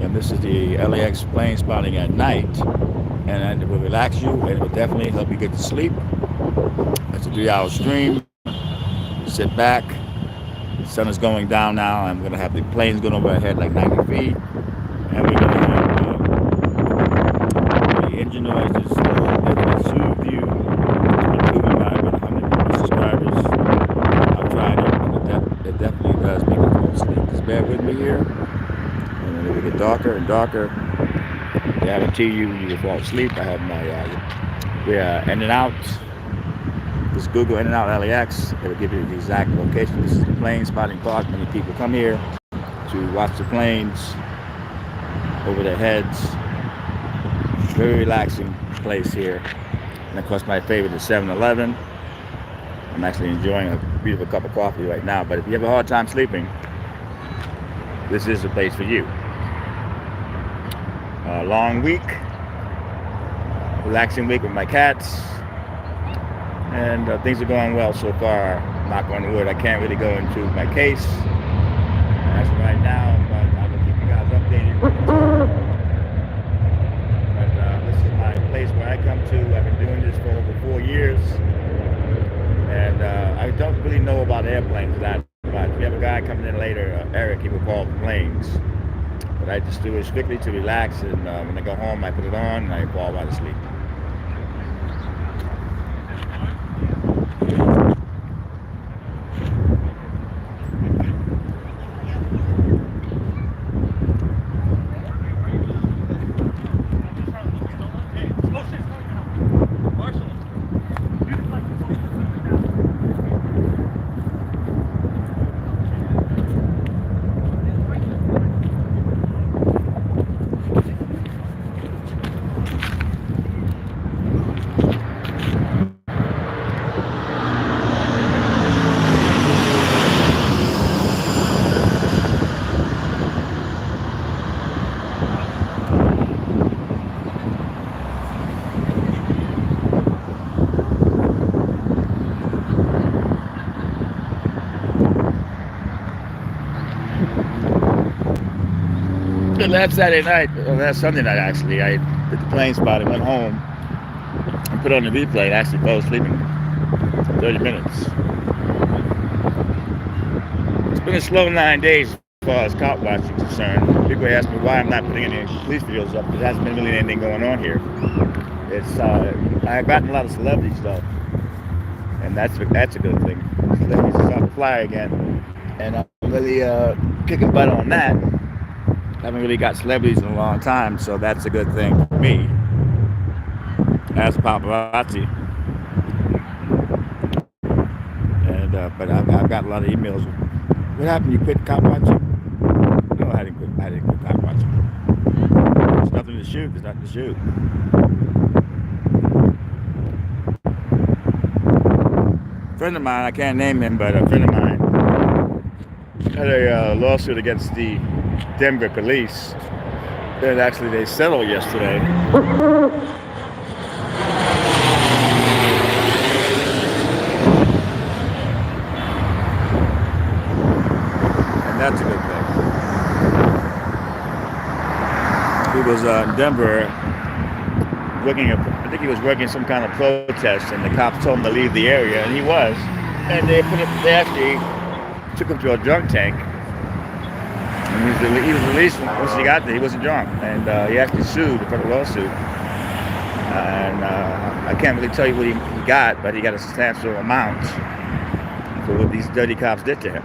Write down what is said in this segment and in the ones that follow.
and this is the LAX plane spotting at night, and it will relax you, and it will definitely help you get to sleep. It's a 3-hour stream. Sit back. The sun is going down now. I'm going to have the planes going overhead like 90 feet, and we're going to have the engine noises definitely soothe you. Improving by about 100 subscribers. I've tried it, and it definitely does make you fall asleep. Just bear with me here. And then it will get darker and darker. They guarantee you will fall asleep. I have my in and out. Just Google in and out LAX. It will give you the exact location. This is the plane spotting park. Many people come here to watch the planes over their heads. Very relaxing place here. And of course, my favorite is 7-Eleven. I'm actually enjoying a beautiful cup of coffee right now. But if you have a hard time sleeping, this is the place for you. Long week, relaxing week with my cats, and things are going well so far. Knock on wood. I can't really go into my case as of right now, but I will keep you guys updated. But this is my place where I come to. I've been doing this for over 4 years, and I don't really know about airplanes that. But if you have a guy coming in later, Eric, he will call the planes. But I just do it strictly to relax, and when I go home, I put it on and I fall right to sleep. Last Saturday night, or last Sunday night actually, I did the plane spot and went home and put on the replay and actually fell asleep in 30 minutes. It's been a slow 9 days as far as cop watching is concerned. People ask me why I'm not putting any police videos up, because there hasn't been really anything going on here. It's I've gotten a lot of celebrity stuff, and that's a good thing. Celebrities are starting to fly again, and I'm really kicking butt on that. I haven't really got celebrities in a long time, so that's a good thing for me as a paparazzi. And but I've got a lot of emails. What happened? You quit cop watching? No, I didn't quit cop watching. There's nothing to shoot. There's nothing to shoot. A friend of mine, I can't name him, but a friend of mine had a lawsuit against the Denver police. And actually they settled yesterday. And that's a good thing. He was in Denver working, I think he was working some kind of protest, and the cops told him to leave the area, and he was. And they actually took him to a drunk tank. He was released once he got there. He wasn't drunk, and he actually sued for the lawsuit. And I can't really tell you what he got, but he got a substantial amount for what these dirty cops did to him.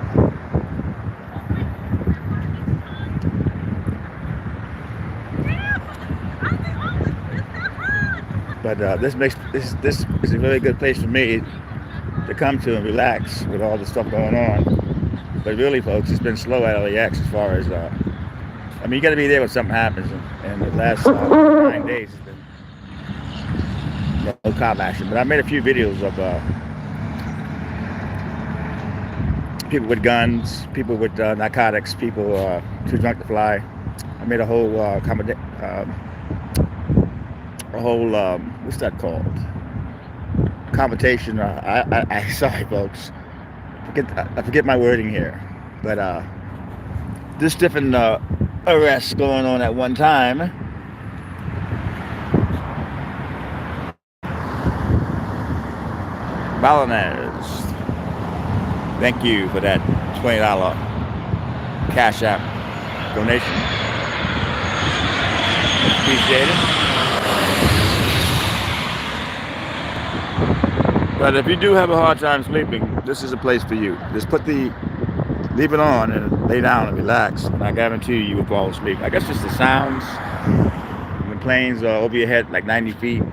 But this is a really good place for me to come to and relax with all the stuff going on. But really, folks, it's been slow at LAX as far as, I mean, you got to be there when something happens. And the last 9 days has been no cop action. But I made a few videos of people with guns, people with narcotics, people too drunk to fly. I made a whole what's that called? Competition. Sorry, folks. I forget my wording here, but just different arrests going on at one time. Balinese, thank you for that $20 Cash App donation. Appreciate it. But if you do have a hard time sleeping, this is a place for you. Just leave it on and lay down and relax, and I guarantee you will fall asleep. I guess just the sounds. The planes are over your head like 90 feet.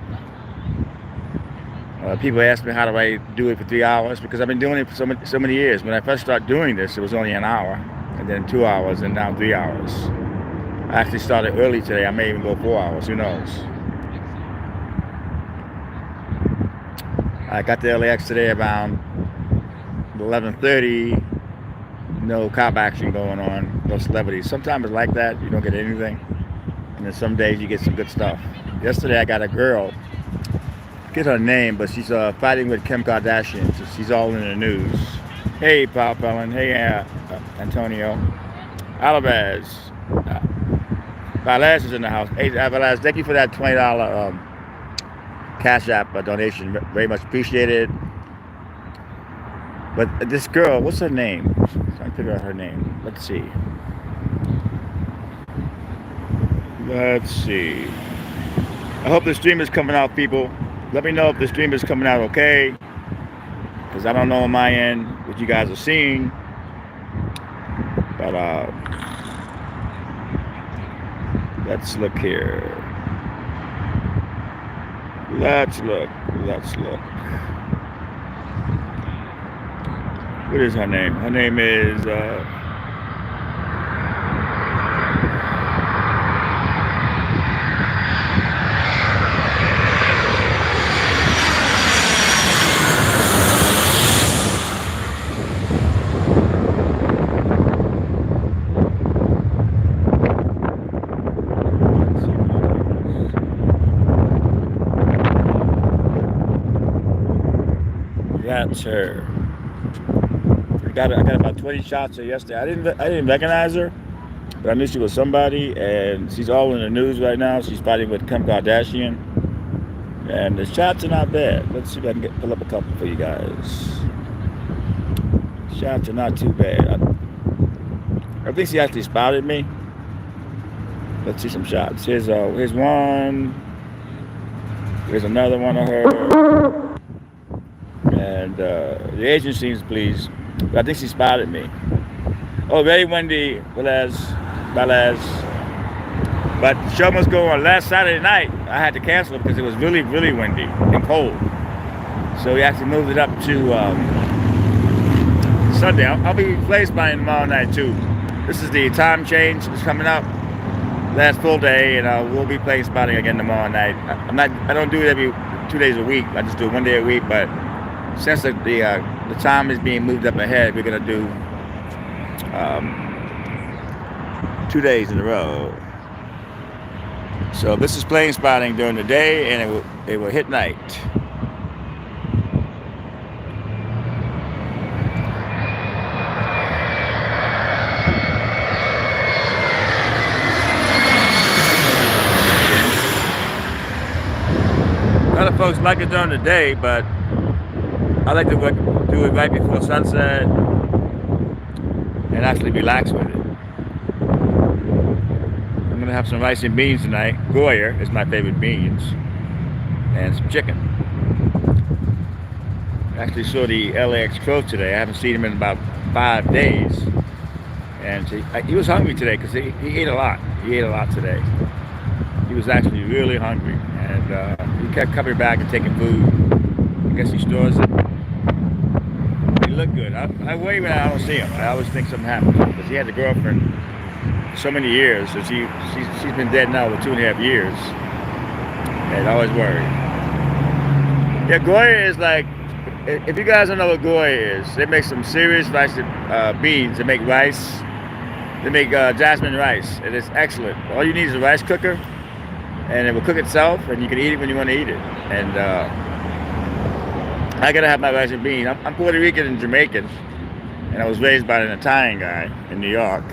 People ask me how do I do it for 3 hours, because I've been doing it for so many years. When I first started doing this, it was only an hour, and then 2 hours, and now 3 hours. I actually started early today. I may even go 4 hours. Who knows? I got to LAX today around 11:30. No cop action going on. No celebrities. Sometimes it's like that. You don't get anything, and then some days you get some good stuff. Yesterday I got a girl. Get her name, but she's fighting with Kim Kardashian, so she's all in the news. Hey, Paul Fellon. Hey, Antonio. Alvarez. Valaz is in the house. Hey, Valaz, thank you for that $20 Cash App donation. Very much appreciated. But this girl, what's her name? I'm trying to figure out her name. Let's see. I hope the stream is coming out, people. Let me know if the stream is coming out okay, because I don't know on my end what you guys are seeing. But let's look here. Let's look. What is her name? Her name is that's her. I got about 20 shots of her yesterday. I didn't recognize her, but I knew she was somebody, and she's all in the news right now. She's fighting with Kim Kardashian, and the shots are not bad. Let's see if I can pull up a couple for you guys. Shots are not too bad. I think she actually spotted me. Let's see some shots. Here's one. Here's another one of her. And the agent seems pleased. But I think she spotted me. Oh, very windy, Velez. But the show must go on. Last Saturday night, I had to cancel it because it was really, really windy and cold. So we actually moved it up to Sunday. I'll be plane spotting tomorrow night too. This is the time change that's coming up. Last full day, and we'll be plane spotting again tomorrow night. I don't do it every 2 days a week. I just do it 1 day a week, but since the time is being moved up ahead, we're going to do 2 days in a row. So this is plane spotting during the day, and it will hit night. A lot of folks like it during the day, but I like to do it right before sunset and actually relax with it. I'm going to have some rice and beans tonight. Goya is my favorite beans. And some chicken. I actually saw the LAX Crow today. I haven't seen him in about 5 days. And he was hungry today because he ate a lot. He ate a lot today. He was actually really hungry. And he kept coming back and taking food. I guess he stores it. Look good. I wait when I don't see him. I always think something happened because he had a girlfriend for so many years. So she's been dead now for 2.5 years, and I always worry. Yeah, Goya is like, if you guys don't know what Goya is, they make some serious rice beans. They make rice. They make jasmine rice, and it's excellent. All you need is a rice cooker, and it will cook itself, and you can eat it when you want to eat it. And I gotta have my rice and beans. I'm Puerto Rican and Jamaican, and I was raised by an Italian guy in New York.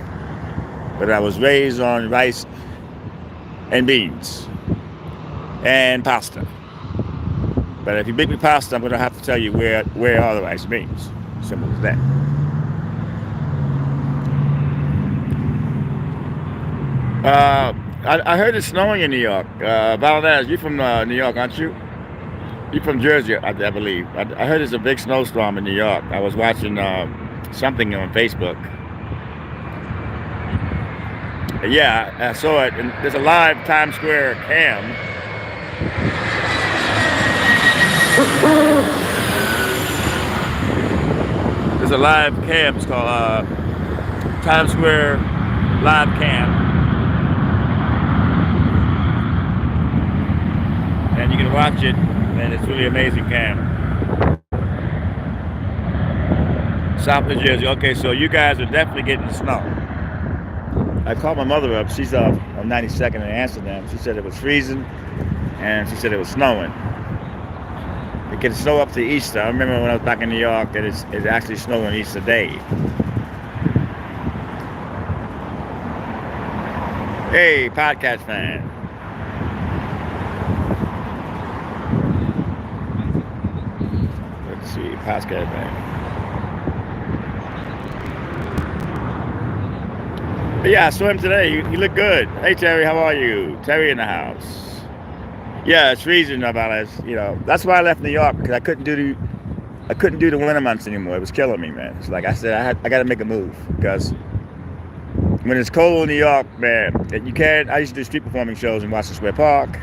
but I was raised on rice and beans and pasta. But if you make me pasta, I'm going to have to tell you where are the rice and beans. Simple as that. I heard it's snowing in New York. Valdez, you're from New York, aren't you? You're from Jersey, I believe. I heard it's a big snowstorm in New York. I was watching something on Facebook. Yeah, I saw it. And there's a live Times Square cam. There's a live cam. It's called Times Square Live Cam. And you can watch it, and it's really amazing cam. South New Jersey. Okay, so you guys are definitely getting the snow. I called my mother up. She's on 92nd in Amsterdam. She said it was freezing, and she said it was snowing. It can snow up to Easter. I remember when I was back in New York that it actually snowed on Easter Day. Hey, podcast fan. Let's see, podcast fan. But yeah, I saw him today. He looked good. Hey, Terry, how are you? Terry in the house. Yeah, it's freezing about us. You know, that's why I left New York, because I couldn't do the winter months anymore. It was killing me, man. It's like I said, I got to make a move, because when it's cold in New York, man, you can't. I used to do street performing shows in Washington Square Park,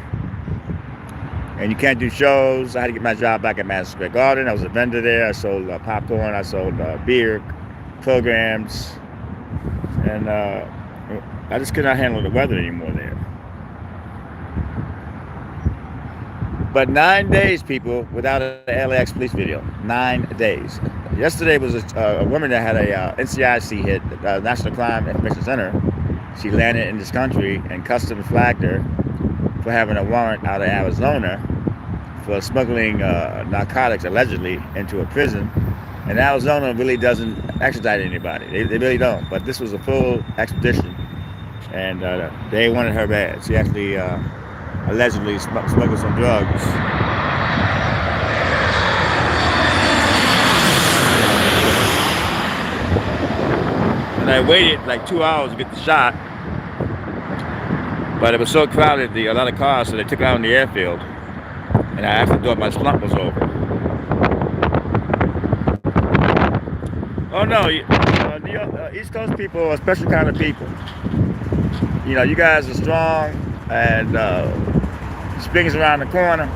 and you can't do shows. I had to get my job back at Madison Square Garden. I was a vendor there. I sold popcorn. I sold beer programs. And I just could not handle the weather anymore there. But 9 days, people, without an LAX police video. 9 days. Yesterday was a woman that had a NCIC hit, the National Crime Information Center. She landed in this country, and customs flagged her for having a warrant out of Arizona for smuggling narcotics, allegedly, into a prison. And Arizona really doesn't extradite anybody. They really don't. But this was a full expedition. And they wanted her bad. She actually allegedly smuggled some drugs. And I waited like 2 hours to get the shot. But it was so crowded, a lot of cars, so they took it out in the airfield. And I actually thought my slump was over. Oh no, New York, East Coast people are a special kind of people. You know, you guys are strong, and spring's around the corner.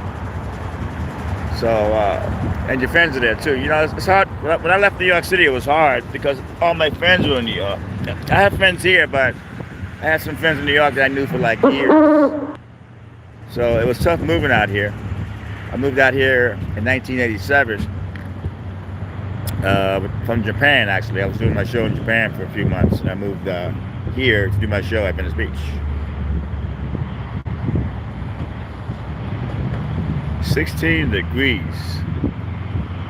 So, and your friends are there too. You know, it's hard. When I left New York City, it was hard because all my friends were in New York. I have friends here, but I had some friends in New York that I knew for like years. So it was tough moving out here. I moved out here in 1987. From Japan, actually. I was doing my show in Japan for a few months, and I moved here to do my show at Venice Beach. 16 degrees.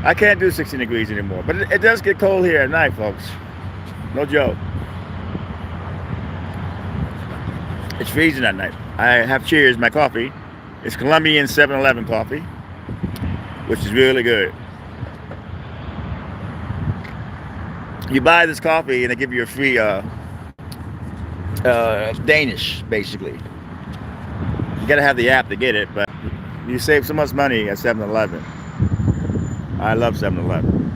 I can't do 16 degrees anymore, but it does get cold here at night, folks. No joke. It's freezing at night. I have Cheers, my coffee. It's Colombian 7-Eleven coffee, which is really good. You buy this coffee and they give you a free Danish, basically. You gotta have the app to get it, but you save so much money at 7-Eleven. I love 7-Eleven.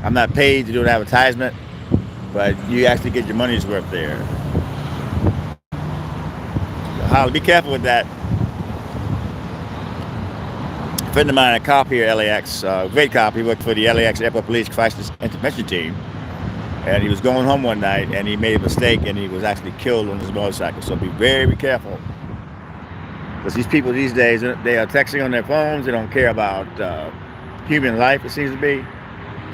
I'm not paid to do an advertisement, but you actually get your money's worth there. So, be careful with that. A friend of mine, a cop here at LAX, great cop. He worked for the LAX Airport Police Crisis Intervention Team. And he was going home one night and he made a mistake and he was actually killed on his motorcycle. So be very careful. Because these people these days, they are texting on their phones. They don't care about human life, it seems to be.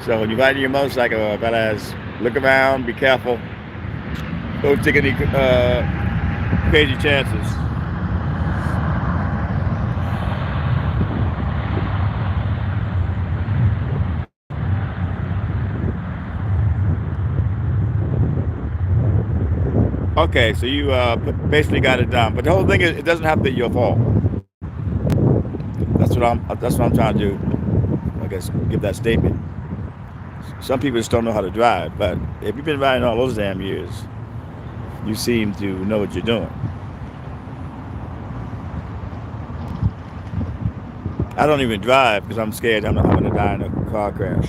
So when you ride your motorcycle, fellas, look around, be careful. Don't take any crazy chances. Okay, so you basically got it done, but the whole thing is it doesn't have to be your fault. That's what I'm trying to do. I guess give that statement. Some people just don't know how to drive, but if you've been riding all those damn years, you seem to know what you're doing. I don't even drive because I'm scared I'm going to die in a car crash.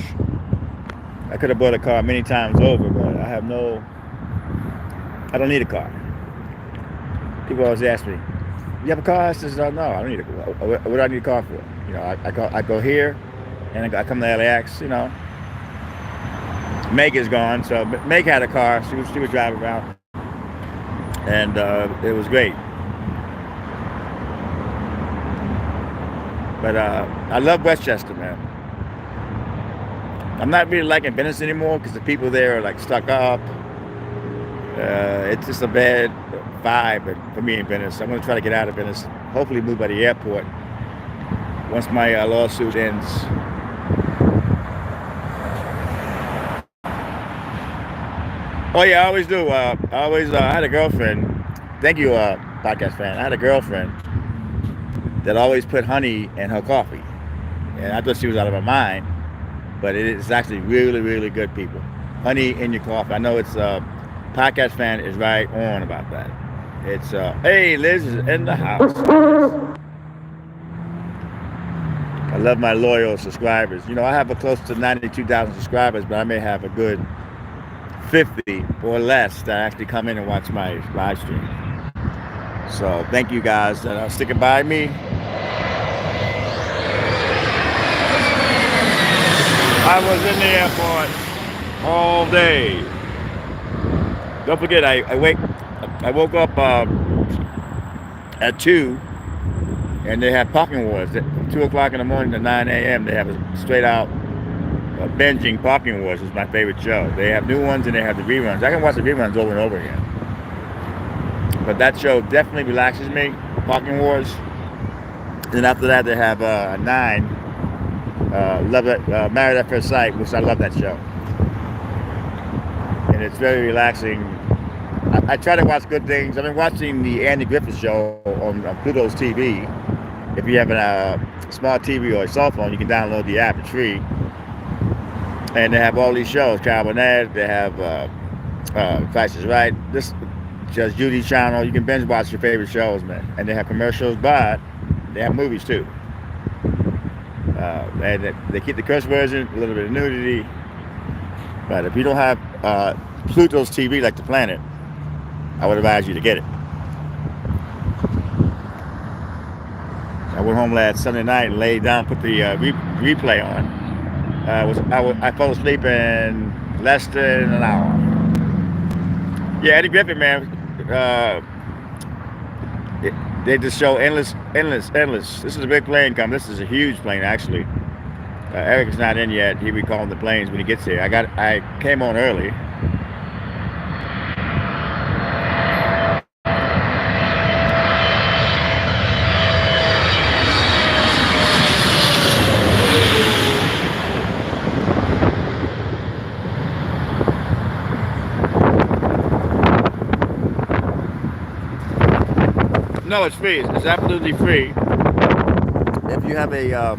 I could have bought a car many times over, but I don't need a car. People always ask me, "You have a car?" I says, "No, I don't need a car. What do I need a car for?" I go here, and I come to LAX. Meg is gone, so Meg had a car. She was driving around, and it was great. But I love Westchester, man. I'm not really liking Venice anymore because the people there are like stuck up. It's just a bad vibe for me in Venice. I'm going to try to get out of Venice. Hopefully move by the airport once my lawsuit ends. Oh yeah, I always do. I had a girlfriend. Thank you, podcast fan. I had a girlfriend that always put honey in her coffee, and I thought she was out of her mind. But it is actually really, really good, people. Honey in your coffee. I know it's podcast fan is right on about that. It's hey, Liz is in the house. I love my loyal subscribers. I have a close to 92,000 subscribers, but I may have a good 50 or less that actually come in and watch my live stream. So thank you guys that are sticking by me. I was in the airport all day. Don't forget, I woke up at 2, and they have parking wars. From 2 o'clock in the morning to 9 a.m. They have a straight out binging parking wars. Is my favorite show. They have new ones and they have the reruns. I can watch the reruns over and over again. But that show definitely relaxes me. Parking wars. And after that, they have 9. Love it, Married at First Sight, which I love that show, and it's very relaxing. I try to watch good things. I've been watching the Andy Griffith Show on Pluto's TV. If you have a smart TV or a cell phone, you can download the app. It's free, and they have all these shows. Carol Burnett. They have Price is Right. This Judge Judy channel. You can binge watch your favorite shows, man. And they have commercials, but they have movies too. And they keep the curse version, a little bit of nudity. But if you don't have Pluto's TV like the planet, I would advise you to get it. I went home last Sunday night and laid down, put the replay on. I fell asleep in less than an hour. Yeah, Eddie Griffin, man. They just show endless. This is a big plane coming. This is a huge plane, actually. Eric is not in yet. He'll be calling the planes when he gets here. I came on early. No, it's free. It's absolutely free. If you have a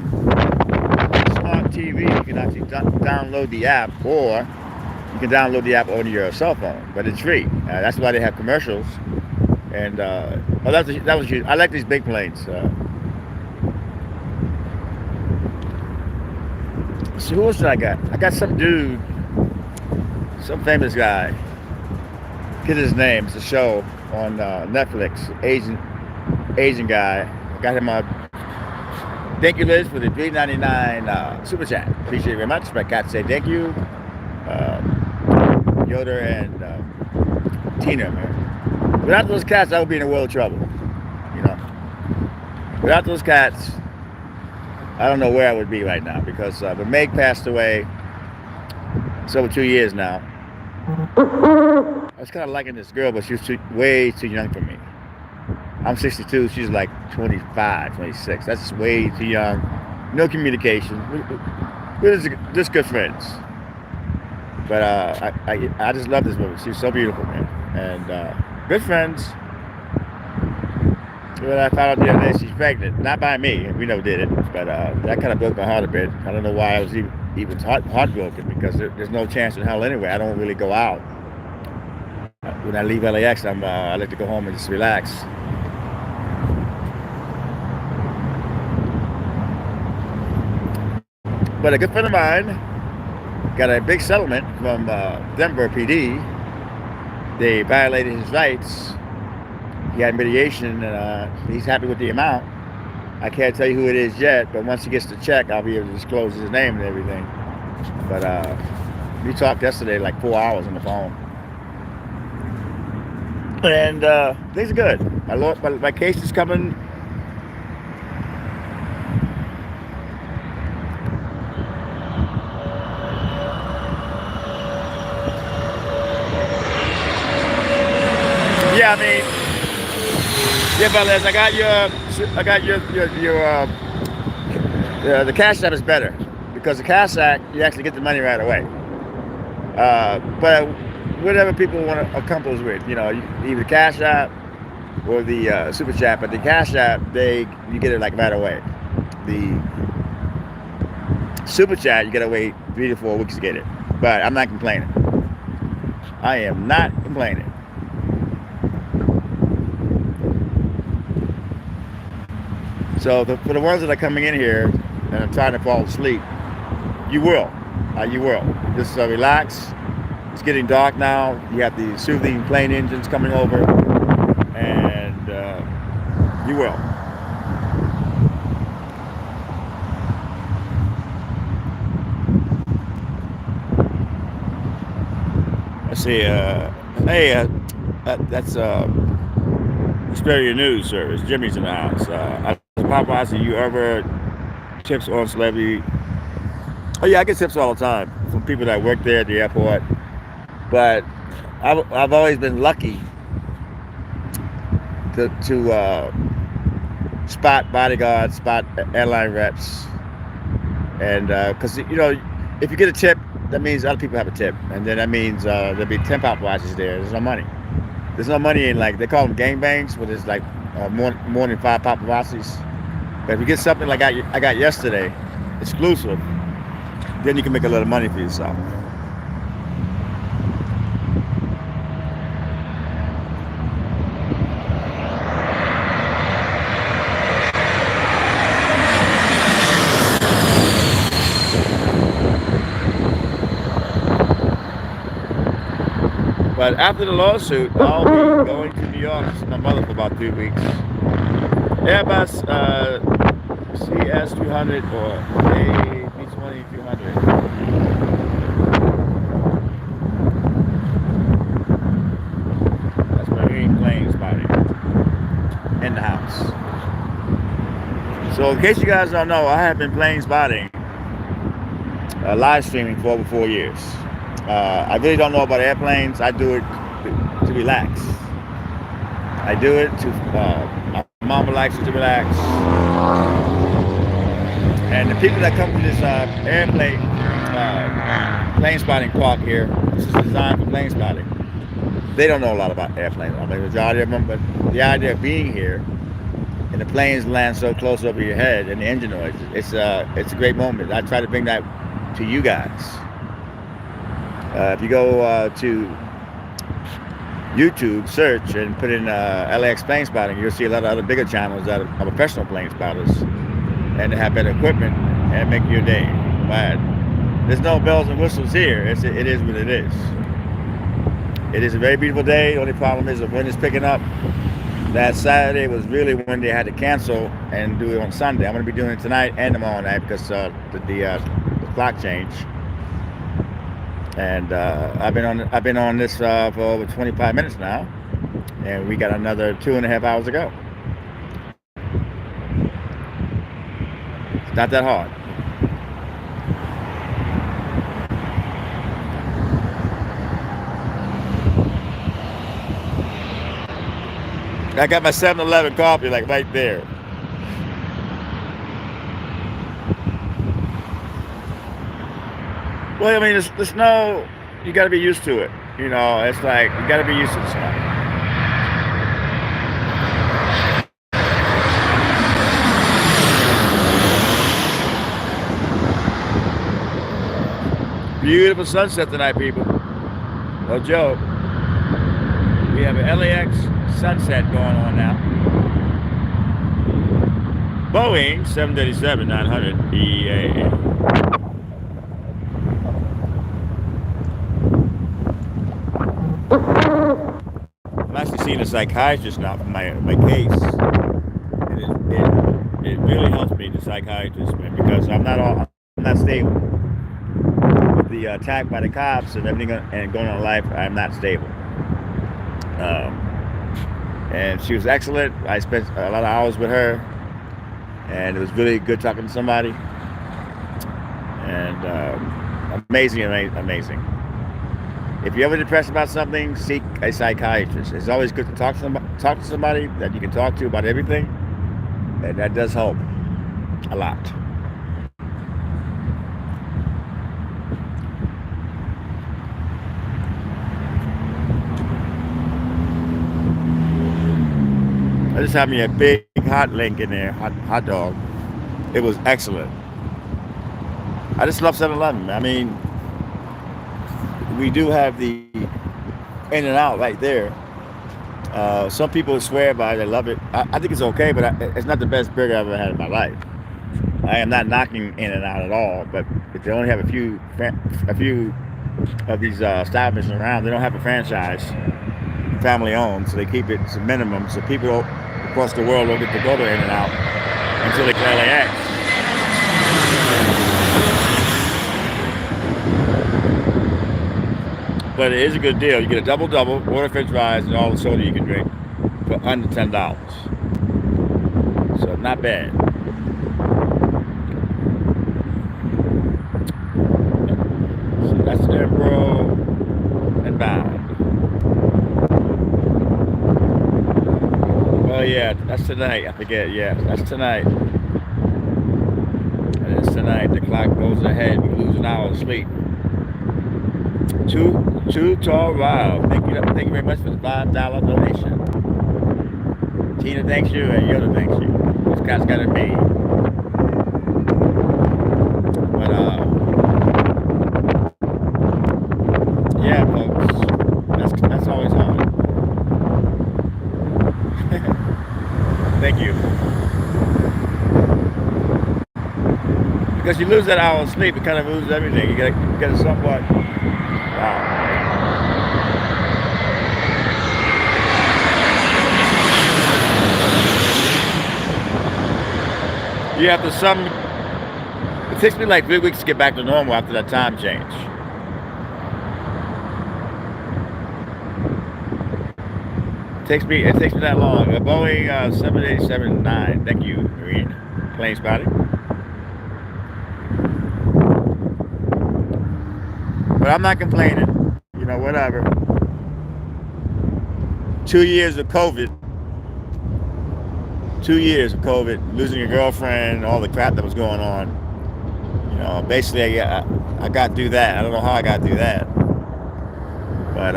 smart TV, you can actually download the app, or you can download the app on your cell phone. But it's free. That's why they have commercials. And that was huge. I like these big planes. So who else did I got? I got some dude, some famous guy. Get his name. It's a show on Netflix. Asian guy. I got him on. Thank you, Liz, for the $3.99 super chat. Appreciate it very much. My cat say thank you. Yoda and Tina, man. Without those cats, I would be in a world of trouble. Without those cats, I don't know where I would be right now, because when Meg passed away, it's over 2 years now. I was kind of liking this girl, but she was way too young for me. I'm 62. She's like 25, 26. That's just way too young. No communication. We're just good friends. But I just love this woman. She's so beautiful, man. And good friends. When I found out the other day she's pregnant, not by me, we never did it, but that kind of broke my heart a bit. I don't know why I was even heartbroken because there's no chance in hell anyway. I don't really go out. When I leave LAX, I like to go home and just relax. But a good friend of mine got a big settlement from Denver PD. They violated his rights. He had mediation, and he's happy with the amount. I can't tell you who it is yet, but once he gets the check, I'll be able to disclose his name and everything. But we talked yesterday like 4 hours on the phone. And things are good. My case is coming. Yeah, I mean, yeah, Velez, the Cash App is better because the Cash App you actually get the money right away. But whatever people want to accomplish with, either the Cash App or the Super Chat, but the Cash App you get it like right away. The Super Chat you gotta wait 3 to 4 weeks to get it. But I'm not complaining. I am not complaining. So for the ones that are coming in here and are trying to fall asleep, you will. You will. Just relax. It's getting dark now. You have the soothing plane engines coming over, and you will. Let's see. Hey, that's Xperia News Service. Jimmy's in the house. Paparazzi, you ever tips on celebrity? Oh yeah, I get tips all the time from people that work there at the airport. But I've always been lucky to spot bodyguards, spot airline reps, and because if you get a tip, that means other people have a tip, and then that means there'll be 10 paparazzis there. There's no money. There's no money in, like, they call them gangbangs, where there's like more than 5 paparazzis. But if you get something like I got yesterday, exclusive, then you can make a lot of money for yourself. But after the lawsuit, I'll be going to New York to see my mother for about 3 weeks. Airbus CS300 or A320-300. That's Marine Plane Spotting in the house. So in case you guys don't know, I have been plane spotting, live streaming for over 4 years. I really don't know about airplanes. I do it to relax. I do it to, my mama likes it to relax. And the people that come to this airplane, plane spotting park here, this is designed for plane spotting. They don't know a lot about airplanes. I mean, the majority of them, but the idea of being here and the planes land so close over your head and the engine noise, it's a great moment. I try to bring that to you guys. If you go to YouTube, search and put in LAX Plane Spotting, you'll see a lot of other bigger channels that are professional plane spotters, and they have better equipment and make your day. But there's no bells and whistles here. It is what it is. It is a very beautiful day. The only problem is the wind is picking up. That Saturday was really when they had to cancel and do it on Sunday. I'm going to be doing it tonight and tomorrow night because the clock change. And I've been on this for over 25 minutes now, and we got another 2.5 hours to go. It's not that hard. I got my 7-Eleven coffee like right there. Well, I mean, the snow, you got to be used to it. It's like, you got to be used to the snow. Beautiful sunset tonight, people. No joke. We have an LAX sunset going on now. Boeing 737-900 EA. I'm actually seeing a psychiatrist now for my case. And it really helps me, the psychiatrist, man, because I'm not stable. With the attack by the cops and everything and going on life, I'm not stable. And she was excellent. I spent a lot of hours with her, and it was really good talking to somebody. And amazing. If you're ever depressed about something, seek a psychiatrist. It's always good to talk to somebody that you can talk to about everything, and that does help a lot. I just had me a big hot link in there, hot dog. It was excellent. I just love 7-Eleven. I mean, we do have the In and Out right there. Some people swear by it, they love it. I think it's okay, but it's not the best burger I've ever had in my life. I am not knocking In and Out at all, but if they only have a few of these establishments around, they don't have a franchise, family owned, so they keep it to a minimum, so people across the world don't get to go to In and Out until they go to LAX. But it is a good deal. You get a double, order french fries, and all the soda you can drink for under $10. So not bad. So that's Edinburgh and bound. Oh yeah, that's tonight. I forget. Yeah, that's tonight. And it's tonight. The clock goes ahead. We lose an hour of sleep. Too tall. Wow. Thank you very much for the $5 donation. Tina thanks you and Yoda thanks you. Scott's got it made. But yeah, folks, that's always hard. Thank you. Because you lose that hour of sleep, it kind of loses everything. You get a somewhat. Wow. You have to it takes me like 3 weeks to get back to normal after that time change. It takes me that long. A Boeing 787-9. Thank you, Marine. Plane spotting. But I'm not complaining. You know, whatever. 2 years of COVID. 2 years of COVID, losing your girlfriend, all the crap that was going on. You know, basically, I got through that. I don't know how I got through that. But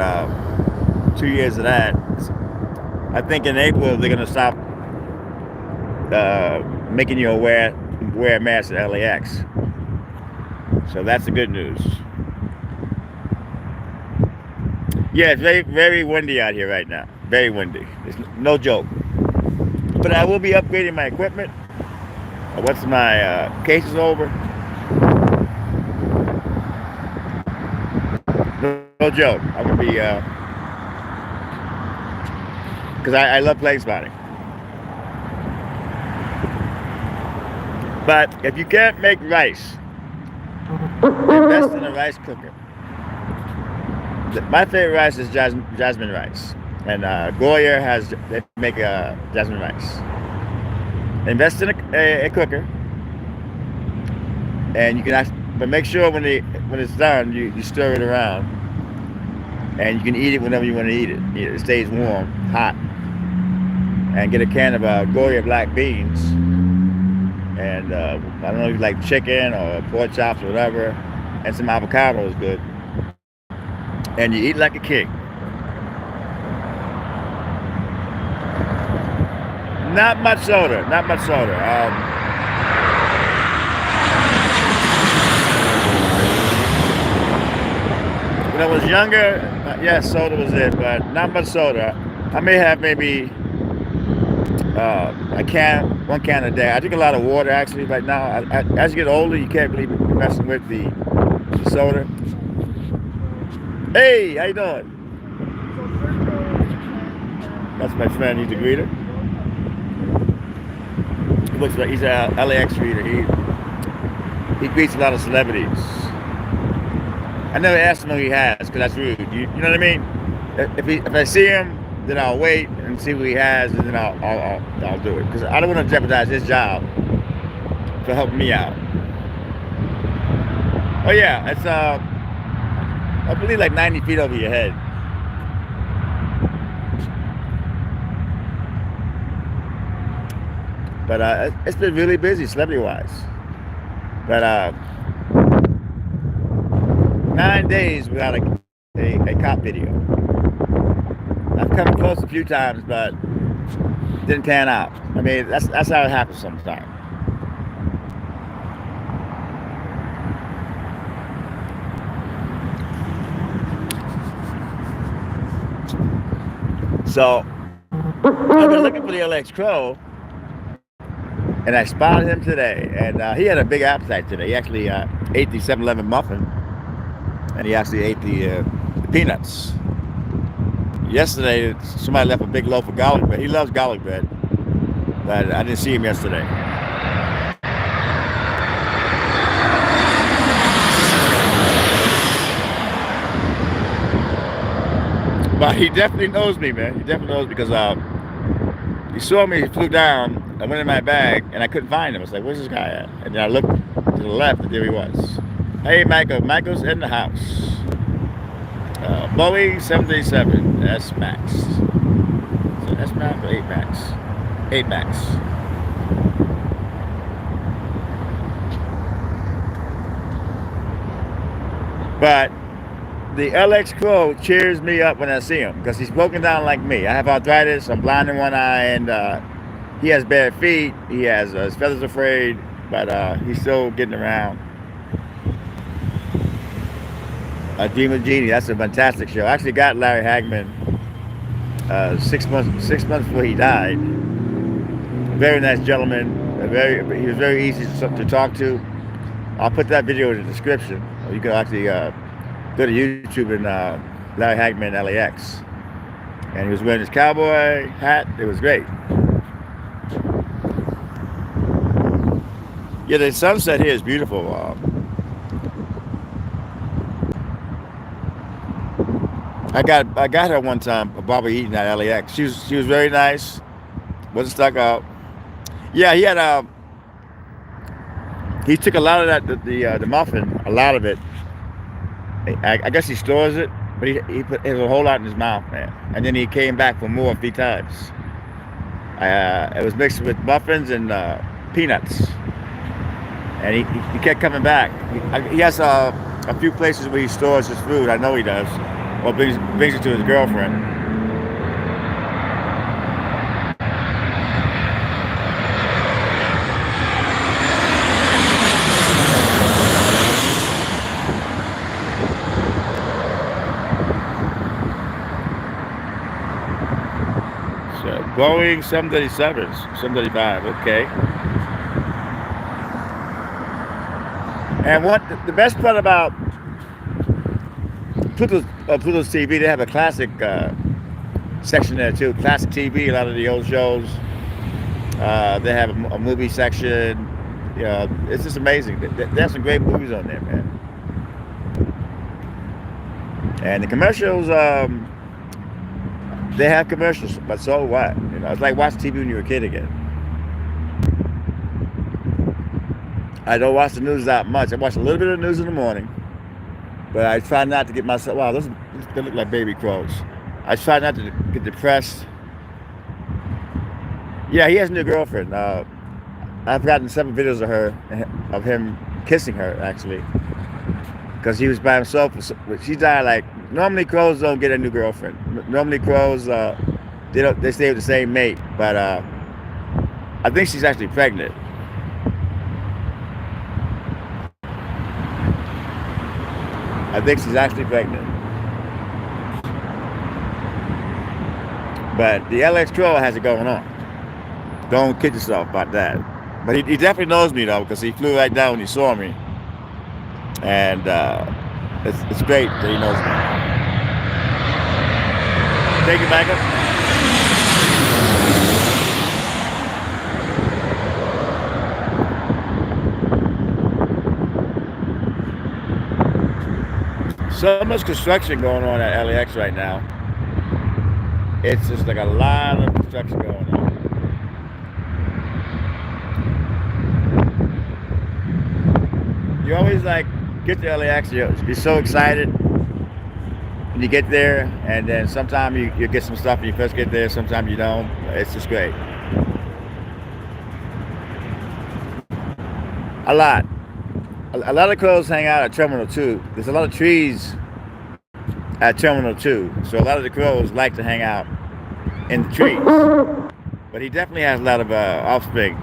2 years of that. I think in April, they're going to stop making you wear a mask at LAX. So that's the good news. Yeah, it's very, very windy out here right now. Very windy. It's no joke. But I will be upgrading my equipment. Once my case is over. No joke. I'm going to be... because I love plane spotting. But if you can't make rice, invest in a rice cooker. My favorite rice is jasmine rice. And Goya they make jasmine rice. Invest in a cooker, and you can but make sure when it's done, you stir it around, and you can eat it whenever you want to eat it. It stays warm, hot, and get a can of Goya black beans, and I don't know if you like chicken or pork chops or whatever, and some avocado is good, and you eat like a king. Not much soda. When I was younger, yes, soda was it, but not much soda. I may have maybe one can a day. I drink a lot of water actually right now. As you get older, you can't really be messing with the soda. Hey, how you doing? That's my friend. He's a greeter. He looks like he's a LAX greeter. He greets a lot of celebrities. I never asked him who he has because that's rude. You know what I mean? If I see him, then I'll wait and see who he has, and then I'll do it because I don't want to jeopardize his job for helping me out. Oh yeah, it's I believe like 90 feet over your head. But it's been really busy celebrity-wise. But 9 days without a cop video. I've come close a few times, but didn't pan out. I mean, that's how it happens sometimes. So I've been looking for the LX Crow, and I spotted him today. And he had a big appetite today. He actually ate the 7-Eleven muffin, and he actually ate the peanuts. Yesterday, somebody left a big loaf of garlic bread. He loves garlic bread, but I didn't see him yesterday. But he definitely knows me, man. He definitely knows me because he saw me, he flew down, I went in my bag, and I couldn't find him. I was like, where's this guy at? And then I looked to the left, and there he was. Hey, Michael. Michael's in the house. Boeing 737 S Max. So S Max or 8 Max? 8 Max. But the LX Crow cheers me up when I see him because he's broken down like me. I have arthritis. I'm blind in one eye, and he has bare feet. He has his feathers are frayed, but he's still getting around. Dream of Genie, that's a fantastic show. I actually got Larry Hagman 6 months before he died. Very nice gentleman. He was very easy to talk to. I'll put that video in the description. Or you can actually go to YouTube and Larry Hagman LAX. And he was wearing his cowboy hat. It was great. Yeah, the sunset here is beautiful. I got her one time, Barbara Eaton at LAX. She was very nice. Wasn't stuck up. Yeah, he took a lot of that the muffin, a lot of it. I guess he stores it, but he put a whole lot in his mouth, man. And then he came back for more 3 times. It was mixed with muffins and peanuts, and he kept coming back. He has a few places where he stores his food. I know he does. Or brings it to his girlfriend. So Boeing 737s, 735, okay. And what the best part about Pluto's TV, they have a classic section there too. Classic TV, a lot of the old shows. They have a movie section. It's just amazing. They have some great movies on there, man. And the commercials, they have commercials, but so what? It's like watching TV when you were a kid again. I don't watch the news that much. I watch a little bit of the news in the morning. But I try not to get myself, wow, they look like baby crows. I try not to get depressed. Yeah, he has a new girlfriend. I've gotten several videos of him kissing her, actually. Because he was by himself. She died like, normally crows don't get a new girlfriend. Normally crows, they stay with the same mate. But I think she's actually pregnant. I think she's actually pregnant. But the LX Trail has it going on. Don't kid yourself about that. But he definitely knows me though, because he flew right down when he saw me, and it's great that he knows me. Take it back up. So much construction going on at LAX right now. It's just like a lot of construction going on. You always like get to LAX, you're so excited when you get there, and then sometimes you get some stuff when you first get there, sometimes you don't. It's just great. A lot. A lot of crows hang out at Terminal 2. There's a lot of trees at Terminal 2, so a lot of the crows like to hang out in the trees. But he definitely has a lot of offspring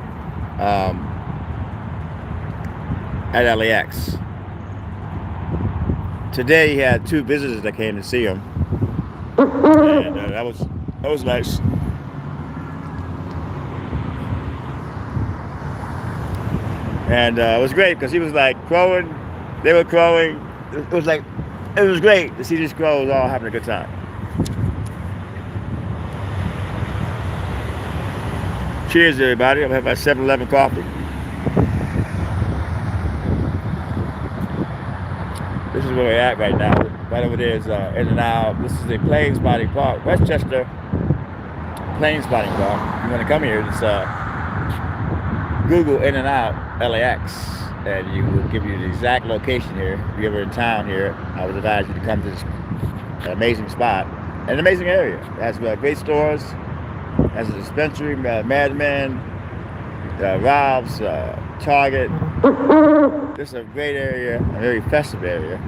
at LAX. Today he had 2 visitors that came to see him, and that was nice. And it was great because he was like crowing, they were crowing. It was great to see these crows all having a good time. Cheers, everybody. I'm having my 7-Eleven coffee. This is where we're at right now. Right over there is In-N-Out. This is the Plane Spotting Park, Westchester Plane Spotting Park. If you want to come here, just Google In-N-Out LAX, and you will give you the exact location here. If you're ever in town here, I would advise you to come to this amazing spot, an amazing area. It has great stores, it has a dispensary, Madman, Rob's, Target. This is a great area, a very festive area.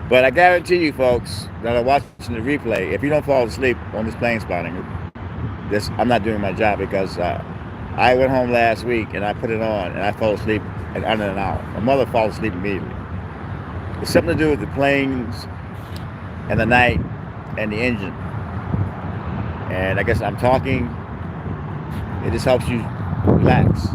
But I guarantee you folks that are watching the replay, if you don't fall asleep on this plane spotting, I'm not doing my job, because I went home last week and I put it on and I fell asleep in under an hour. My mother fell asleep immediately. It's something to do with the planes and the night and the engine. And I guess I'm talking, it just helps you relax.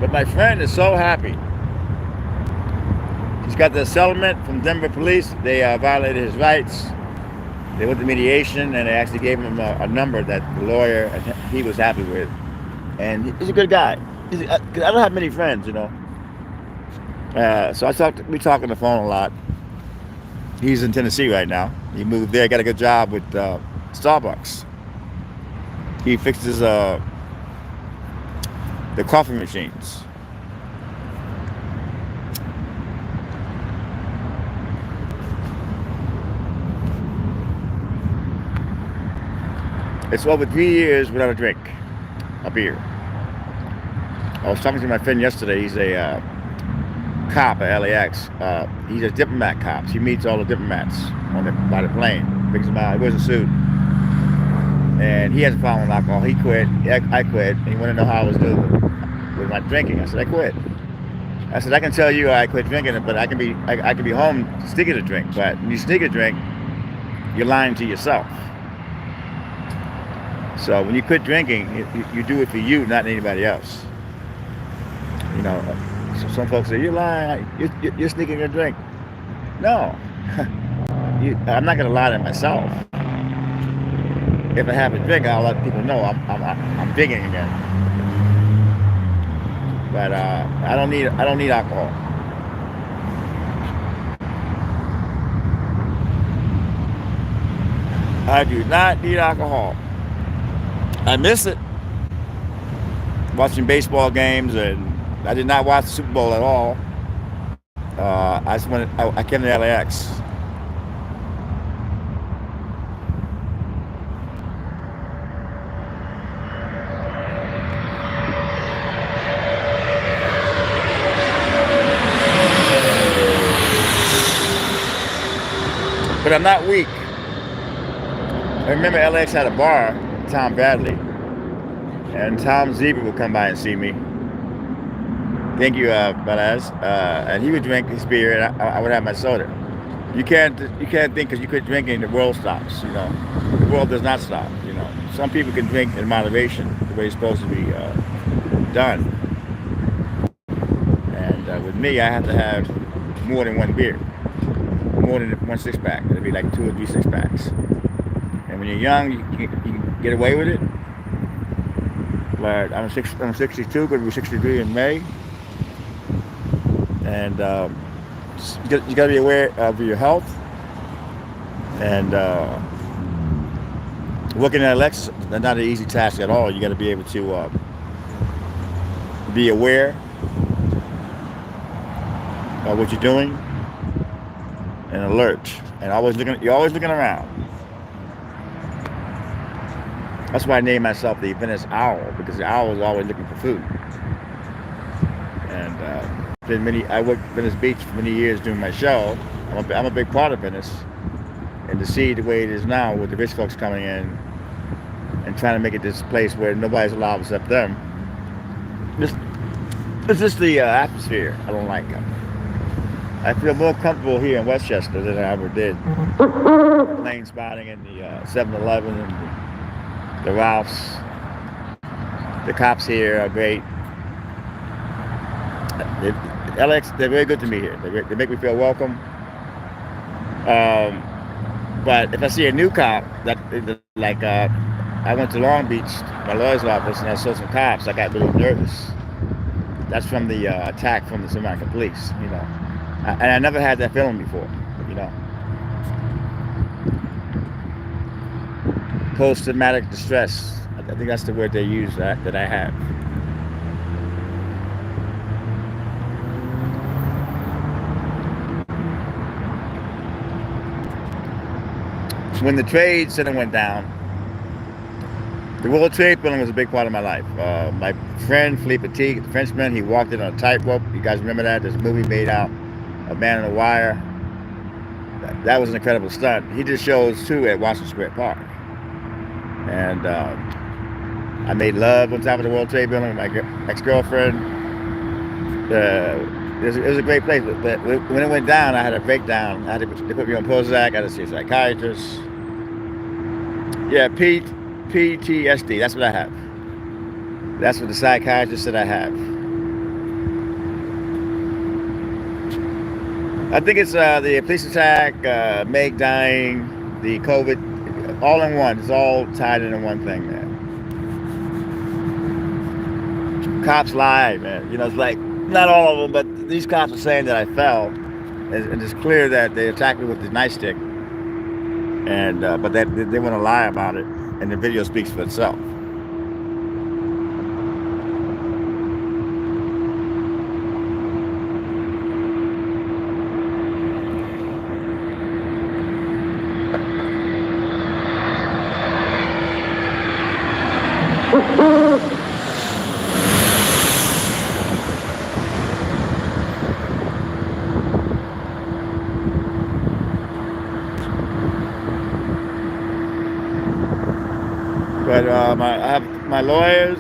But my friend is so happy. He's got the settlement from Denver police. They violated his rights. They went to mediation, and they actually gave him a number that the lawyer he was happy with. And he's a good guy. I don't have many friends, you know. So we talk on the phone a lot. He's in Tennessee right now. He moved there, got a good job with Starbucks. He fixes the coffee machines. It's over 3 years without a drink, a beer. I was talking to my friend yesterday. He's a cop at LAX. He's a diplomat cop. He meets all the diplomats by the plane. Brings them out. He wears a suit. And he has a problem with alcohol. He quit. I quit. And he wanted to know how I was doing with my drinking. I said, I quit. I said, I can tell you I quit drinking, but I can be home sneaking a drink. But when you sneak a drink, you're lying to yourself. So when you quit drinking, you do it for you, not anybody else. You know, so some folks say, you're lying, you're sneaking a drink. No, I'm not going to lie to myself. If I have a drink, I'll let people know I'm drinking again. But I don't need alcohol. I do not need alcohol. I miss it. Watching baseball games, and I did not watch the Super Bowl at all. I came to LAX. but I'm not weak. I remember LAX had a bar, Tom Bradley, and Tom Zebra would come by and see me. Thank you, Balaz. And he would drink his beer, and I would have my soda. You can't think because you quit drinking, the world stops. The world does not stop. Some people can drink in moderation, the way it's supposed to be done. And with me, I have to have more than one beer, more than one six pack. It'd be like 2 or 3 six packs. And when you're young, you can get away with it. But I'm 62, going to be 63 in May. And you got to be aware of your health. And working at LAX is not an easy task at all. You got to be able to be aware of what you're doing and alert. And you're always looking around. That's why I named myself the Venice Owl, because the owl is always looking for food. And I worked Venice Beach for many years doing my show. I'm a big part of Venice. And to see the way it is now with the rich folks coming in and trying to make it this place where nobody's allowed except them. It's just the atmosphere I don't like. I feel more comfortable here in Westchester than I ever did. Plane spotting in the 7-Eleven and the Ralphs. The cops here are great. LAX, they're very good to me here. They make me feel welcome. But if I see a new cop, I went to Long Beach, my lawyer's office, and I saw some cops, I got really nervous. That's from the attack from the American police, And I never had that feeling before, Post-traumatic distress. I think that's the word they use that I have. When the Trade Center went down, the World Trade Building was a big part of my life. My friend Philippe Petit, the Frenchman, he walked in on a tightrope. You guys remember that? There's a movie made out of Man on the Wire. That was an incredible stunt. He did shows too at Washington Square Park. And I made love on top of the World Trade Building with my ex-girlfriend. It was a great place, but when it went down, I had a breakdown. They put me on Prozac. I had to see a psychiatrist. Yeah, PTSD. That's what I have. That's what the psychiatrist said I have. I think it's the police attack, Meg dying, the COVID, all in one. It's all tied into one thing, man. Cops lie, man. It's like, not all of them, but these cops are saying that I fell. And it's clear that they attacked me with the nightstick. And but they want to lie about it, and the video speaks for itself. But I have my lawyers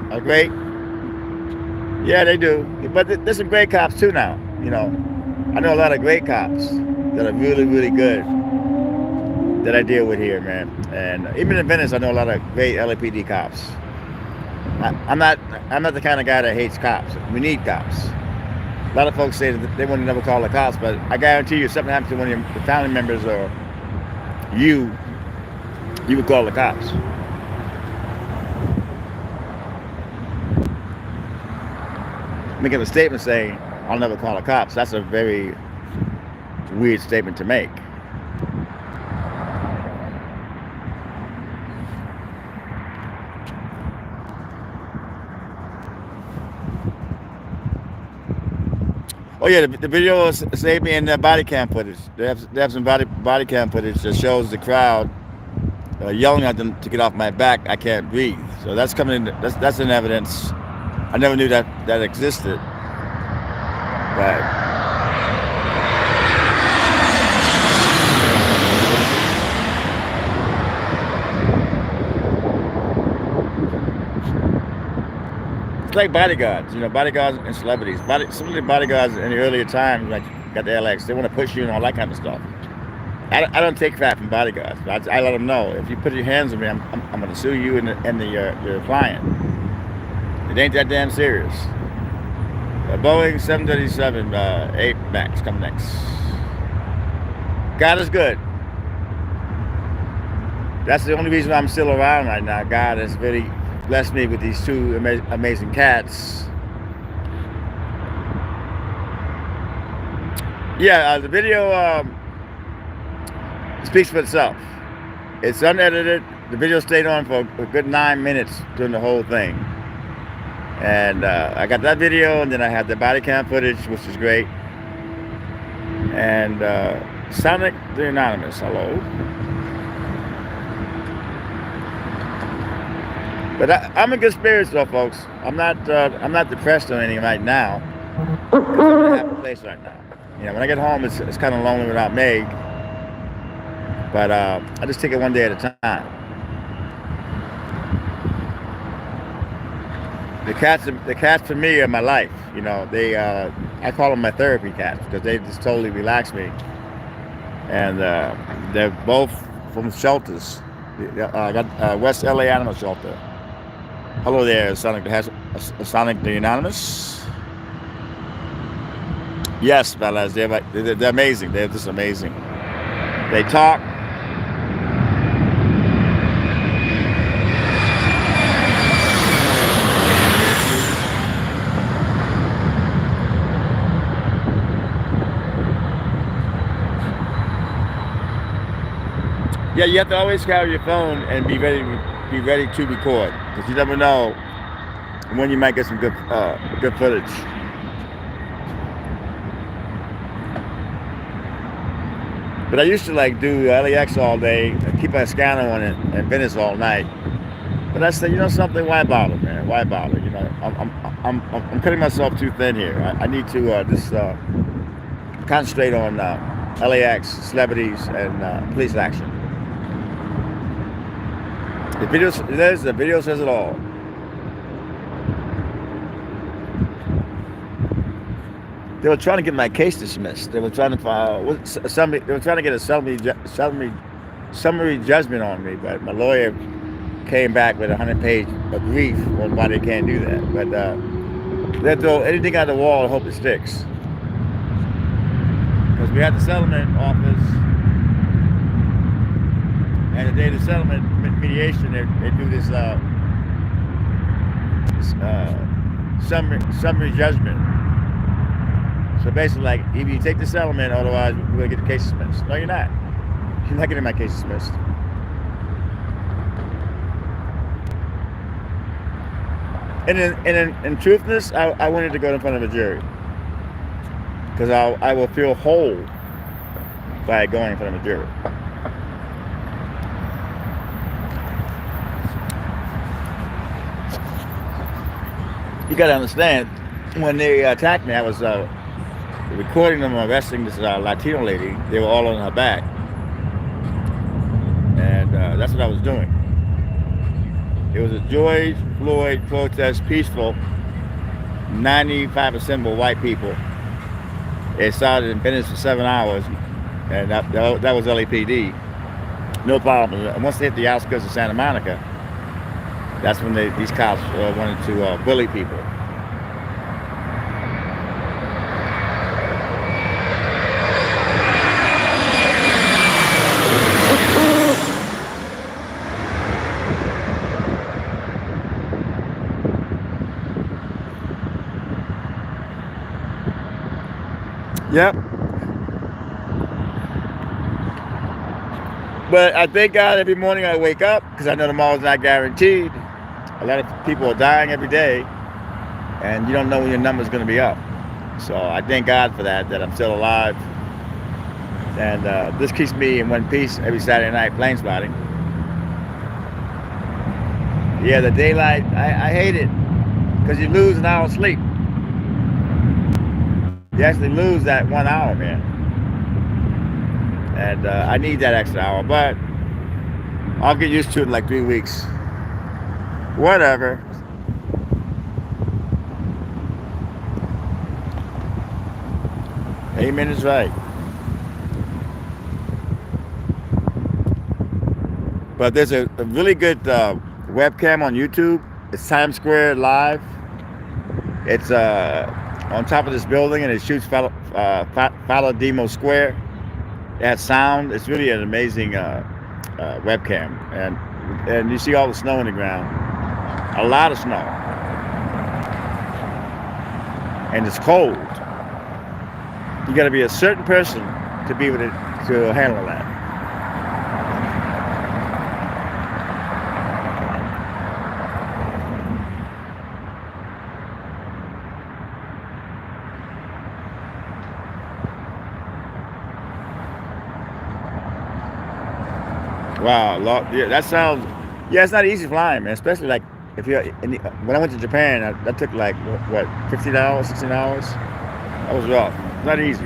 are great. Yeah, they do. But there's some great cops too now. I know a lot of great cops that are really, really good that I deal with here, man. And even in Venice, I know a lot of great LAPD cops. I'm not the kind of guy that hates cops. We need cops. A lot of folks say that they wouldn't never call the cops, but I guarantee you, if something happens to one of your family members or you would call the cops. Making a statement saying, I'll never call the cops, that's a very weird statement to make. Oh yeah, the video saved me in the body cam footage. They have some body cam footage that shows the crowd yelling at them to get off my back. I can't breathe. So that's coming in. That's in evidence. I never knew that existed. But It's like bodyguards, bodyguards and celebrities. Some of the bodyguards in the earlier times, like got the LX, they want to push you and all that kind of stuff. I don't take crap from bodyguards. I let them know, if you put your hands on me, I'm going to sue you and your client. It ain't that damn serious. Boeing 737 8 Max coming next. God is good. That's the only reason I'm still around right now. God has really blessed me with these two amazing cats. Yeah, the video speaks for itself. It's unedited. The video stayed on for a good 9 minutes during the whole thing. And I got that video, and then I had the body cam footage, which is great. And Sonic the Anonymous, hello. But I'm in good spirits, though, folks. I'm not depressed or anything right now. I'm in a happy place right now. When I get home, it's kind of lonely without Meg. But I just take it one day at a time. The cats for me are my life. I call them my therapy cats because they just totally relax me. And they're both from shelters. I got West LA Animal Shelter. Hello there, Sonic the Anonymous. Yes, fellas, they're amazing. They're just amazing. They talk. Yeah, you have to always carry your phone and be ready to record, because you never know when you might get some good footage. But I used to do LAX all day, keep my scanner on it, and Venice all night. But I said, something, why bother, man? Why bother? I'm cutting myself too thin here. I need to just concentrate on LAX, celebrities, and police action. The video says it all. They were trying to get my case dismissed. They were trying to get a summary judgment on me, but my lawyer came back with a 100-page brief on why they can't do that. But they'll throw anything at the wall and hope it sticks. Because we had the settlement office, and the day of the settlement mediation, they do this summary judgment. So basically, either you take the settlement, otherwise we're going to get the case dismissed. No, you're not. You're not getting my case dismissed. And in truthness, I wanted to go in front of a jury. Because I will feel whole by going in front of a jury. You got to understand, when they attacked me, I was recording them arresting this Latino lady. They were all on her back. And that's what I was doing. It was a George Floyd protest, peaceful. 95% were white people. It started in Venice for 7 hours, and that was LAPD. No problem. And once they hit the outskirts of Santa Monica, that's when these cops wanted to bully people. Yep. But I thank God every morning I wake up, because I know tomorrow's not guaranteed. A lot of people are dying every day, and you don't know when your number's going to be up. So I thank God for that I'm still alive. And this keeps me in one piece every Saturday night plane spotting. Yeah, the daylight, I hate it, because you lose an hour of sleep. You actually lose that 1 hour, man. And I need that extra hour, but I'll get used to it in 3 weeks. Whatever. Amen is right. But there's a really good webcam on YouTube. It's Times Square Live. It's on top of this building, and it shoots Falademo Square. It has sound. It's really an amazing webcam, and you see all the snow on the ground. A lot of snow, and it's cold. You got to be a certain person to be able to handle that. Wow, yeah, that sounds. Yeah, it's not easy flying, man. Especially like if you're when I went to Japan, that took like what 15 hours, 16 hours. That was rough. Not easy.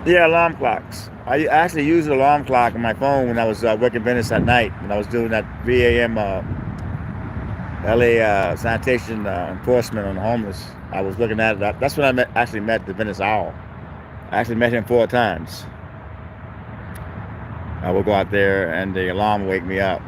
Yeah, alarm clocks. I actually used an alarm clock on my phone when I was working Venice at night, when I was doing that 3 a.m. LA sanitation enforcement on the homeless. I was looking at it. That's when I actually met the Venice Owl. I actually met him 4 times. I would go out there and the alarm would wake me up.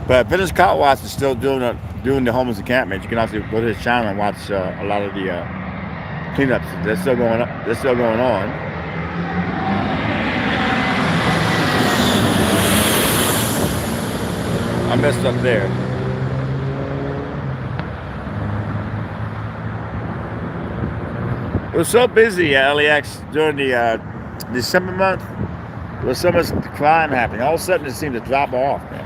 But Venice Car Wash is still doing the homeless encampment. You can also go to his channel and watch a lot of the cleanups. They're still going up. They're still going on. I messed up there. It was so busy at LAX during the December month. There was so much crime happening. All of a sudden, it seemed to drop off, man.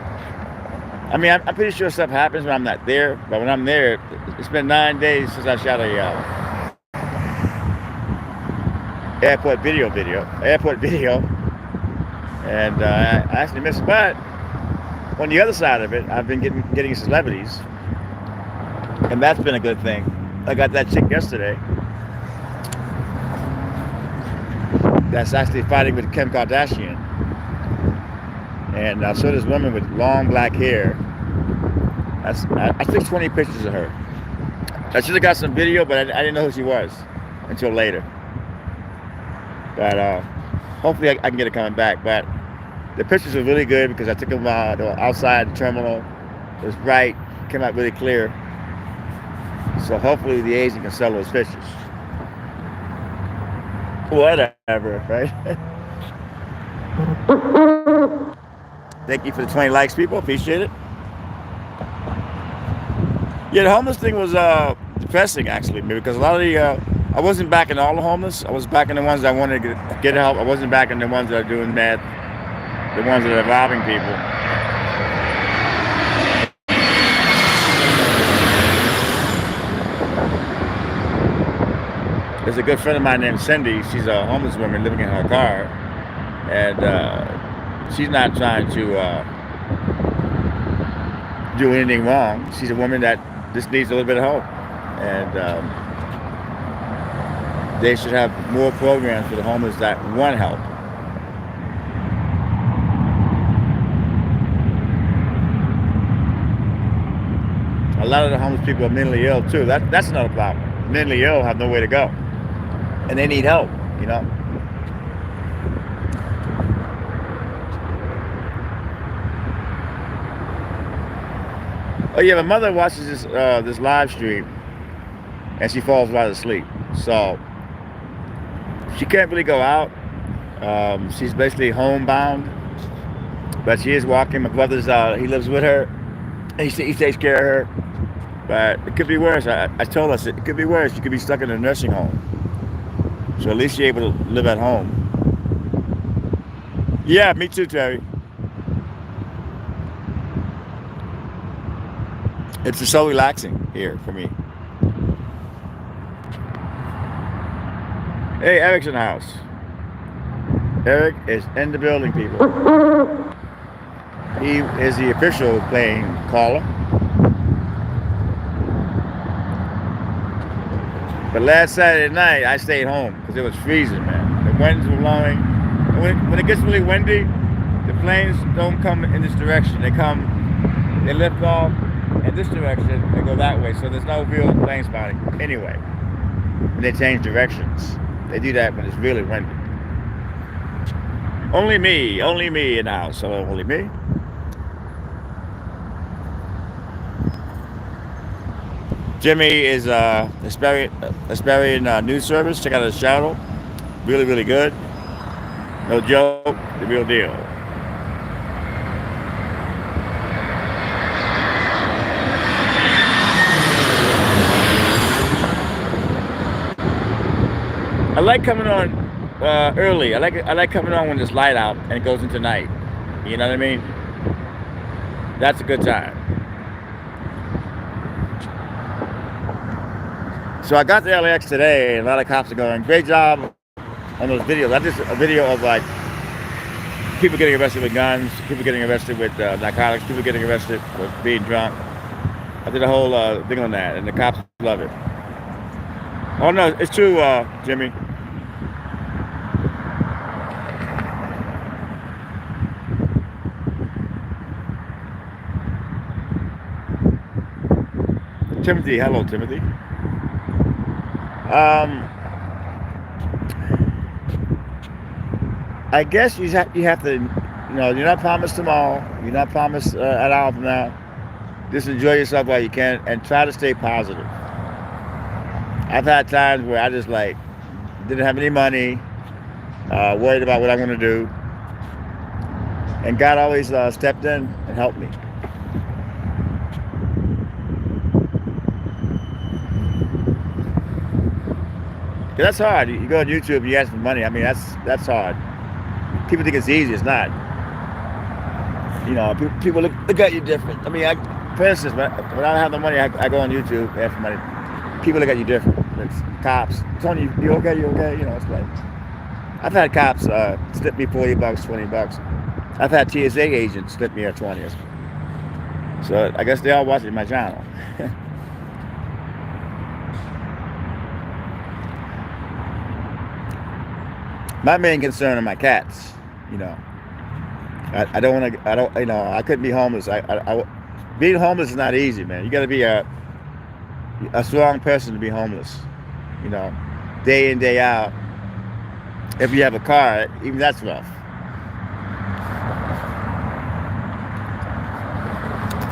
I mean, I'm pretty sure stuff happens when I'm not there, but when I'm there, it's been 9 days since I shot a airport video, and I actually missed it. But on the other side of it, I've been getting celebrities, and that's been a good thing. I got that chick yesterday that's actually fighting with Kim Kardashian, and I saw this woman with long black hair. I took 20 pictures of her. I should have got some video, but I didn't know who she was until later. But hopefully I can get it coming back. But the pictures are really good because I took them outside the terminal. It was bright, came out really clear. So hopefully the agent can sell those pictures. Whatever, right? Thank you for the 20 likes, people. Appreciate it. Yeah, the homeless thing was depressing, actually, because a lot of the I wasn't backing all the homeless. I was backing the ones that wanted to get help. I wasn't backing the ones that are doing bad, the ones that are robbing people. There's a good friend of mine named Cindy. She's a homeless woman living in her car, and she's not trying to do anything wrong. She's a woman that just needs a little bit of help, and they should have more programs for the homeless that want help. A lot of the homeless people are mentally ill too. That's another problem. Mentally ill have nowhere to go, and they need help, you know. Oh yeah, my mother watches this live stream, and she falls right asleep. So she can't really go out. She's basically homebound, but she is walking. My brother's he lives with her. He takes care of her. But it could be worse. I told us it could be worse. You could be stuck in a nursing home. So at least you're able to live at home. Yeah, me too, Terry. It's just so relaxing here for me. Hey, Eric's in the house. Eric is in the building, people. He is the official plane caller. But last Saturday night, I stayed home because it was freezing, man. The winds were blowing. When it gets really windy, the planes don't come in this direction. They lift off in this direction and go that way. So there's no real plane spotting anyway. When they change directions, they do that when it's really windy. Only me in the house. So only me. Jimmy is Asparian news service. Check out his channel. Really, really good. No joke. The real deal. I like coming on early. I like coming on when it's light out and it goes into night. You know what I mean? That's a good time. So I got to LAX today, and a lot of cops are going, "Great job on those videos." That's just a video of like people getting arrested with guns, people getting arrested with narcotics, people getting arrested with being drunk. I did a whole thing on that, and the cops love it. Oh no, it's true, Jimmy. Timothy, hello, Timothy. I guess you have to, you're not promised tomorrow. You're not promised an hour from now. Just enjoy yourself while you can and try to stay positive. I've had times where I just like didn't have any money, worried about what I'm going to do, and God always stepped in and helped me. That's hard. You go on YouTube and you ask for money. I mean, that's hard. People think it's easy. It's not. People look at you different. I mean, for instance, when I don't have the money, I go on YouTube and ask for money. People look at you different. It's cops. Tony, you okay? You okay? It's like I've had cops slip me $40, $20. I've had TSA agents slip me a 20. So I guess they all watching my channel. My main concern are my cats. I don't want to. I couldn't be homeless. Being homeless is not easy, man. You got to be a strong person to be homeless. Day in, day out. If you have a car, even that's rough.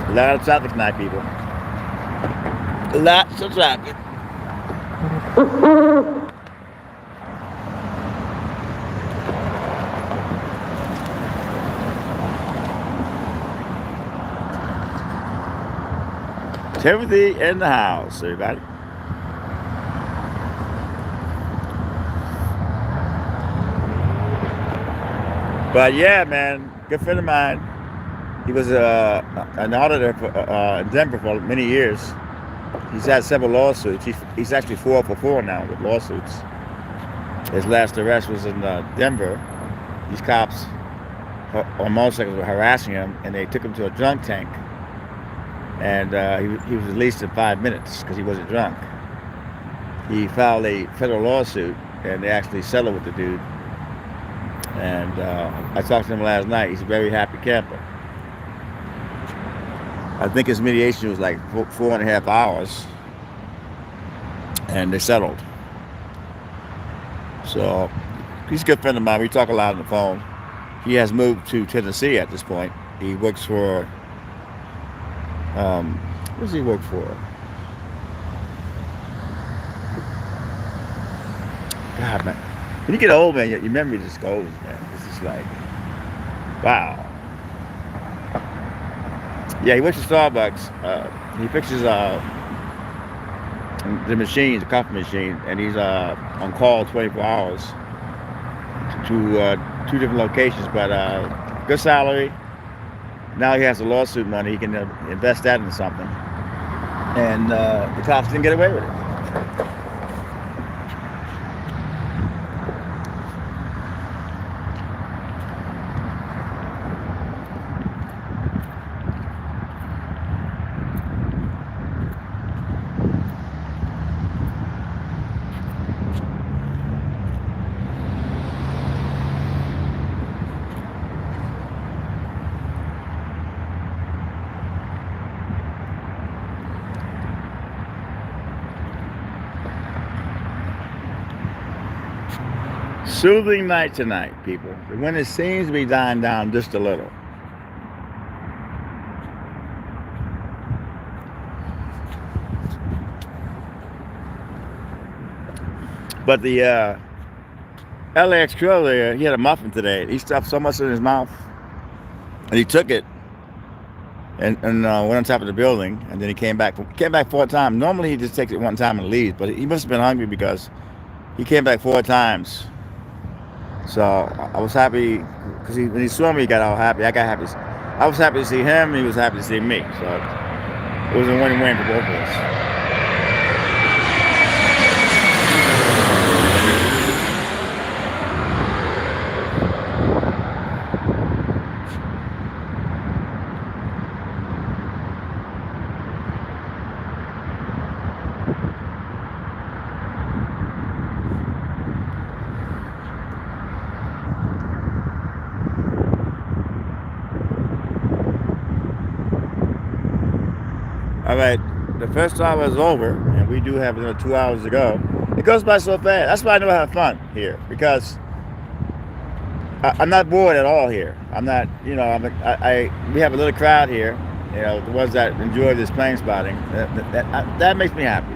A lot of traffic tonight, people. Lots of traffic. Timothy in the house, everybody. But yeah, man, good friend of mine. He was an auditor in Denver for many years. He's had several lawsuits. He's actually 4 for 4 now with lawsuits. His last arrest was in Denver. These cops on motorcycles were harassing him, and they took him to a drunk tank. And he was released in 5 minutes because he wasn't drunk. He filed a federal lawsuit, and they actually settled with the dude. And I talked to him last night. He's a very happy camper. I think his mediation was like 4.5 hours, and they settled. So he's a good friend of mine. We talk a lot on the phone. He has moved to Tennessee at this point. He works for what does he work for? God, man. When you get old, man, your memory just goes, man. It's just like, wow. Yeah, he works at Starbucks. He fixes the machines, the coffee machine, and he's on call 24 hours to 2 different locations, but good salary. Now he has the lawsuit money. He can invest that into something. And the cops didn't get away with it. Soothing night tonight, people. The wind seems to be dying down just a little. But the LAX crew there, he had a muffin today. He stuffed so much in his mouth, and he took it and went on top of the building, and then he came back 4 times. Normally he just takes it one time and leaves, but he must have been hungry because he came back 4 times. So I was happy because when he saw me, he got all happy. I got happy. I was happy to see him. He was happy to see me. So it was a win-win for both of us. All right, the first hour is over, and we do have another 2 hours to go. It goes by so fast. That's why I know I have fun here, because I'm not bored at all here. I'm not, we have a little crowd here, the ones that enjoy this plane spotting. That makes me happy.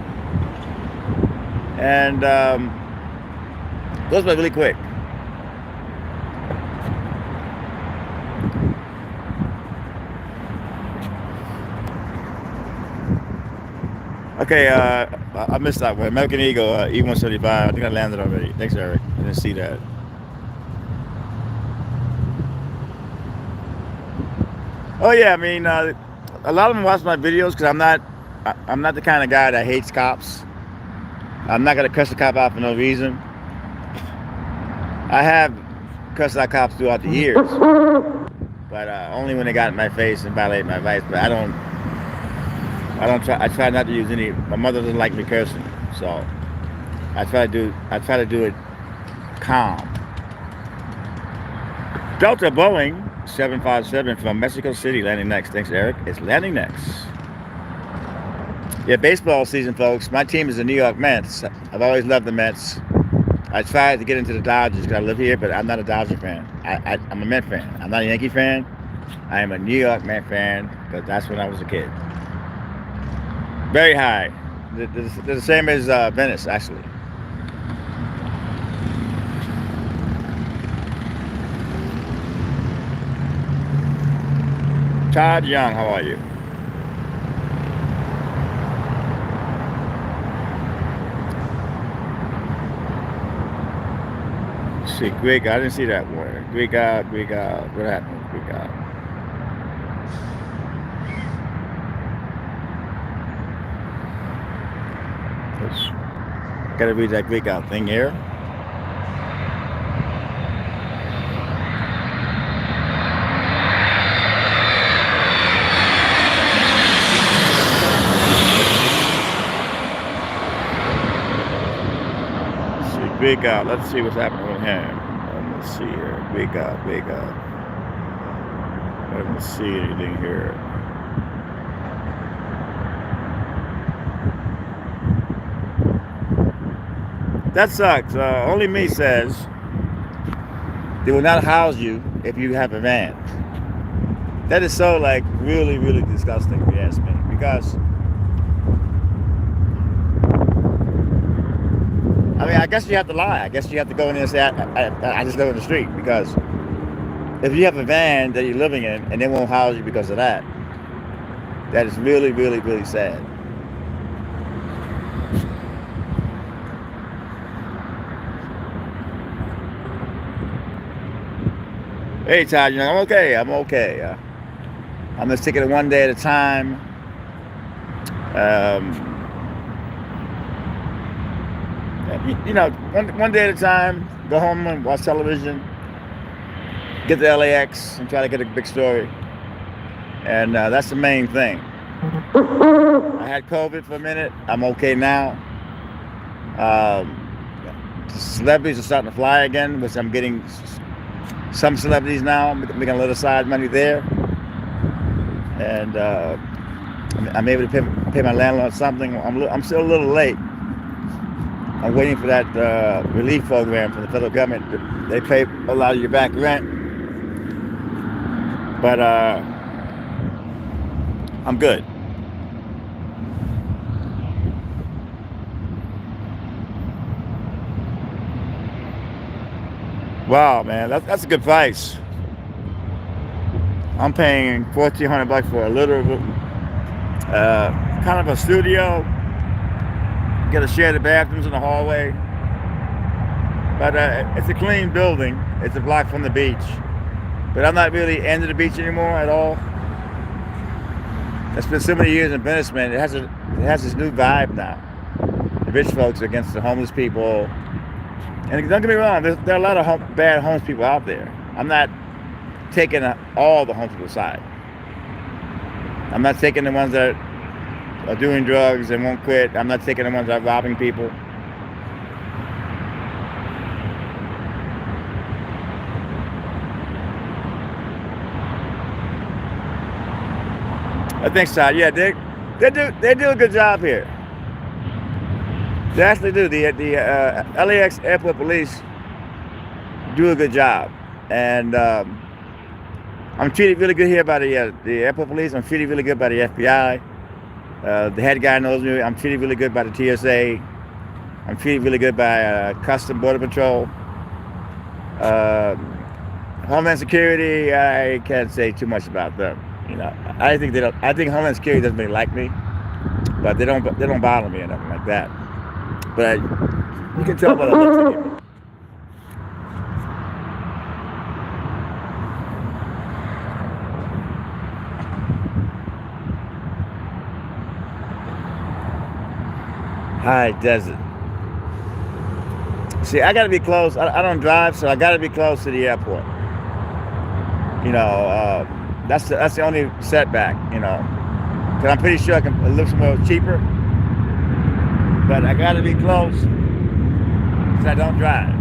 And goes by really quick. Okay, I missed that one. American Eagle, E-175. I think I landed already. Thanks, Eric. I didn't see that. Oh yeah, I mean, a lot of them watch my videos because I'm not the kind of guy that hates cops. I'm not gonna cuss a cop out for no reason. I have cussed out cops throughout the years, but only when they got in my face and violated my rights. But I try not to use any. My mother doesn't like me cursing, so I try to do it calm. Delta Boeing 757 from Mexico City landing next. Thanks, Eric. It's landing next. Yeah, baseball season, folks. My team is the New York Mets. I've always loved the Mets. I tried to get into the Dodgers because I live here, but I'm not a Dodger fan. I'm a Met fan. I'm not a Yankee fan. I am a New York Met fan because that's when I was a kid. Very high. They're the same as Venice, actually. Todd Young, how are you? Let's see, Greek, I didn't see that word. Greek out. What happened with Greek out? Gotta read that Greek out thing here. Let's see, Greek out. Let's see what's happening with him. Let's see here. Greek out. I don't see anything here. That sucks. Only me says they will not house you if you have a van. That is so really, really disgusting if you ask me. Because I mean, I guess you have to lie. I guess you have to go in there and say I just live in the street. Because if you have a van that you're living in and they won't house you because of that, that is really, really, really sad. Hey Todd, I'm okay. I'm just taking it one day at a time. One day at a time. Go home and watch television. Get to LAX and try to get a big story. And that's the main thing. I had COVID for a minute. I'm okay now. Celebrities are starting to fly again, which I'm getting. Some celebrities now, making a little side money there, and I'm able to pay my landlord something. I'm still a little late. I'm waiting for that relief program from the federal government. They pay a lot of your back rent, but I'm good. Wow, man, that's a good price. I'm paying $1,400 for a little, kind of a studio. Get to share the bathrooms in the hallway, but it's a clean building. It's a block from the beach, but I'm not really into the beach anymore at all. It's been so many years in Venice, man. It has this new vibe now. The rich folks are against the homeless people. And don't get me wrong, there are a lot of bad homeless people out there. I'm not taking all the homeless people aside. I'm not taking the ones that are doing drugs and won't quit. I'm not taking the ones that are robbing people. I think so. Yeah, they do a good job here. They actually do. The LAX Airport Police do a good job, and I'm treated really good here by the Airport Police. I'm treated really good by the FBI. The head guy knows me. I'm treated really good by the TSA. I'm treated really good by Custom Border Patrol. Homeland Security, I can't say too much about them. You know, I think Homeland Security doesn't really like me, but they don't bother me or nothing like that. But you can tell by the looks of people. High desert. See, I gotta be close. I don't drive, so I gotta be close to the airport. You know, that's the only setback. You know, because I'm pretty sure it looks more cheaper. But I gotta be close because I don't drive.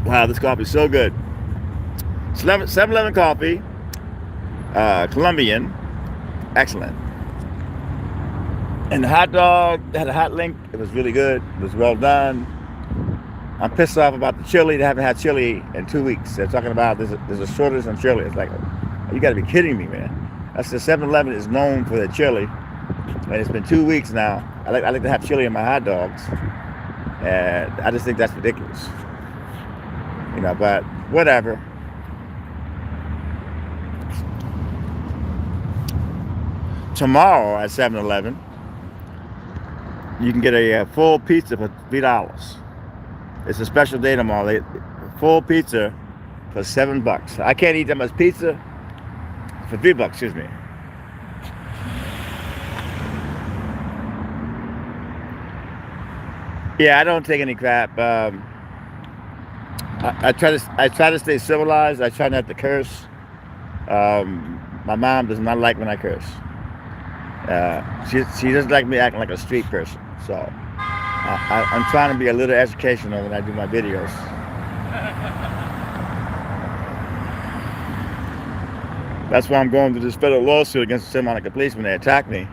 Wow, this coffee is so good. 7-Eleven coffee, Colombian, excellent. And the hot dog, they had a hot link. It was really good. It was well done. I'm pissed off about the chili. They haven't had chili in 2 weeks. They're talking about there's a shortage on chili. It's like, you got to be kidding me, man. That's the 7-Eleven is known for their chili, and it's been 2 weeks now. I like to have chili in my hot dogs, and I just think that's ridiculous. You know, but whatever. Tomorrow at 7-Eleven, you can get a full pizza for $3. It's a special day tomorrow. Full pizza for $7. I can't eat that much pizza for $3. Excuse me. Yeah, I don't take any crap. I try to stay civilized. I try not to curse. My mom does not like when I curse. She doesn't like me acting like a street person. So I'm trying to be a little educational when I do my videos. That's why I'm going to this federal lawsuit against the Santa Monica police when they attack me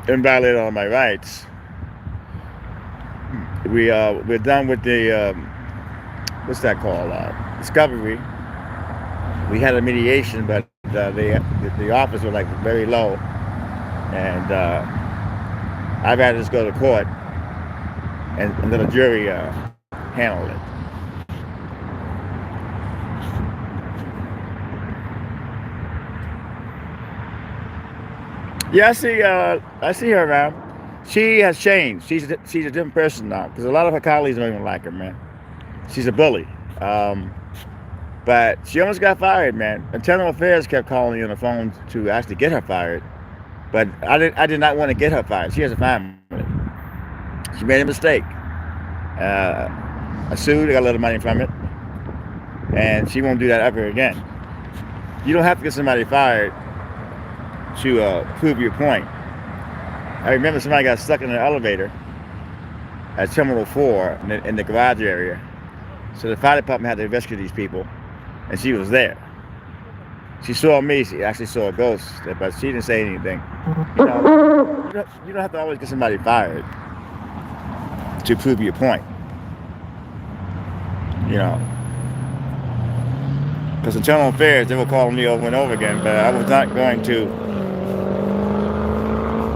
and violate all my rights. We're done with the what's that called? Discovery. We had a mediation, but the offers were like very low, and I'd rather just go to court and let a jury handle it. Yeah, I see her around. She has changed. She's a different person now, because a lot of her colleagues don't even like her, man. She's a bully. But she almost got fired, man. Internal Affairs kept calling me on the phone to actually get her fired. But I did not want to get her fired. She has a family. She made a mistake. I sued. I got a little money from it. And she won't do that ever again. You don't have to get somebody fired to prove your point. I remember somebody got stuck in an elevator at Terminal 4 in the garage area. So the fire department had to rescue these people, and she was there. She saw me. She actually saw a ghost, but she didn't say anything. You don't have to always get somebody fired to prove your point. You know, because internal affairs, they were calling me over and over again, but I was not going to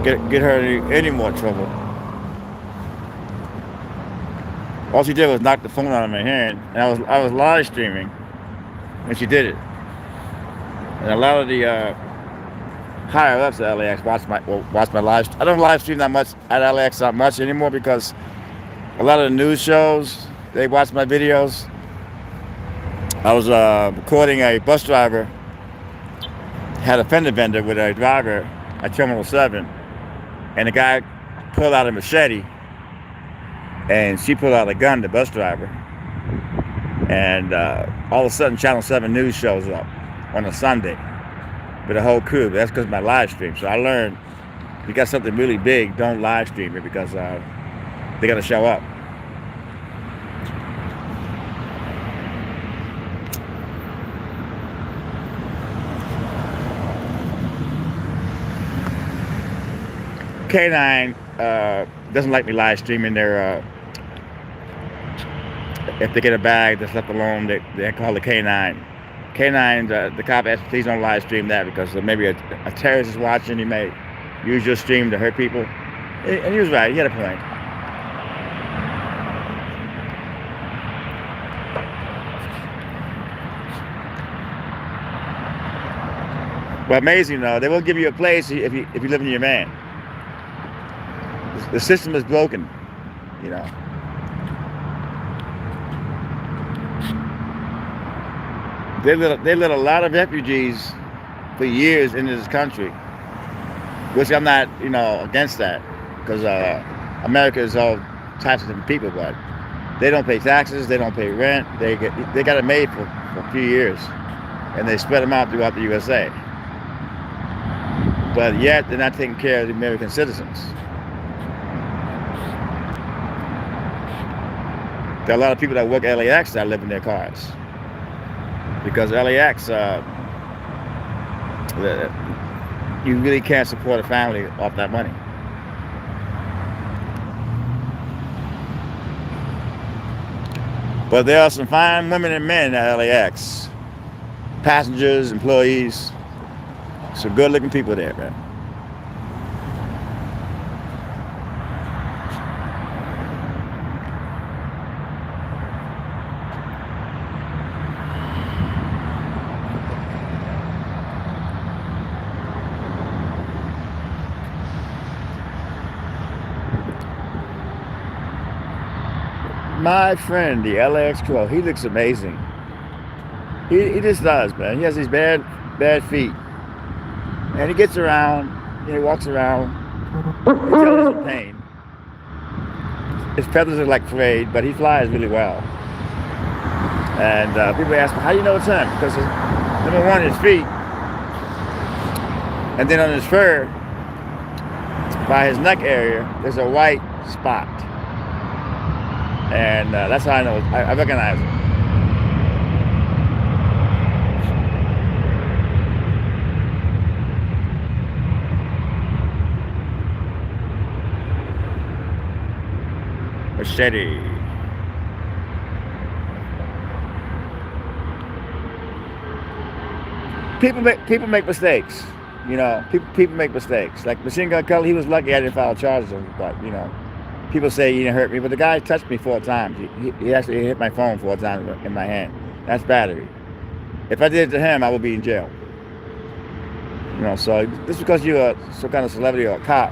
get her any more trouble. All she did was knock the phone out of my hand, and I was live streaming when she did it. And a lot of the higher ups at LAX watch my live. I don't live stream that much at LAX that much anymore because a lot of the news shows they watch my videos. I was recording a bus driver had a fender bender with a driver at Terminal 7, and the guy pulled out a machete, and she pulled out a gun, the bus driver, and all of a sudden Channel 7 News shows up on a Sunday with a whole crew. That's because of my live stream. So I learned, if you got something really big, don't live stream it because they got to show up. K9 doesn't like me live streaming their, if they get a bag that's left alone, they call it K9. K9, the cop asked, please don't live stream that because maybe a terrorist is watching. He may use your stream to hurt people. And he was right, he had a point. But amazing though, they won't give you a place if you live in your van. The system is broken, you know. They let a lot of refugees for years into this country, which I'm not, against that, because America is all types of different people, but they don't pay taxes, they don't pay rent, they got it made for a few years, and they spread them out throughout the USA. But yet they're not taking care of the American citizens. There are a lot of people that work at LAX that live in their cars. Because LAX, you really can't support a family off that money. But there are some fine women and men at LAX. Passengers, employees, some good looking people there, man. My friend, the LAX Crow, he looks amazing. He just does, man. He has these bad feet. And he gets around, he walks around, until he's in pain. His feathers are like frayed, but he flies really well. And people ask me, how do you know it's him? Because number one, his feet, and then on his fur, by his neck area, there's a white spot. And that's how I know, I recognize him. Machete. People make mistakes, People make mistakes. Like Machine Gun Kelly, he was lucky I didn't file charges on him, but people say he didn't hurt me, but the guy touched me 4 times. He actually hit my phone 4 times in my hand. That's battery. If I did it to him, I would be in jail. So just because you're some kind of celebrity or a cop,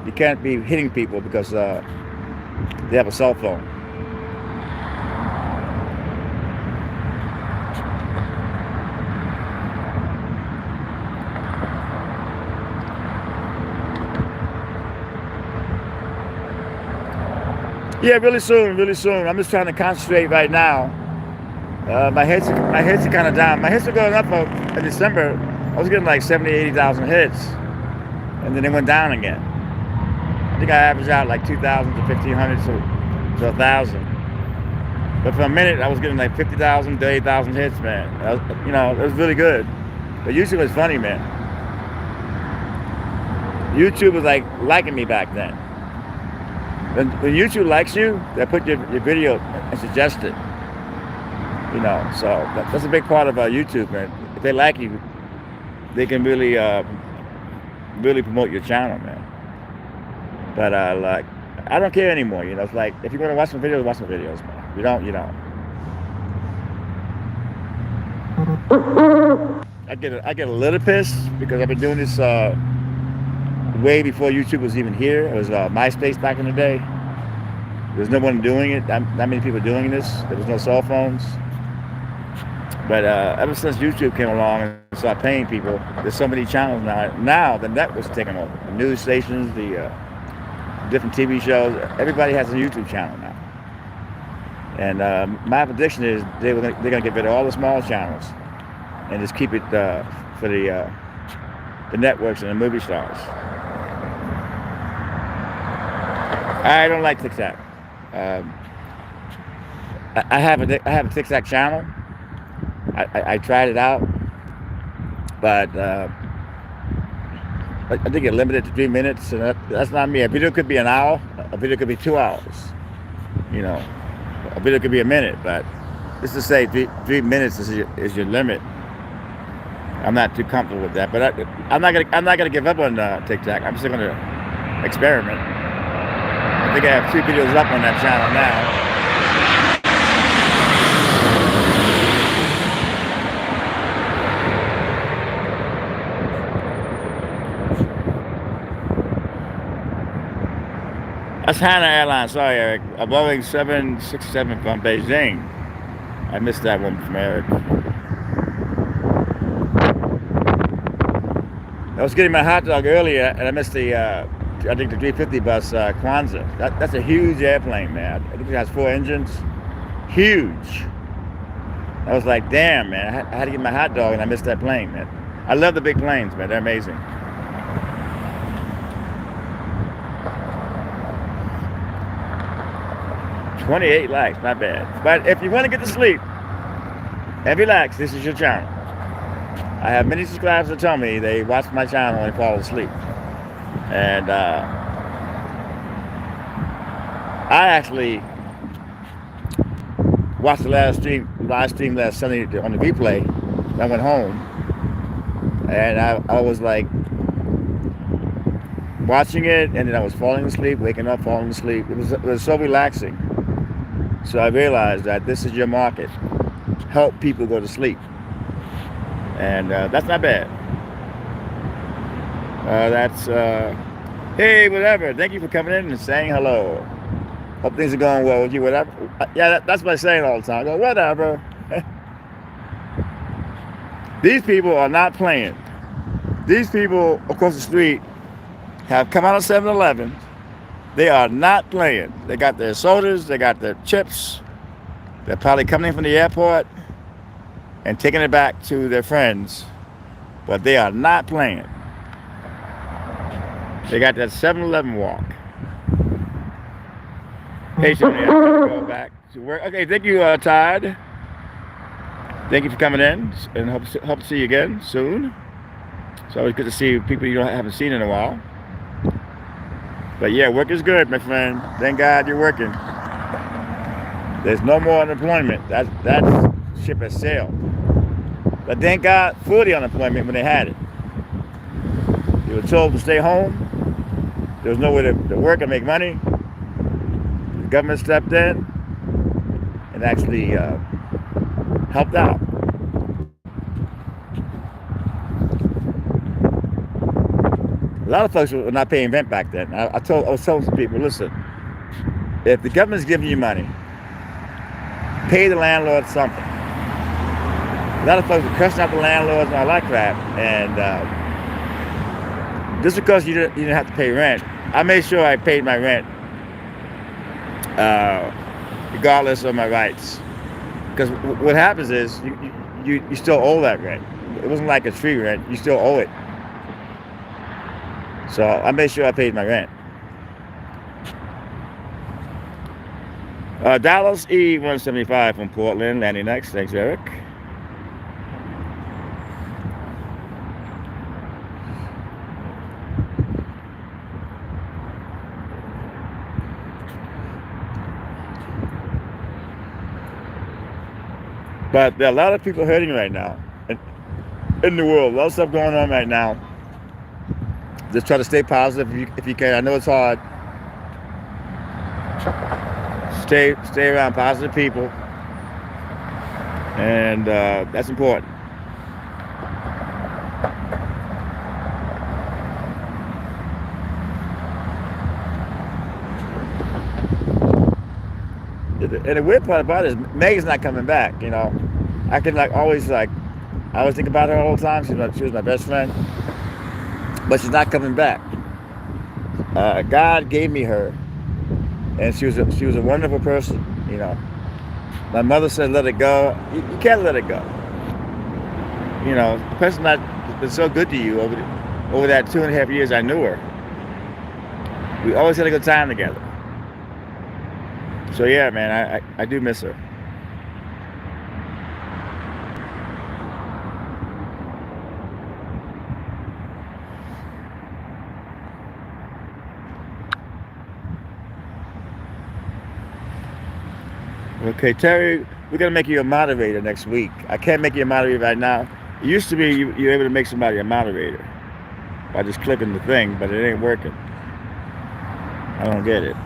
you can't be hitting people because they have a cell phone. Yeah, really soon. I'm just trying to concentrate right now. My hits are kind of down. My hits are going up in December. I was getting like 70,000, 80,000 hits, and then they went down again. I think I averaged out like 2,000 to 1,500 to 1,000. But for a minute, I was getting like 50,000 to 8,000 hits, man. It was really good. But YouTube was funny, man. YouTube was like liking me back then. When YouTube likes you, they put your video and suggest it. You know, so that's a big part of YouTube, man. If they like you, they can really, really promote your channel, man. But like, I don't care anymore. You know, it's like if you're gonna watch some videos, watch some videos, man. You don't, you don't. I get a little pissed because I've been doing this way before YouTube was even here. It was MySpace back in the day. There's no one doing it. Not many people doing this. There was no cell phones. But ever since YouTube came along and started paying people, there's so many channels now. Now the network's taking over. The news stations, the different TV shows. Everybody has a YouTube channel now. And my prediction is they're gonna get rid of all the small channels and just keep it for the networks and the movie stars. I don't like TikTok. I have a TikTok channel. I tried it out, but I think it's limited to 3 minutes, and that's not me. A video could be an hour. A video could be 2 hours. You know, a video could be a minute, but just to say 3 minutes is your limit. I'm not too comfortable with that, but I'm not gonna give up on TikTok. I'm still gonna experiment. I think I have 2 videos up on that channel now. That's Hana Airlines. Sorry, Eric. A Boeing 767 from Beijing. I missed that one from Eric. I was getting my hot dog earlier, and I missed the, I think the 350 bus, Kwanzaa. That's a huge airplane, man. I think it has 4 engines. Huge. I was like, damn, man. I had to get my hot dog, and I missed that plane, man. I love the big planes, man. They're amazing. $28 LAX, not bad. But if you want to get to sleep and relax, this is your channel. I have many subscribers that tell me they watch my channel and fall asleep. And I actually watched the live stream last Sunday on the replay. I went home, and I was like watching it, and then I was falling asleep, waking up, falling asleep. It was so relaxing. So I realized that this is your market. Help people go to sleep. And that's not bad. Hey, whatever. Thank you for coming in and saying hello. Hope things are going well with you, whatever. Yeah, that's what I say all the time. I go, whatever. These people are not playing. These people across the street have come out of 7-Eleven. They are not playing. They got their sodas, they got their chips. They're probably coming in from the airport and taking it back to their friends. But they are not playing. They got that 7-Eleven walk. Hey, so yeah, go back to work. Okay, thank you, Todd. Thank you for coming in, and hope to see you again soon. It's always good to see people you haven't seen in a while. But yeah, work is good, my friend. Thank God you're working. There's no more unemployment. That ship has sailed. But thank God for the unemployment when they had it. You were told to stay home. There was nowhere to work and make money. The government stepped in and actually helped out. A lot of folks were not paying rent back then. I was telling some people, listen, if the government's giving you money, pay the landlord something. A lot of folks were cussing out the landlords and all that crap, and just because you didn't have to pay rent, I made sure I paid my rent, regardless of my rights. Because what happens is you still owe that rent. It wasn't like it's free rent; you still owe it. So I made sure I paid my rent. Dallas E175 from Portland, landing next. Thanks, Eric. But there are a lot of people hurting right now in the world. A lot of stuff going on right now. Just try to stay positive if you can. I know it's hard. Stay around positive people, and that's important. And the weird part about it is Megan's not coming back. You know, I can I always think about her all the time. She was my best friend, but she's not coming back. God gave me her, and she was a wonderful person. You know, my mother said, "Let it go." You can't let it go. You know, the person that's been so good to you over that 2.5 years I knew her. We always had a good time together. So yeah, man, I do miss her. Okay, Terry, we're gonna make you a moderator next week. I can't make you a moderator right now. It used to be you're able to make somebody a moderator by just clicking the thing, but it ain't working. I don't get it.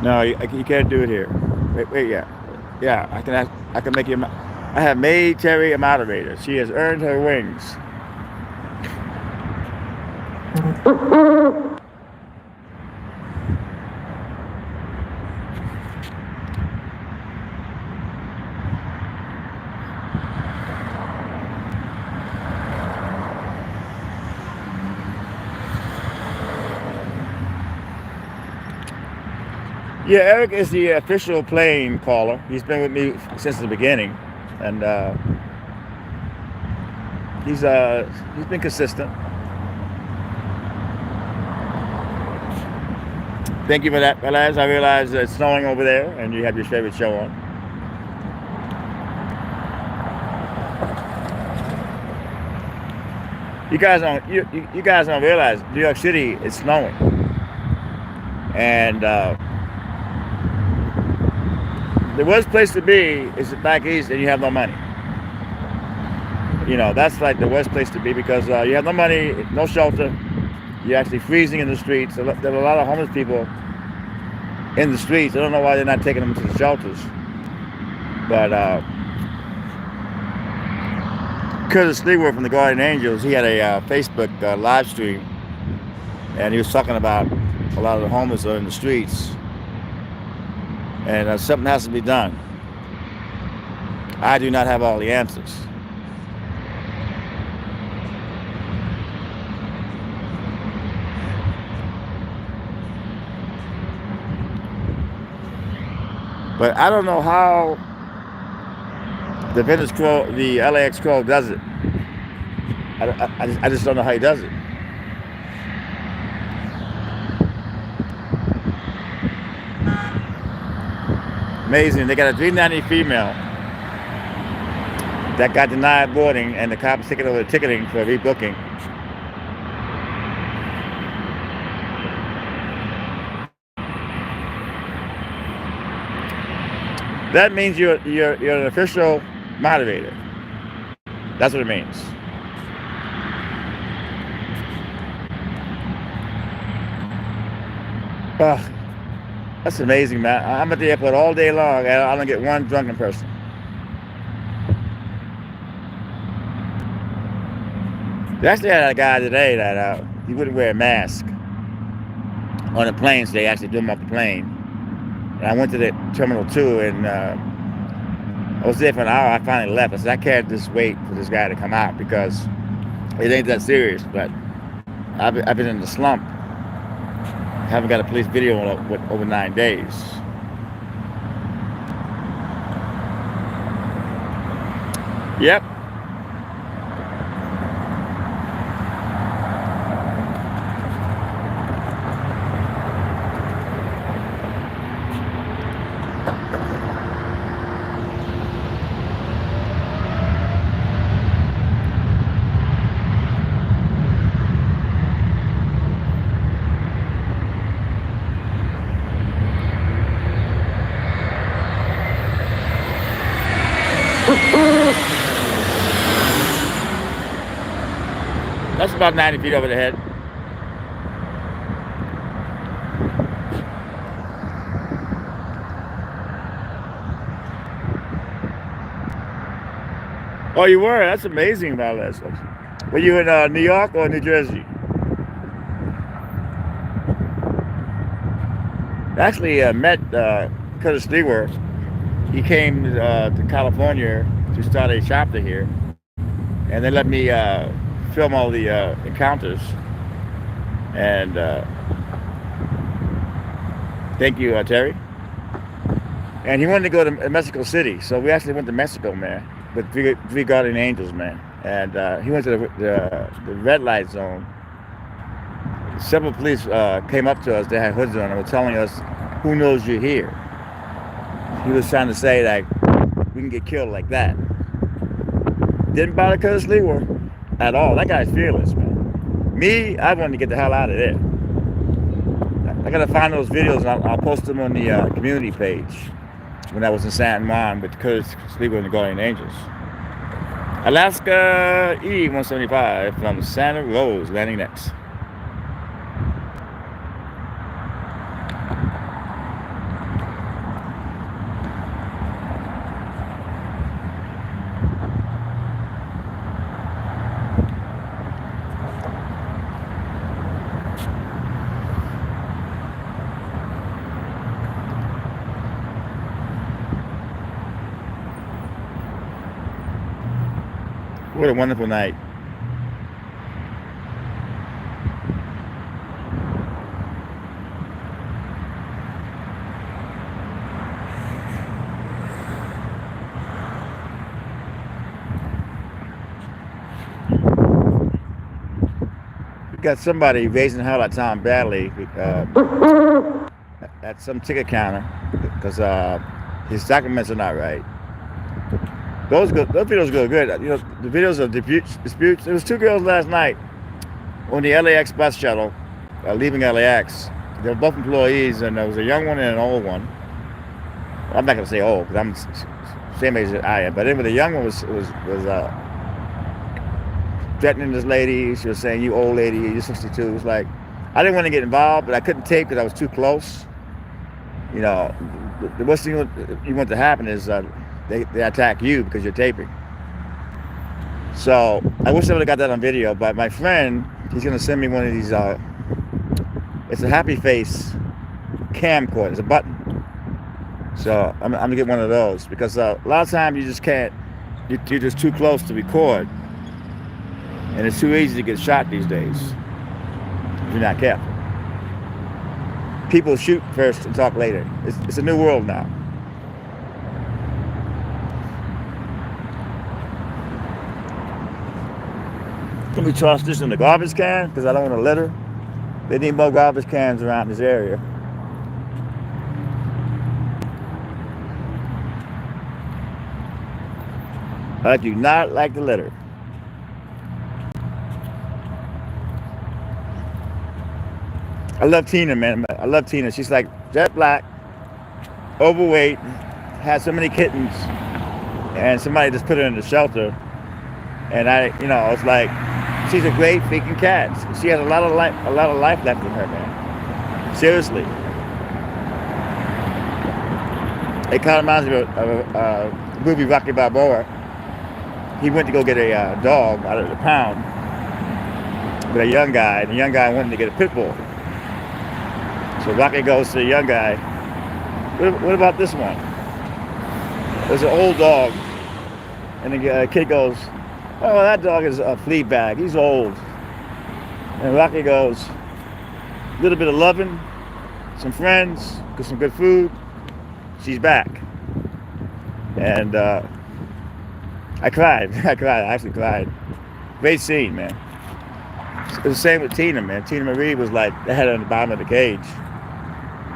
No, you can't do it here. Wait, yeah. I can make you. I have made Terry a moderator. She has earned her wings. Yeah, Eric is the official plane caller. He's been with me since the beginning, and he's been consistent. Thank you for that, fellas. I realize it's snowing over there, and you have your favorite show on. You guys don't realize New York City is snowing, and the worst place to be is back east, and you have no money. You know, that's like the worst place to be because you have no money, no shelter. You're actually freezing in the streets. There are a lot of homeless people in the streets. I don't know why they're not taking them to the shelters. But Curtis Leeworth from the Guardian Angels, he had a Facebook live stream, and he was talking about a lot of the homeless are in the streets, and something has to be done. I do not have all the answers. But I don't know how the LAX Crow does it. I just don't know how he does it. Amazing. They got a 390 female that got denied boarding, and the cops taking over the ticketing for rebooking. That means you're an official moderator. That's what it means. That's amazing, man. I'm at the airport all day long, and I don't get one drunken person. They actually had a guy today that he wouldn't wear a mask on the plane, so they actually threw him off the plane. And I went to the Terminal 2, and I was there for an hour. I finally left. I said, I can't just wait for this guy to come out because it ain't that serious. But I've been in the slump. I haven't got a police video in over 9 days. Yep. That's about 90 feet over the head. Oh, you were? That's amazing about that. Were you in New York or New Jersey? Actually, met Curtis Lewer. He came to California to start a chapter here, and they let me film all the encounters. And thank you, Terry. And he wanted to go to Mexico City, so we actually went to Mexico, man, with three guardian angels, man. And he went to the red light zone. Several police came up to us. They had hoods on and were telling us, "Who knows you're here?" He was trying to say that we can get killed like that. Didn't bother Curtis Lewer at all. That guy's fearless, man. Me, I wanted to get the hell out of there. I gotta find those videos and I'll post them on the community page when I was in San Juan with Curtis Lewer and the Guardian Angels. Alaska E-175 from Santa Rosa, landing next. What a wonderful night. We got somebody raising hell at Tom badly at some ticket counter because his documents are not right. Those videos go good. You know, the videos of disputes. There was two girls last night on the LAX bus shuttle leaving LAX. They were both employees, and there was a young one and an old one. I'm not gonna say old because I'm same age as I am. But anyway, the young one was threatening this lady. She was saying, "You old lady, you're 62." It was like I didn't want to get involved, but I couldn't tape because I was too close. You know, the worst thing you want to happen is they attack you because you're taping. So I wish I would have got that on video, but my friend, he's gonna send me one of these. It's a happy face camcorder. It's a button. So I'm gonna get one of those because a lot of times you just can't. You're just too close to record, and it's too easy to get shot these days if you're not careful. People shoot first and talk later. It's a new world now. Let me toss this in the garbage can because I don't want to litter. They need more garbage cans around this area. I do not like the litter. I love Tina, man. I love Tina. She's like jet black, overweight, has so many kittens, and somebody just put her in the shelter. And it's like she's a great freaking cat. She has a lot of life left in her, man. Seriously. It kind of reminds me of the movie Rocky Balboa. He went to go get a dog out of the pound with a young guy, and the young guy wanted to get a pit bull. So Rocky goes to the young guy, what about this one? There's an old dog. And the kid goes, "Oh, that dog is a flea bag. He's old." And Rocky goes, "A little bit of loving, some friends, get some good food. She's back." And I cried. I actually cried. Great scene, man. It was the same with Tina, man. Tina Marie was like, they had her on the bottom of the cage.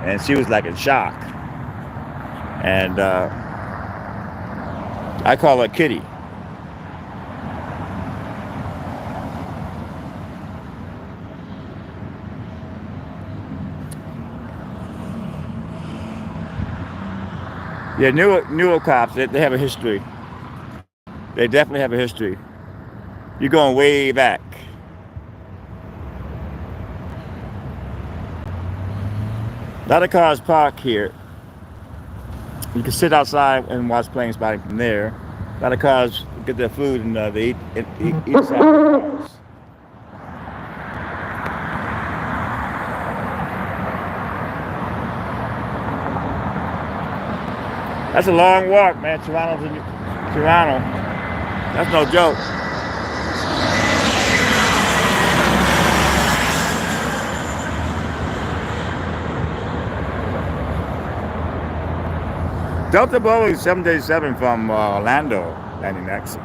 And she was like in shock. And I call her Kitty. Yeah, newer cops, they have a history. They definitely have a history. You're going way back. A lot of cars park here. You can sit outside and watch plane spotting from there. A lot of cars get their food and they eat inside the cars. That's a long walk, man. Toronto. That's no joke. Delta Boeing 737 from Orlando landing next.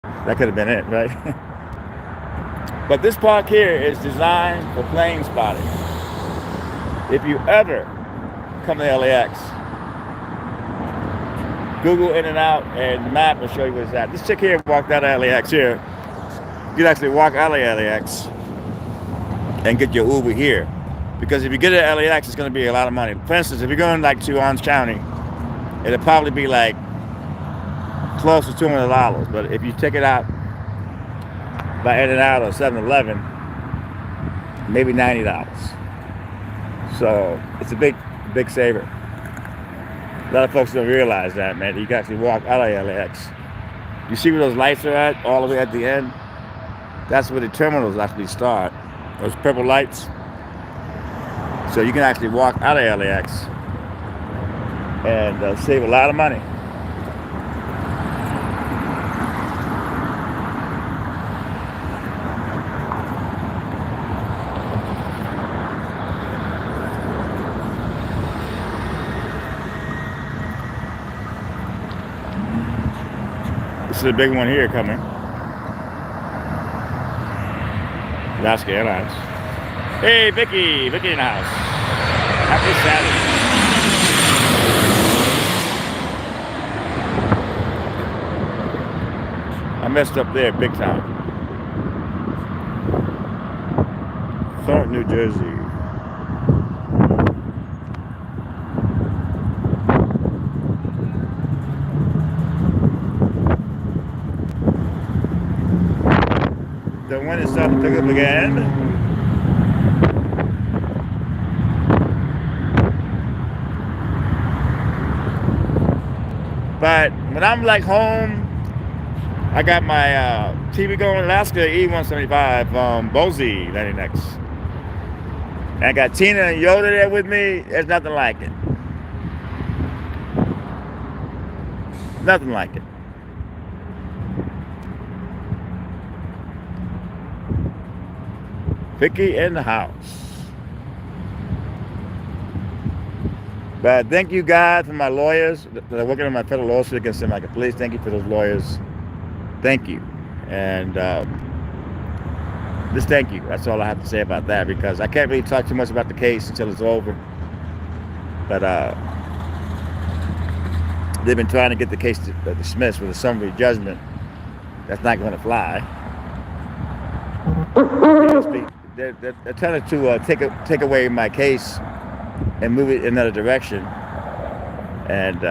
That could have been it, right? But this park here is designed for plane spotting. If you ever come to LAX, Google in and out, and the map will show you where it's at. This chick here walked out of LAX here. You can actually walk out of LAX and get your Uber here. Because if you get at LAX, it's going to be a lot of money. For instance, if you're going like to Orange County, it'll probably be like close to $200. But if you take it out by In-N-Out or 7-Eleven, maybe $90. So it's a big saver. A lot of folks don't realize that, man. You can actually walk out of LAX. You see where those lights are at, all the way at the end? That's where the terminals actually start. Those purple lights. So you can actually walk out of LAX and save a lot of money. This is a big one here coming. Alaska Airlines. Hey, Vicky in the house. Happy Saturday. I messed up there big time. Thornton, New Jersey. The wind is starting to pick up again. But when I'm like home, I got my TV going, Alaska E175 from Boise landing next. And I got Tina and Yoda there with me. There's nothing like it. Nothing like it. Vicky in the house. But thank you, God, for my lawyers that are working on my federal lawsuit against them like a police. Thank you for those lawyers. Thank you. And just thank you. That's all I have to say about that, because I can't really talk too much about the case until it's over. But they've been trying to get the case dismissed with a summary judgment. That's not going to fly. They're trying to take away my case and move it in another direction. And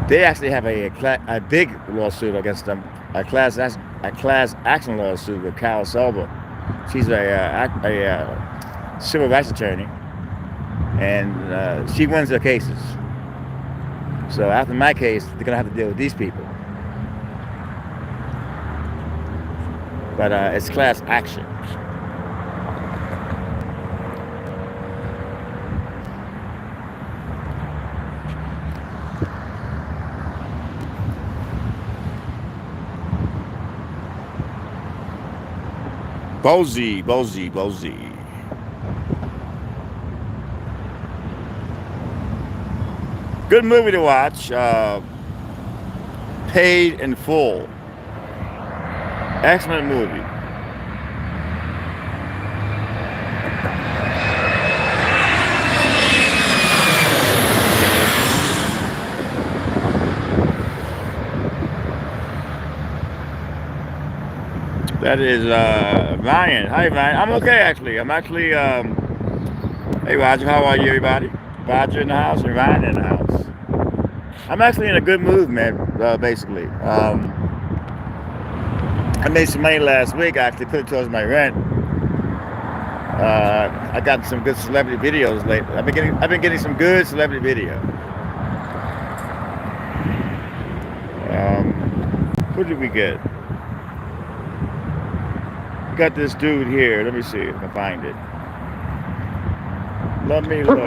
they actually have a big lawsuit against them, a class action lawsuit with Carol Selber. She's a civil rights attorney, and she wins their cases. So after my case, they're gonna have to deal with these people. But it's class action. Bozy. Good movie to watch. Paid in Full. Excellent movie. That is Ryan. Hi, Ryan. I'm okay, actually. Hey, Roger. How are you, everybody? Roger in the house and Ryan in the house. I'm actually in a good mood, man. Basically, I made some money last week. I actually put it towards my rent. I got some good celebrity videos lately. I've been getting some good celebrity video. What did we get? We got this dude here. Let me see if I can find it. Let me look.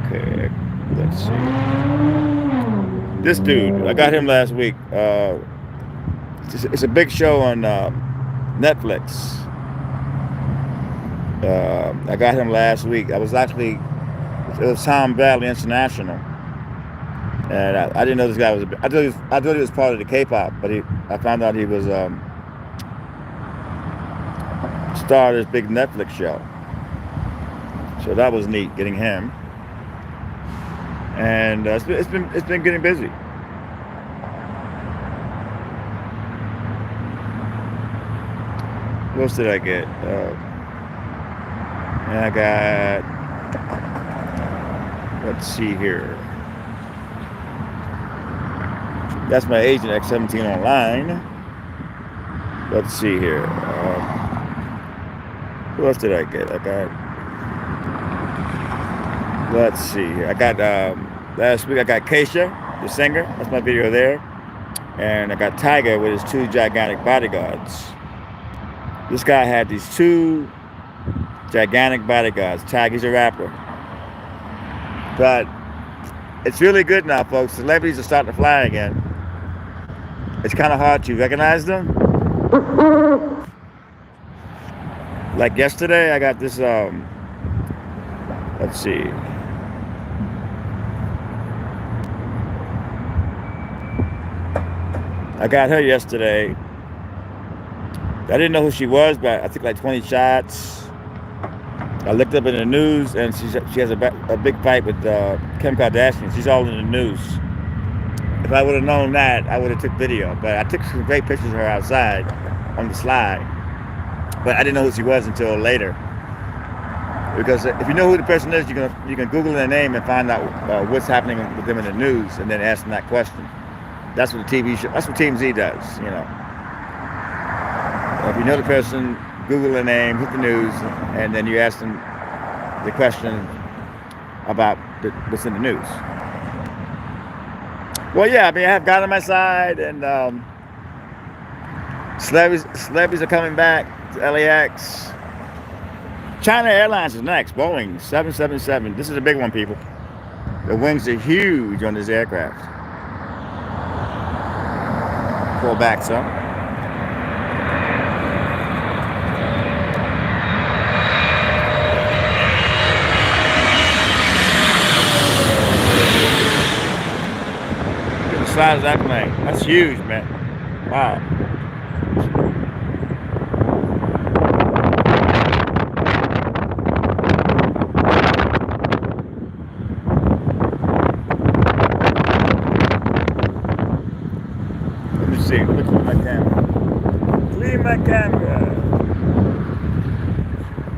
Okay, let's see. This dude, I got him last week. It's a big show on Netflix. I got him last week. It was Tom Valley International, and I didn't know this guy was. I thought he was part of the K-pop, but I found out he was star of this big Netflix show. So that was neat, getting him. And it's been getting busy. What else did I get? And I got, let's see here. That's my agent X17 online. Let's see here. What else did I get? Let's see. I got last week I got Keisha, the singer. That's my video there. And I got Tiger with his 2 gigantic bodyguards. This guy had these 2 gigantic bodyguards. Tiger's a rapper. But it's really good now, folks. Celebrities are starting to fly again. It's kind of hard to recognize them. Like yesterday, I got this, let's see. I got her yesterday. I didn't know who she was, but I took like 20 shots. I looked up in the news, and she has a big fight with Kim Kardashian. She's all in the news. If I would have known that, I would have took video. But I took some great pictures of her outside on the slide. But I didn't know who she was until later. Because if you know who the person is, you can Google their name and find out what's happening with them in the news, and then ask them that question. That's what that's what TMZ does, you know. If you know the person, Google their name, hit the news, and then you ask them the question about what's in the news. Well, yeah, I mean, I have God on my side, and celebrities are coming back to LAX. China Airlines is next, Boeing 777. This is a big one, people. The wings are huge on this aircraft. Pull back some. Look at the size of that plane. That's huge, man. Wow. Look at my camera. Clean my camera.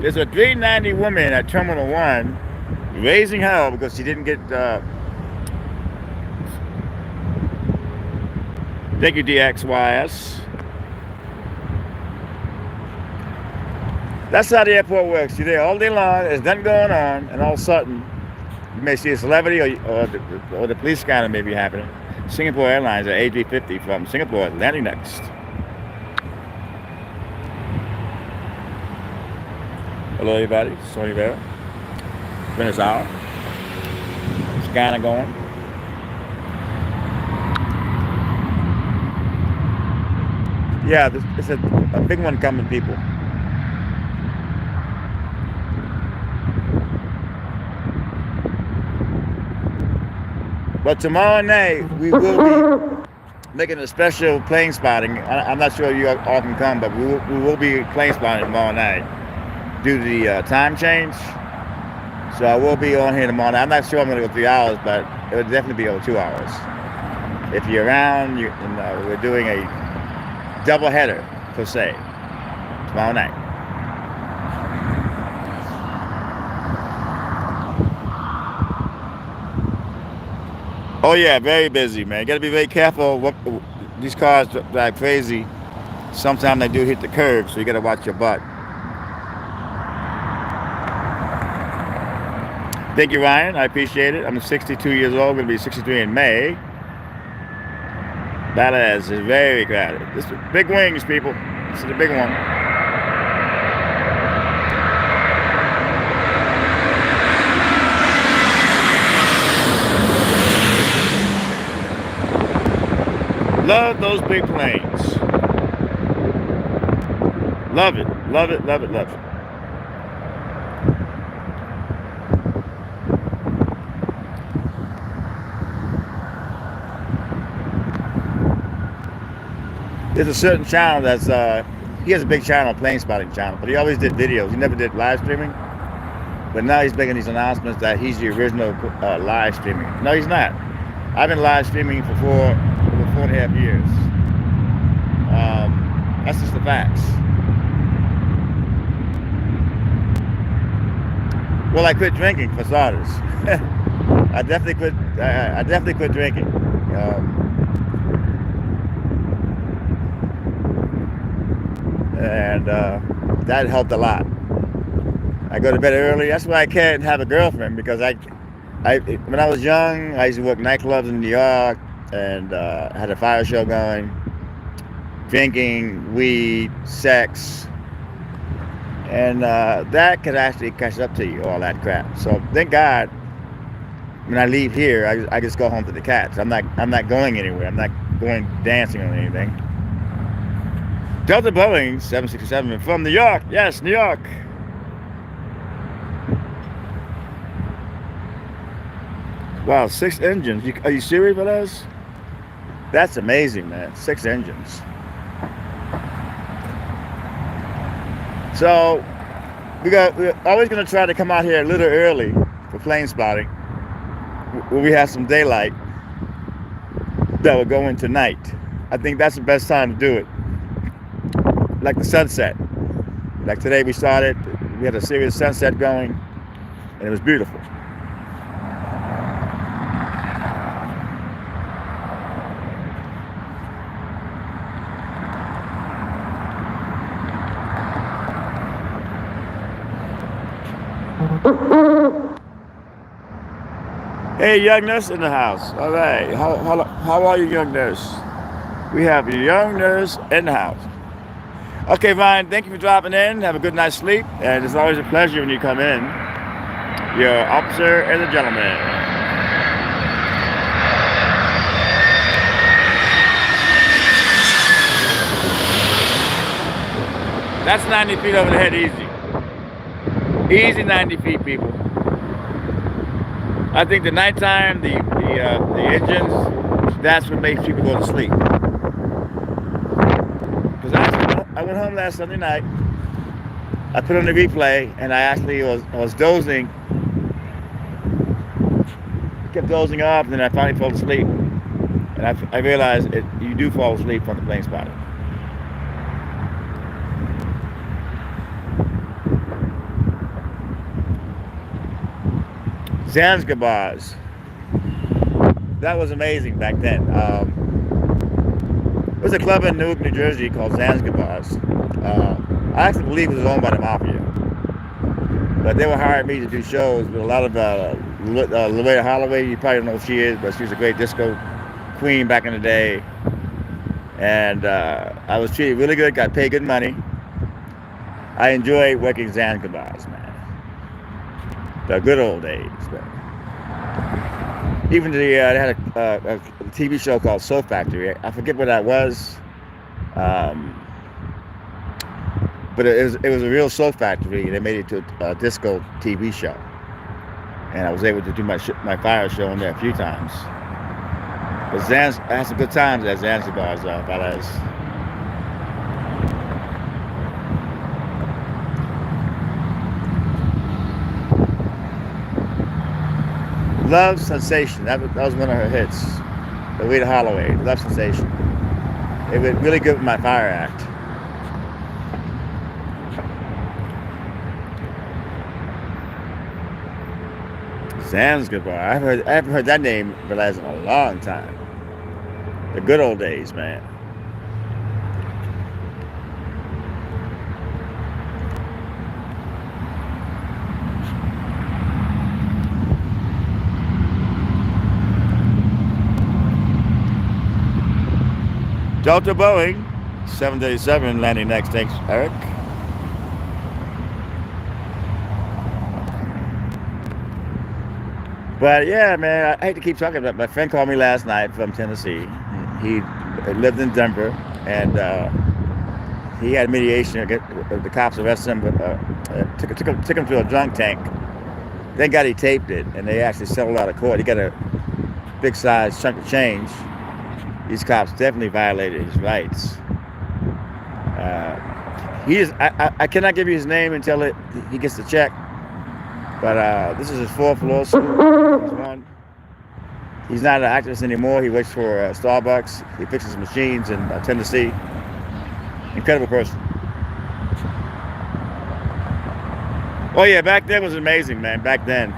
There's a 390 woman at Terminal 1 raising hell because she didn't get. Thank you, DXYS. That's how the airport works. You're there all day long, there's nothing going on, and all of a sudden, you may see a celebrity or the police scanner may be happening. Singapore Airlines, at A350 from Singapore, landing next. Hello, everybody. Tony Vera. It's been an hour. Scanner going. Yeah, it's a big one coming, people. But tomorrow night, we will be making a special plane spotting. I'm not sure you all can come, but we will be plane spotting tomorrow night due to the time change. So I will be on here tomorrow night. I'm not sure I'm going to go 3 hours, but it will definitely be over 2 hours. If you're around, we're doing a double header, per se, tomorrow night. Oh yeah, very busy, man. You got to be very careful. What these cars drive crazy. Sometimes they do hit the curb, so you got to watch your butt. Thank you, Ryan. I appreciate it. I'm 62 years old. Going to be 63 in May. Dallas is very crowded. This is big wings, people. This is the big one. Love those big planes. Love it. Love it. Love it. Love it. There's a certain channel that's he has a big channel, plane spotting channel, but he always did videos. He never did live streaming. But now he's making these announcements that he's the original live streaming. No, he's not. I've been live streaming for over 4.5 years. That's just the facts. Well, I quit drinking for starters. I definitely quit. I definitely quit drinking. And that helped a lot. I go to bed early. That's why I can't have a girlfriend, because when I was young, I used to work nightclubs in New York and had a fire show going. Drinking, weed, sex, and that could actually catch up to you, all that crap. So thank God, when I leave here, I just go home to the cats. I'm not going anywhere. I'm not going dancing or anything. Delta Boeing 767 from New York. Yes, New York. Wow, 6 engines. Are you serious with us? That's amazing, man. 6 engines. So we're always going to try to come out here a little early for plane spotting, where we have some daylight that will go into night. I think that's the best time to do it. Like the sunset. Like today we started, we had a serious sunset going, and it was beautiful. Hey, young nurse in the house. All right. How are you, young nurse? We have a young nurse in the house. Okay, Ryan, thank you for dropping in. Have a good night's sleep. And it's always a pleasure when you come in. Your officer and a gentleman. That's 90 feet over the head easy. Easy 90 feet, people. I think the nighttime, the engines, that's what makes people go to sleep. Because I went home last Sunday night. I put on the replay, and I actually was dozing. Kept dozing off, and then I finally fell asleep. And I realized you do fall asleep from the plane spotting. Zanzibar's. That was amazing back then. There was a club in Newark, New Jersey called Zanzibar's. I actually believe it was owned by the mafia. But they were hiring me to do shows with a lot of Loretta Holloway. You probably don't know who she is, but she was a great disco queen back in the day. And I was treated really good, got paid good money. I enjoy working Zanzibar's, man. The good old days, man. Even they had a TV show called Soul Factory. I forget what that was, but it was a real soul factory. They made it to a disco TV show, and I was able to do my fire show in there a few times. But I had some good times at Zanzibar's, fellas. Love Sensation. That was one of her hits. Loretta Holloway. Love Sensation. It was really good with my fire act. Zanzibar. I haven't heard that name realized in a long time. The good old days, man. Delta Boeing 737 landing next. Thanks, Eric. But yeah, man, I hate to keep talking about it. My friend called me last night from Tennessee. He lived in Denver, and he had mediation. The cops arrested him, but took him to a drunk tank. Thank God he taped it, and they actually settled out of court. He got a big size chunk of change. These cops definitely violated his rights. I cannot give you his name until he gets the check. But this is his fourth law school. He's not an activist anymore. He works for Starbucks. He fixes machines in Tennessee. Incredible person. Oh yeah, back then was amazing, man. Back then,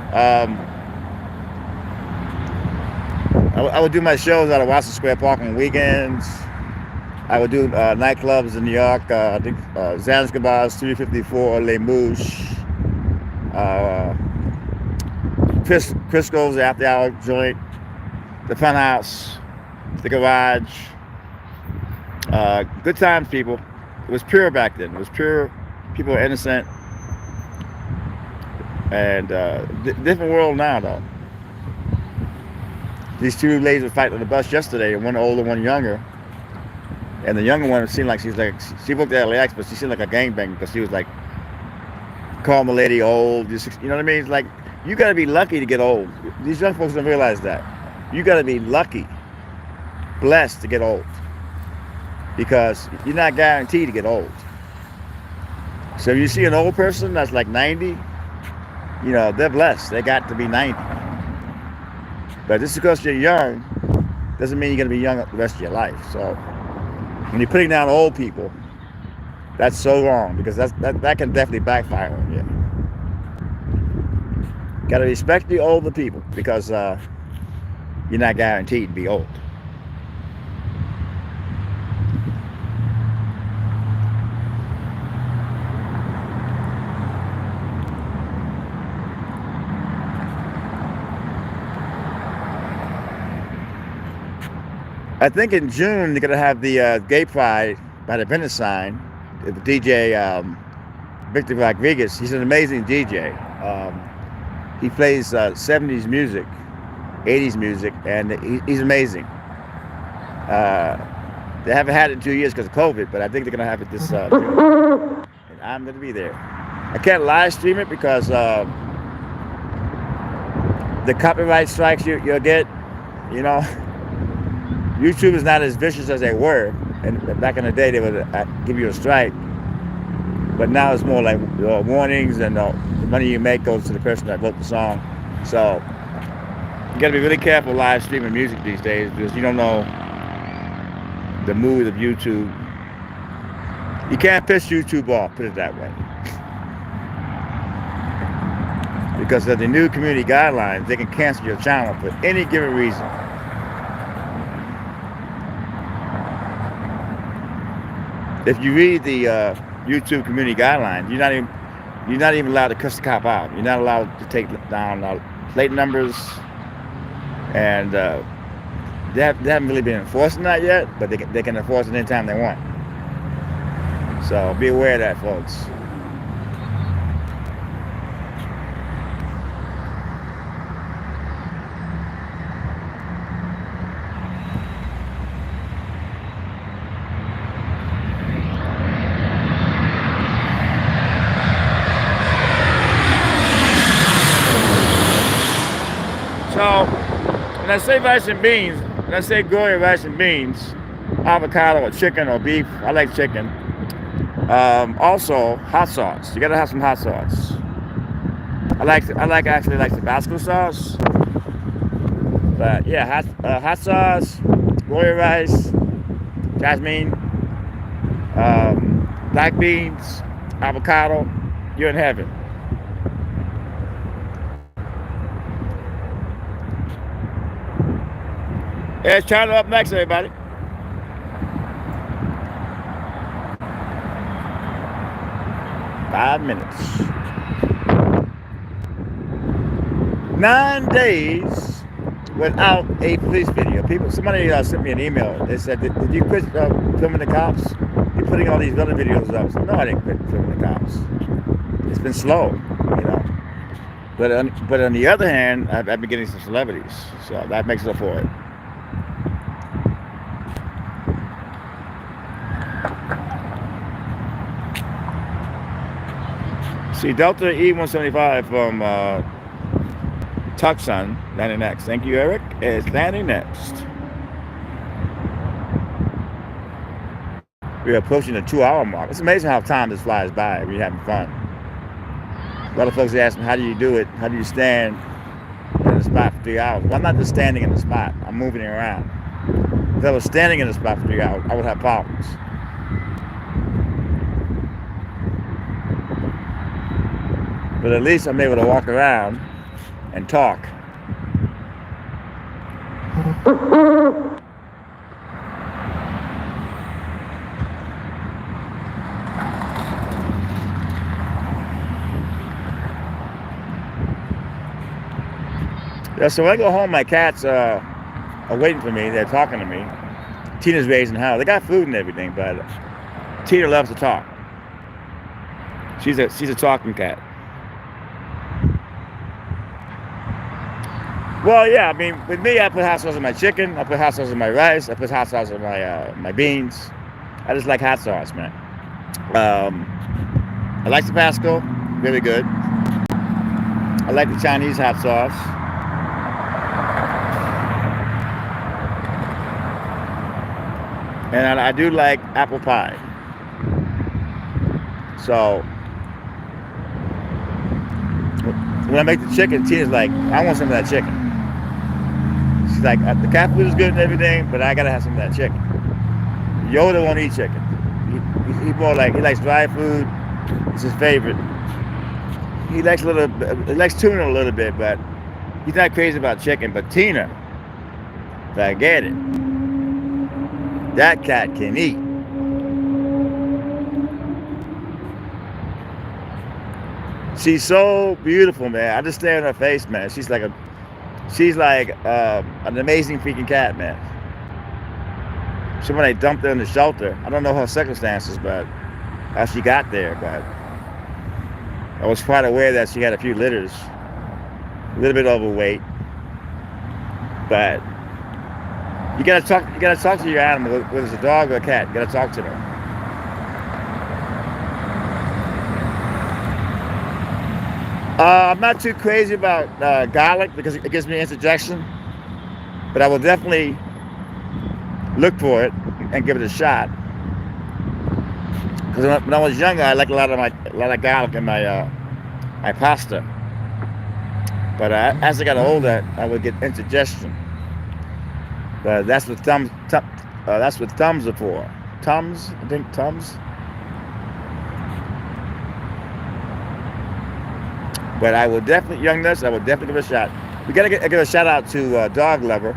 I would do my shows out of Washington Square Park on weekends. I would do nightclubs in New York. I think Zanzibar's 354, Les Mouches. Crisco's, the after hour joint, the Fun House, the Garage. Good times, people. It was pure back then. It was pure. People were innocent. And different world now, though. These two ladies were fighting on the bus yesterday, one older, one younger. And the younger one seemed like she worked at LAX, but she seemed like a gangbanger because she was like, calling the lady old. You know what I mean? It's like, you got to be lucky to get old. These young folks don't realize that. You got to be lucky, blessed to get old, because you're not guaranteed to get old. So if you see an old person that's like 90, you know, they're blessed. They got to be 90. But just because you're young doesn't mean you're going to be young the rest of your life. So when you're putting down old people, that's so wrong, because that can definitely backfire on you. Got to respect the older people, because you're not guaranteed to be old. I think in June they're gonna have the Gay Pride by the Venice sign. The DJ Victor Rodriguez. He's an amazing DJ. He plays 70s music, 80s music, and he's amazing. They haven't had it in 2 years because of COVID, but I think they're gonna have it this June. And I'm gonna be there. I can't live stream it because the copyright strikes you'll get, you know. YouTube is not as vicious as they were, and back in the day they would give you a strike, but now it's more like warnings, and the money you make goes to the person that wrote the song. So you got to be really careful live streaming music these days, because you don't know the mood of YouTube. You can't piss YouTube off, put it that way, because of the new community guidelines. They can cancel your channel for any given reason. If you read the YouTube community guidelines, you're not even allowed to cuss the cop out. You're not allowed to take down plate numbers, and they haven't really been enforcing that yet, but they can enforce it anytime they want. So be aware of that, folks. So, when I say rice and beans, when I say Goya rice and beans, avocado or chicken or beef, I like chicken. Also, hot sauce. You gotta have some hot sauce. I actually like Tabasco sauce. But yeah, hot sauce, Goya rice, jasmine, black beans, avocado. You're in heaven. Yeah, it's China up next, everybody. Five minutes. 9 days without a police video. Somebody sent me an email. They said, "Did you quit filming the cops? You're putting all these other videos up." I said, "No, I didn't quit filming the cops. It's been slow, you know." But on the other hand, I've been getting some celebrities, so that makes up for it. See, Delta E175 from Tucson landing next. Thank you, Eric. It's landing next. We're approaching the 2-hour mark. It's amazing how time just flies by. We're having fun. A lot of folks ask me, how do you do it? How do you stand in the spot for 3 hours? Well, I'm not just standing in the spot. I'm moving around. If I was standing in the spot for 3 hours, I would have problems. But at least I'm able to walk around and talk. Yeah, so when I go home, my cats are waiting for me. They're talking to me. Tina's raising hell. They got food and everything, but Tina loves to talk. She's a talking cat. Well, yeah, I mean, with me, I put hot sauce on my chicken. I put hot sauce on my rice. I put hot sauce on my beans. I just like hot sauce, man. I like Tabasco, very good. I like the Chinese hot sauce. And I do like apple pie. So when I make the chicken, Tina's like, I want some of that chicken. She's like, the cat food is good and everything, but I gotta have some of that chicken. Yoda won't eat chicken. He more like, he likes dry food. It's his favorite. He likes tuna a little bit, but he's not crazy about chicken. But Tina, forget it. That cat can eat. She's so beautiful, man. I just stare in her face, man. She's like an amazing freaking cat, man. Somebody dumped her in the shelter. I don't know her circumstances, but how she got there. But I was quite aware that she had a few litters, a little bit overweight. But you gotta talk to your animal, whether it's a dog or a cat. You gotta talk to them. I'm not too crazy about garlic because it gives me indigestion, but I will definitely look for it and give it a shot. Because when I was younger, I liked a lot of garlic in my pasta. But as I got older, I would get indigestion. But that's what thumbs are for. Tums, I think Tums. But I will definitely, young nurse, I will definitely give it a shot. We gotta give a shout out to Dog Lover.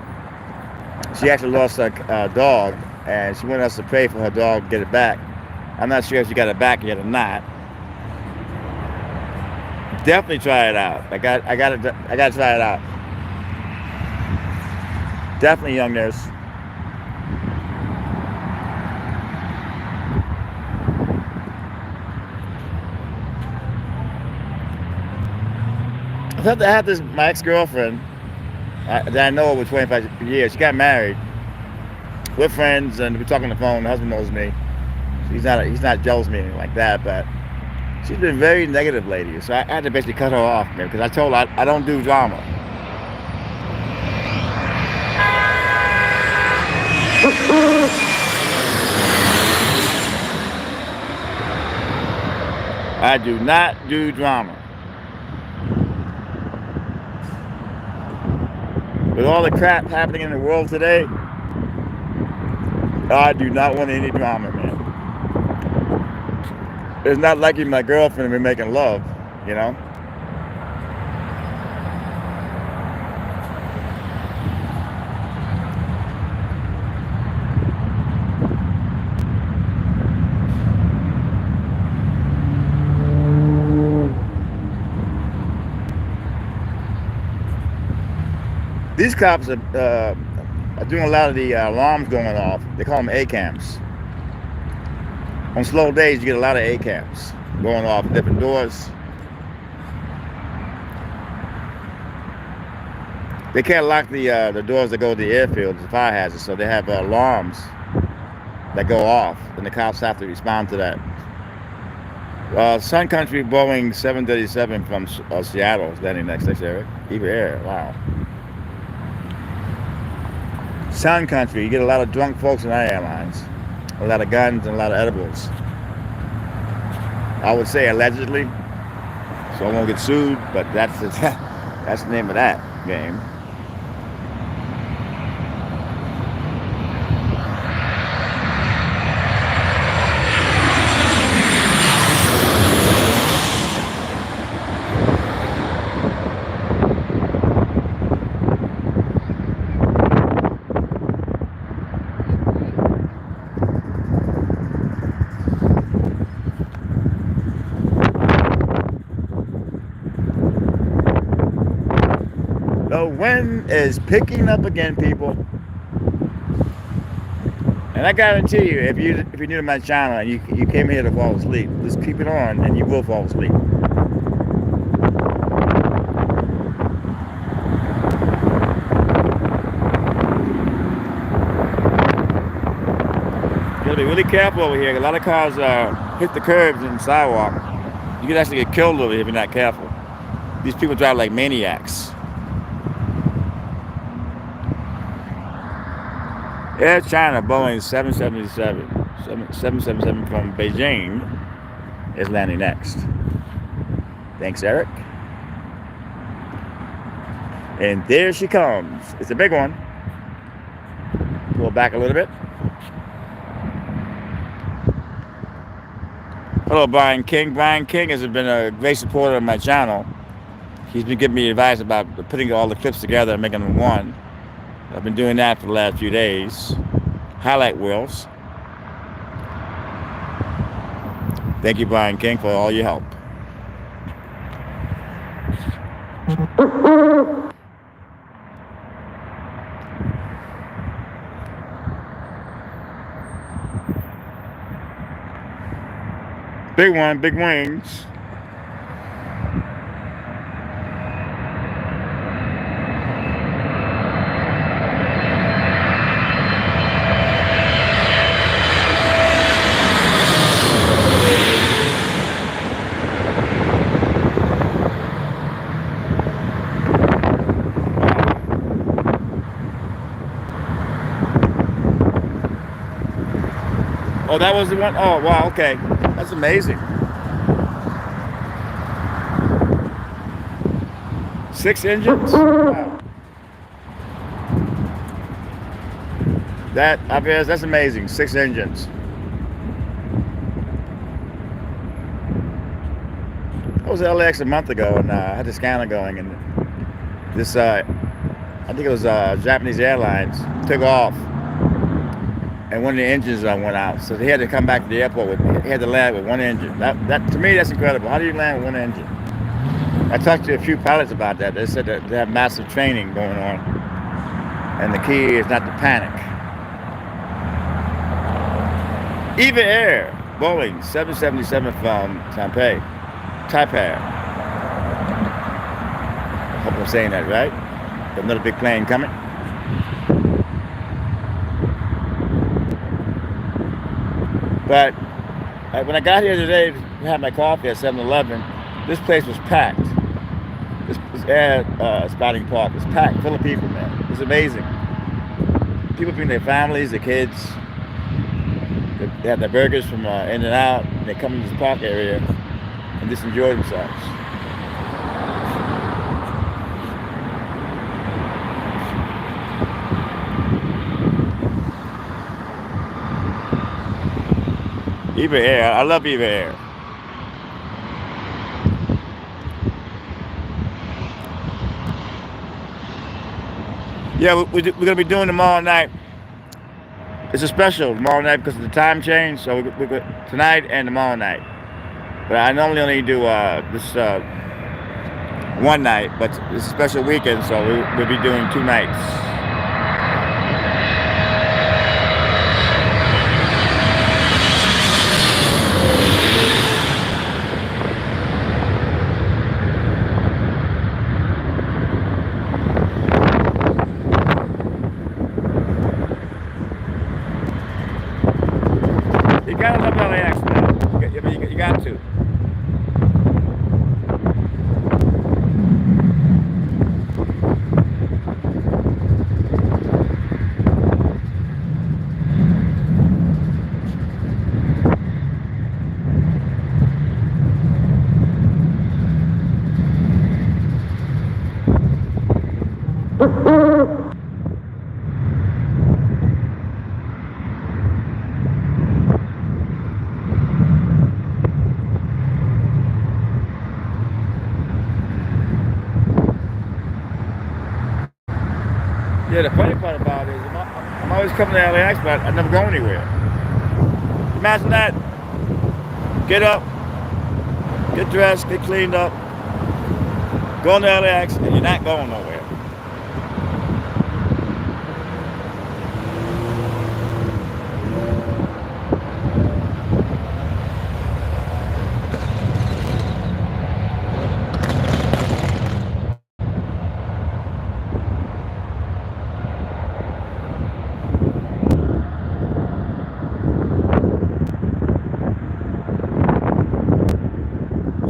She actually lost her dog, and she wanted us to pray for her dog to get it back. I'm not sure if she got it back yet or not. Definitely try it out. I gotta try it out. Definitely, young nurse. I had my ex-girlfriend that I know over 25 years. She got married. We're friends, and we talk on the phone. The husband knows me. He's not jealous of me or anything like that, but she's been very negative lately. So I had to basically cut her off, man, because I told her I don't do drama. I do not do drama. With all the crap happening in the world today, I do not want any drama, man. It's not like my girlfriend and we're making love, you know? These cops are doing a lot of the alarms going off. They call them ACAMs. On slow days, you get a lot of ACAMs going off at different doors. They can't lock the doors that go to the airfield, the fire hazards, so they have alarms that go off, and the cops have to respond to that. Sun Country Boeing 737 from Seattle is landing next, Eric. Eva Air, wow. Sun Country, you get a lot of drunk folks in our airlines. A lot of guns and a lot of edibles. I would say allegedly, so I won't get sued, but that's the name of that game. The wind is picking up again, people. And I guarantee you, if you're new to my channel and you came here to fall asleep, just keep it on and you will fall asleep. You gotta be really careful over here. A lot of cars hit the curbs and the sidewalk. You could actually get killed over here if you're not careful. These people drive like maniacs. Air China Boeing 777 from Beijing is landing next. Thanks, Eric. And there she comes. It's a big one. Pull back a little bit. Hello, Brian King. Brian King has been a great supporter of my channel. He's been giving me advice about putting all the clips together and making them one. I've been doing that for the last few days. Highlight wheels. Thank you, Brian King, for all your help. Big one, big wings. Oh, that was the one? Oh, wow, okay. That's amazing. 6 engines? Wow. That's amazing. 6 engines. I was at LAX a month ago, and I had the scanner going, and this, I think it was Japanese Airlines, took off. And one of the engines went out, so he had to come back to the airport he had to land with 1 engine. That to me, that's incredible. How do you land with 1 engine? I talked to a few pilots about that. They said that they have massive training going on, and the key is not to panic. Eva Air, Boeing 777 from Taipei. I hope I'm saying that right. Got another big plane coming. But when I got here today to have my coffee at 7-Eleven, this place was packed. This air spotting park was packed, full of people, man. It was amazing. People bring their families, their kids. They have their burgers from In-N-Out, and they come into this park area and just enjoy themselves. Eva Air, I love Eva Air. Yeah, we're going to be doing them all night. It's a special tomorrow night because of the time change, so we're tonight and tomorrow night. But I normally only do this one night, but it's a special weekend, so we'll be doing 2 nights. You gotta love LAX, man. You got to. Yeah, the funny part about it is I'm always coming to LAX, but I never go anywhere. Imagine that. Get up, get dressed, get cleaned up, go to LAX, and you're not going nowhere.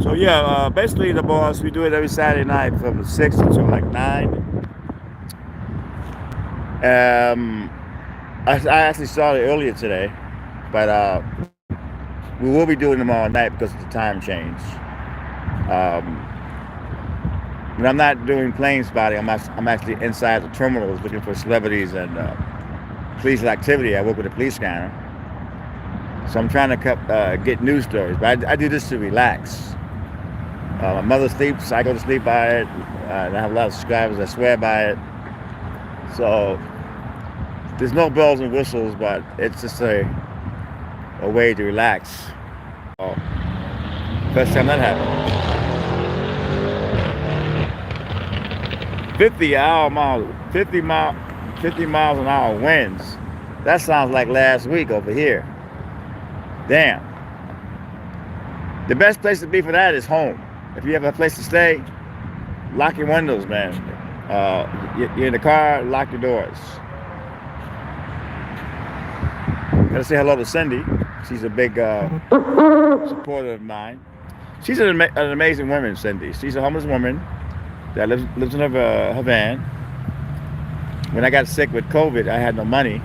So yeah, basically the boss, we do it every Saturday night from 6 until like 9. I actually started earlier today, but we will be doing them all night because of the time change. Um, when I'm not doing plane spotting, I'm actually inside the terminals looking for celebrities and police activity. I work with a police scanner, so I'm trying to get news stories. But I do this to relax. My mother sleeps, I go to sleep by it. And I have a lot of subscribers that swear by it. So there's no bells and whistles, but it's just a way to relax. Oh, first time that happened. 50 miles an hour winds. That sounds like last week over here. Damn. The best place to be for that is home. If you have a place to stay, lock your windows, man. You're in the car, lock your doors. Gotta say hello to Cindy. She's a big supporter of mine. She's an amazing woman, Cindy. She's a homeless woman that lives in her van. When I got sick with COVID, I had no money,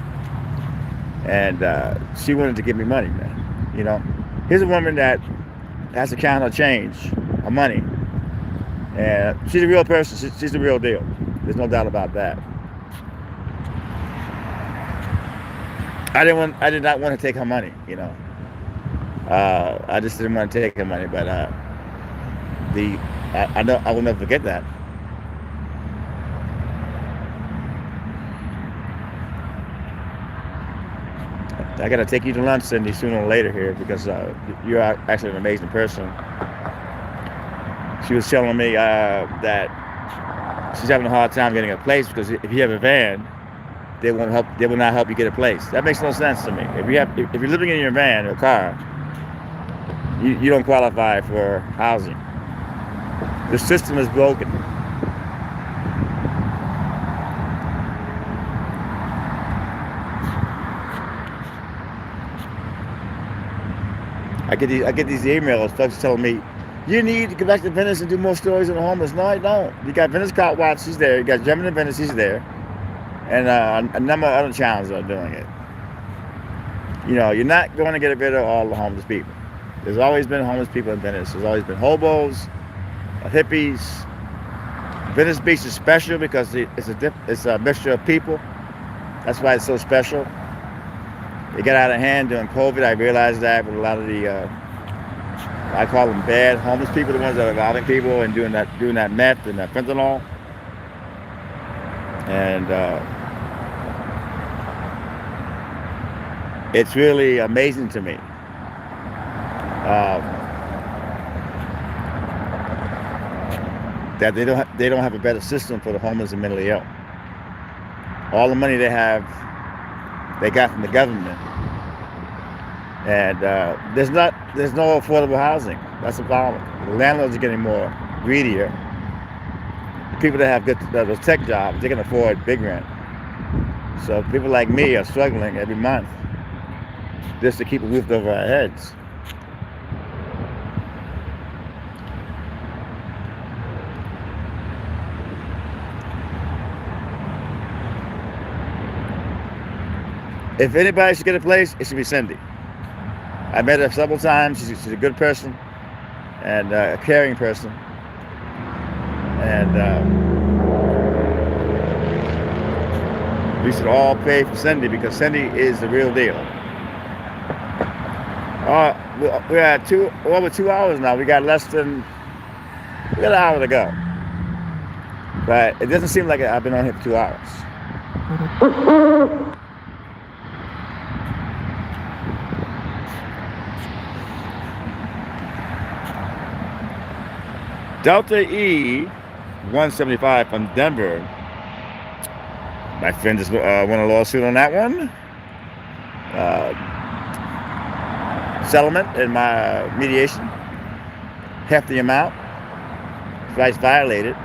and she wanted to give me money, man. You know, here's a woman that has to count her change, her money, and she's a real person. She's the real deal. There's no doubt about that. I did not want to take her money, you know. I just didn't want to take her money, but I know I will never forget that. I gotta take you to lunch, Cindy, sooner or later here because you're actually an amazing person. She was telling me that she's having a hard time getting a place because if you have a van, they won't help. They will not help you get a place. That makes no sense to me. If you're living in your van or car, you don't qualify for housing. The system is broken. I get these emails, folks telling me, you need to go back to Venice and do more stories on the homeless. No, I don't. You got Venice Cop Watch, he's there. You got German in Venice, he's there. And a number of other channels are doing it. You know, you're not going to get rid of all the homeless people. There's always been homeless people in Venice. There's always been hobos, hippies. Venice Beach is special because it's a mixture of people. That's why it's so special. It got out of hand during COVID. I realized that with a lot of the, I call them bad homeless people, the ones that are robbing people and doing that meth and that fentanyl. And it's really amazing to me. that they don't have a better system for the homeless and mentally ill. All the money they have, they got from the government, and there's no affordable housing. That's the problem. The landlords are getting more greedier. The people that have those tech jobs, they can afford big rent. So people like me are struggling every month just to keep a roof over our heads. If anybody should get a place, it should be Cindy. I met her several times. She's a good person and a caring person. And we should all pay for Cindy because Cindy is the real deal. We're at over 2 hours now. We got an hour to go. But it doesn't seem like I've been on here for 2 hours. Delta E 175 from Denver. My friend just won a lawsuit on that one. Settlement in my mediation. Half the amount. Rights violated.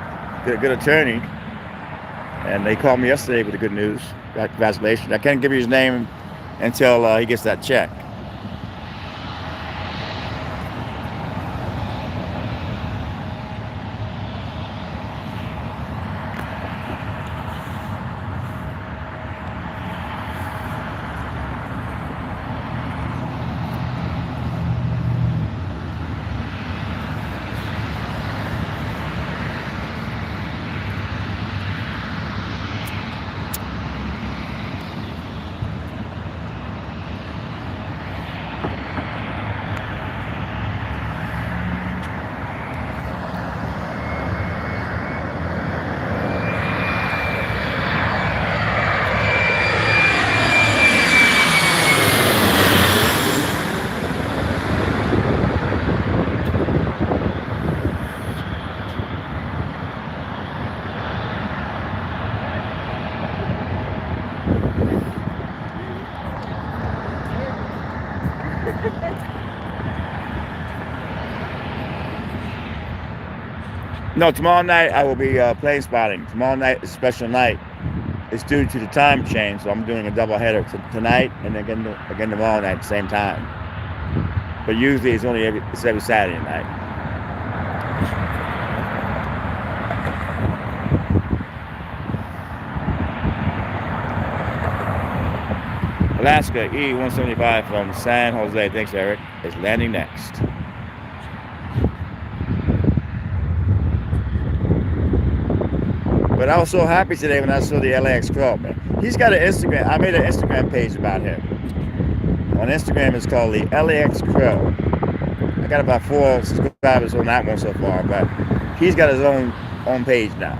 Good attorney. And they called me yesterday with the good news. Congratulations. I can't give you his name until he gets that check. No, tomorrow night I will be plane spotting. Tomorrow night is a special night. It's due to the time change, so I'm doing a double header tonight and again tomorrow night at the same time. But usually it's every Saturday night. Alaska E-175 from San Jose, thanks Eric, is landing next. But I was so happy today when I saw the LAX Crow, man. He's got an Instagram. I made an Instagram page about him. On Instagram, it's called the LAX Crow. I got about 4 subscribers on that one so far, but he's got his own page now.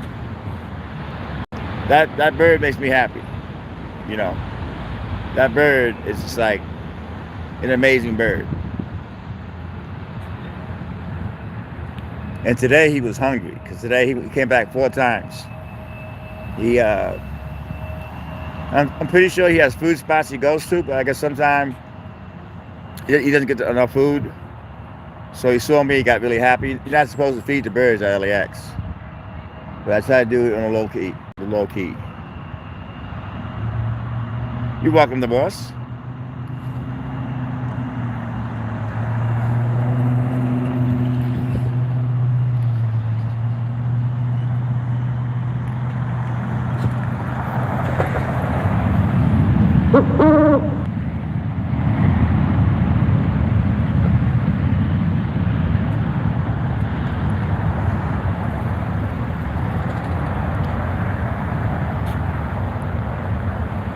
That bird makes me happy. You know, that bird is just like an amazing bird. And today he was hungry because today he came back 4 times. I'm pretty sure he has food spots he goes to, but I guess sometimes he doesn't get enough food. So he saw me, he got really happy. You're not supposed to feed the birds at LAX, but I try to do it on a low key. You're welcome, the boss.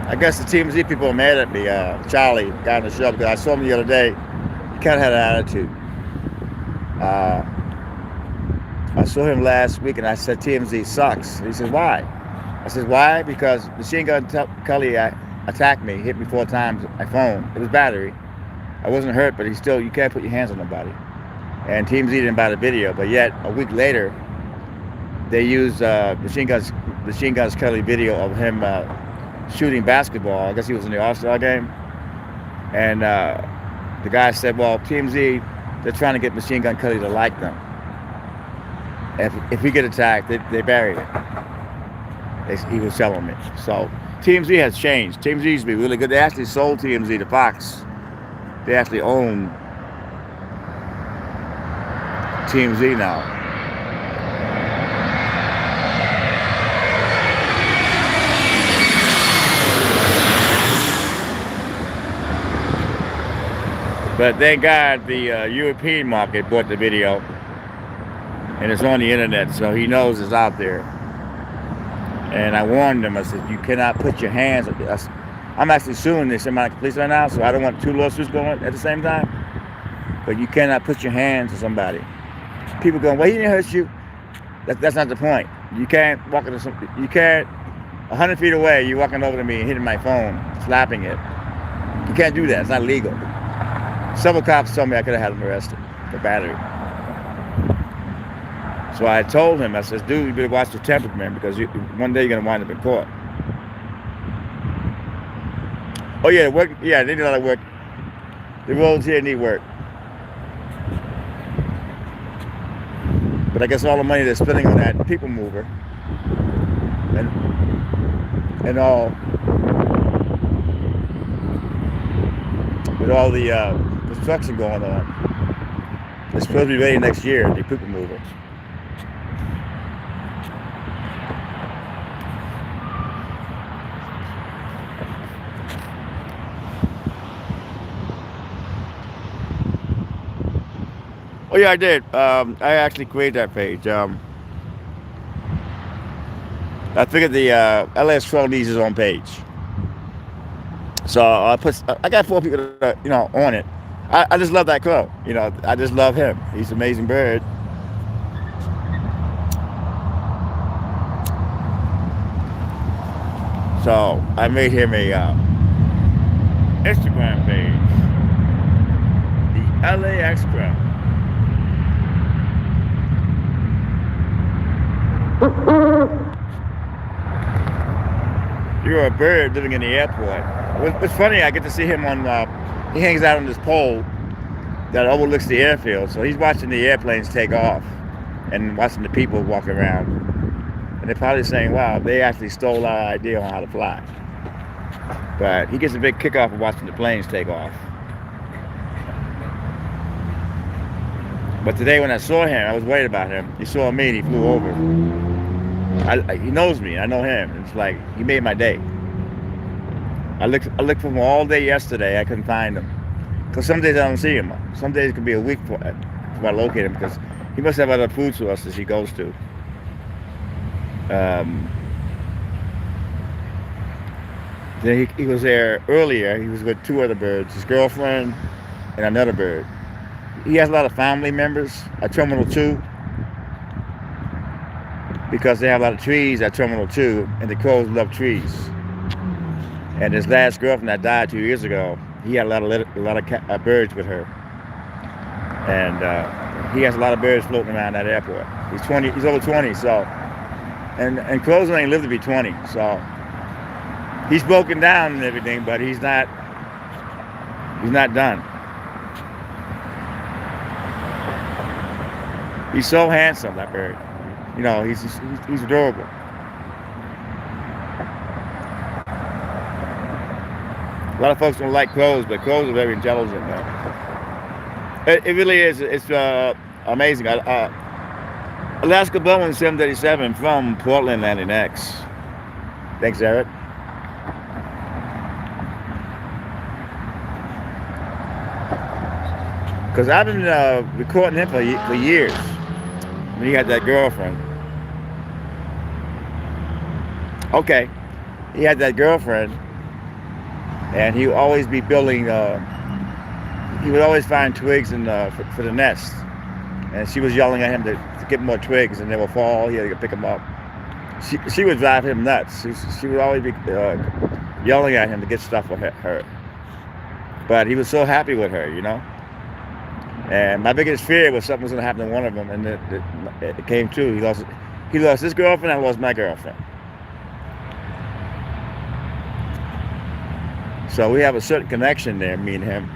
I guess the TMZ people are mad at me. Charlie got on the show because I saw him the other day. He kind of had an attitude. I saw him last week and I said TMZ sucks. And he said, why? I said, why? Because Machine Gun Kelly attacked me, hit me 4 times. My phone, it was battery. I wasn't hurt, but you can't put your hands on nobody. And TMZ didn't buy the video, but yet a week later, they used Machine Guns Kelly video of him shooting basketball. I guess he was in the All-Star game, and the guy said, "Well, TMZ, they're trying to get Machine Gun Kelly to like them. If we get attacked, they bury it." He was telling me. So TMZ has changed. TMZ used to be really good. They actually sold TMZ to Fox. They actually own TMZ now. But thank God the European market bought the video, and it's on the internet, so he knows it's out there. And I warned him. I said, "You cannot put your hands." I'm actually suing this in my police right now, so I don't want 2 lawsuits going at the same time. But you cannot put your hands on somebody. People going, "Well, he didn't hurt you." That's not the point. You can't walk into some. You can't 100 feet away. You're walking over to me and hitting my phone, slapping it. You can't do that. It's not legal. Several cops told me I could have had him arrested for battery. So I told him, I said, "Dude, you better watch your temper, man, because one day you're gonna wind up in court." Oh yeah, work. Yeah, they need a lot of work. The roads here need work. But I guess all the money they're spending on that people mover and all, with all the construction going on, it's supposed to be ready next year, the people mover. Oh yeah, I did. I actually created that page. I figured the LAX Plane needs his own page, so I got 4 people that, on it. I just love that crow. I just love him. He's an amazing bird. So I made him a Instagram page, the LAX Crow. You're a bird living in the airport. What's funny, I get to see him on, he hangs out on this pole that overlooks the airfield. So he's watching the airplanes take off and watching the people walk around. And they're probably saying, wow, they actually stole our idea on how to fly. But he gets a big kick off of watching the planes take off. But today when I saw him, I was worried about him. He saw me and he flew over. He knows me, I know him. It's like, he made my day. I looked for him all day yesterday. I couldn't find him. Because some days I don't see him. Some days it could be a week before I locate him, because he must have other food sources he goes to. Then he was there earlier. He was with 2 other birds, his girlfriend and another bird. He has a lot of family members at Terminal 2, because they have a lot of trees at Terminal 2, and the crows love trees. And his last girlfriend that died 2 years ago, he had a lot of birds with her. And he has a lot of birds floating around that airport. He's over 20, so, and crows ain't live to be 20, so he's broken down and everything, but he's not done. He's so handsome, that bird. He's adorable. A lot of folks don't like crows, but crows are very intelligent, man. It really is. It's amazing. Alaska Boeing 737 from Portland landing X. Thanks, Eric. Because I've been recording him for years. When he had that girlfriend. Okay, he had that girlfriend, and he would always be building. He would always find twigs for the nest, and she was yelling at him to get more twigs, and they would fall. He had to pick them up. She would drive him nuts. She would always be yelling at him to get stuff for her. But he was so happy with her, And my biggest fear was something was going to happen to one of them, and it came true. He He lost his girlfriend, I lost my girlfriend. So we have a certain connection there, me and him.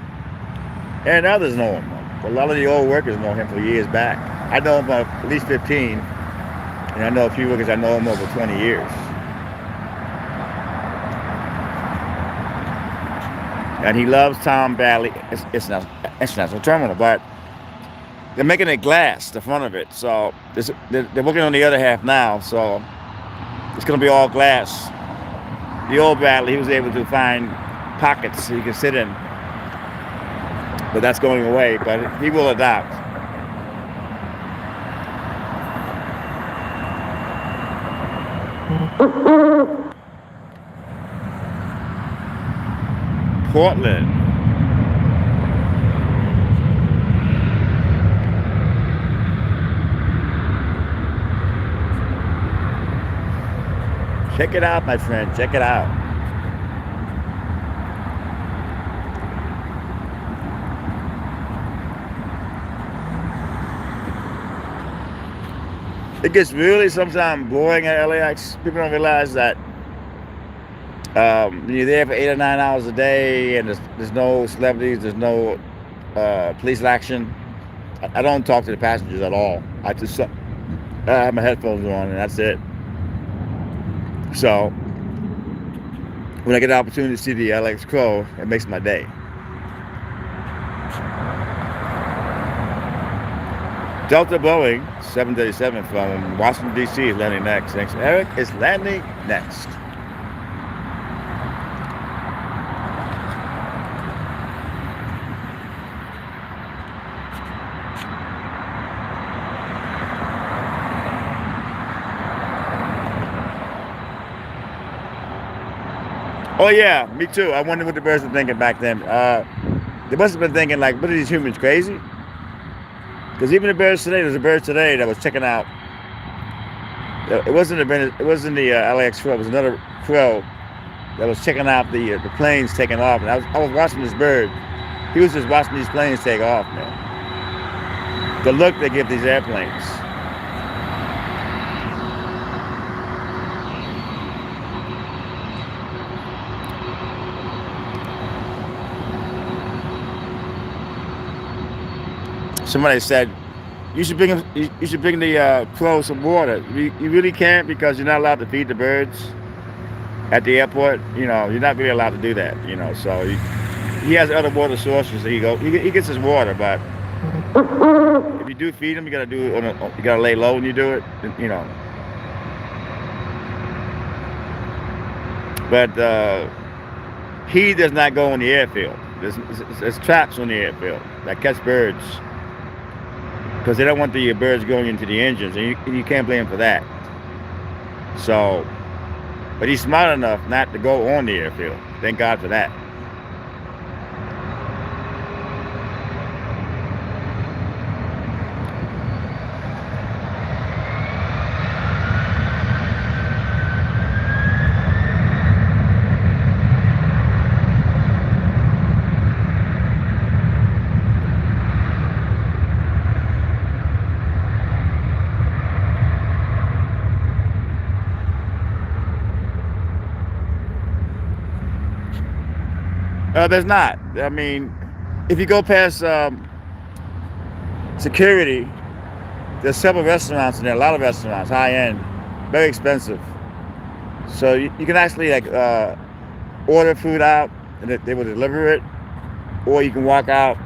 And others know him. A lot of the old workers know him for years back. I know him for at least 15, and I know a few workers I know him over 20 years. And he loves Tom Valley. It's not International Terminal, but they're making it glass, the front of it. So they're working on the other half now. So it's going to be all glass. The old Valley, he was able to find pockets he could sit in, but that's going away. But he will adapt. Portland. Check it out, my friend. Check it out. It gets really sometimes boring at LAX. People don't realize that you're there for 8 or 9 hours a day, and there's no celebrities, there's no police action. I don't talk to the passengers at all. I just have my headphones on, and that's it. So when I get the opportunity to see the LAX Crow, it makes my day. Delta Boeing 737 from Washington, D.C. is landing next. Thanks, Eric. Is landing next. Oh yeah, me too. I wonder what the birds were thinking back then. They must have been thinking like, what are these humans, crazy? Because even the birds today, there's a bird today that was checking out. It wasn't the LAX crow. It was another crow that was checking out the planes taking off. And I was watching this bird. He was just watching these planes take off, man. The look they give these airplanes. Somebody said, you should bring the crow some water. You really can't, because you're not allowed to feed the birds at the airport. You know, you're not really allowed to do that. You know, so he has other water sources. So he gets his water, but if you do feed him, you gotta lay low when you do it. You know, but he does not go on the airfield. There's traps on the airfield that catch birds, because they don't want the birds going into the engines, and you can't blame him for that. So, but he's smart enough not to go on the airfield. Thank God for that. There's not. I mean, if you go past security, there's several restaurants in there. A lot of restaurants, high end, very expensive. So you can actually like order food out, and they will deliver it, or you can walk out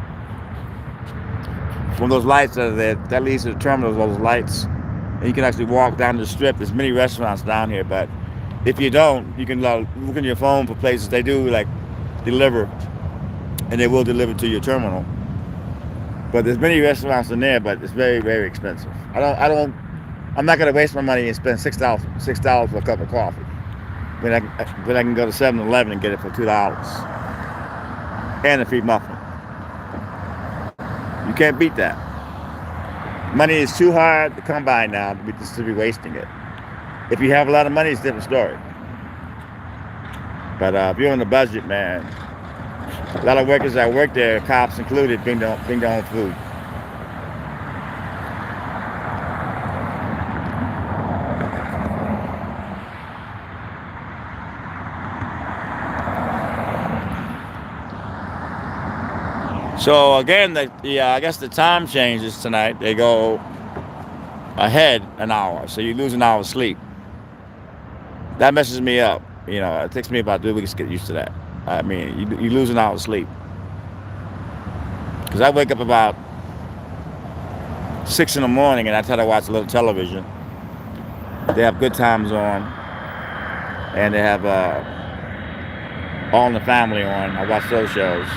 from those lights that are there. That leads to the terminals, all those lights, and you can actually walk down the strip. There's many restaurants down here, but if you don't, you can look on your phone for places they do like deliver, and they will deliver to your terminal. But there's many restaurants in there, but it's very, very expensive. I'm not gonna waste my money and spend $6 for a cup of coffee when I can go to 7-Eleven and get it for $2 and a free muffin. You can't beat that. Money is too hard to come by now to be wasting it. If you have a lot of money, it's a different story. But if you're on the budget, man, a lot of workers that work there, cops included, bring their own food. So again, I guess the time changes tonight. They go ahead an hour, so you lose an hour of sleep. That messes me up. It takes me about 3 weeks to get used to that. I mean, you lose an hour of sleep. Because I wake up about 6 in the morning and I try to watch a little television. They have Good Times on, and they have All in the Family on. I watch those shows.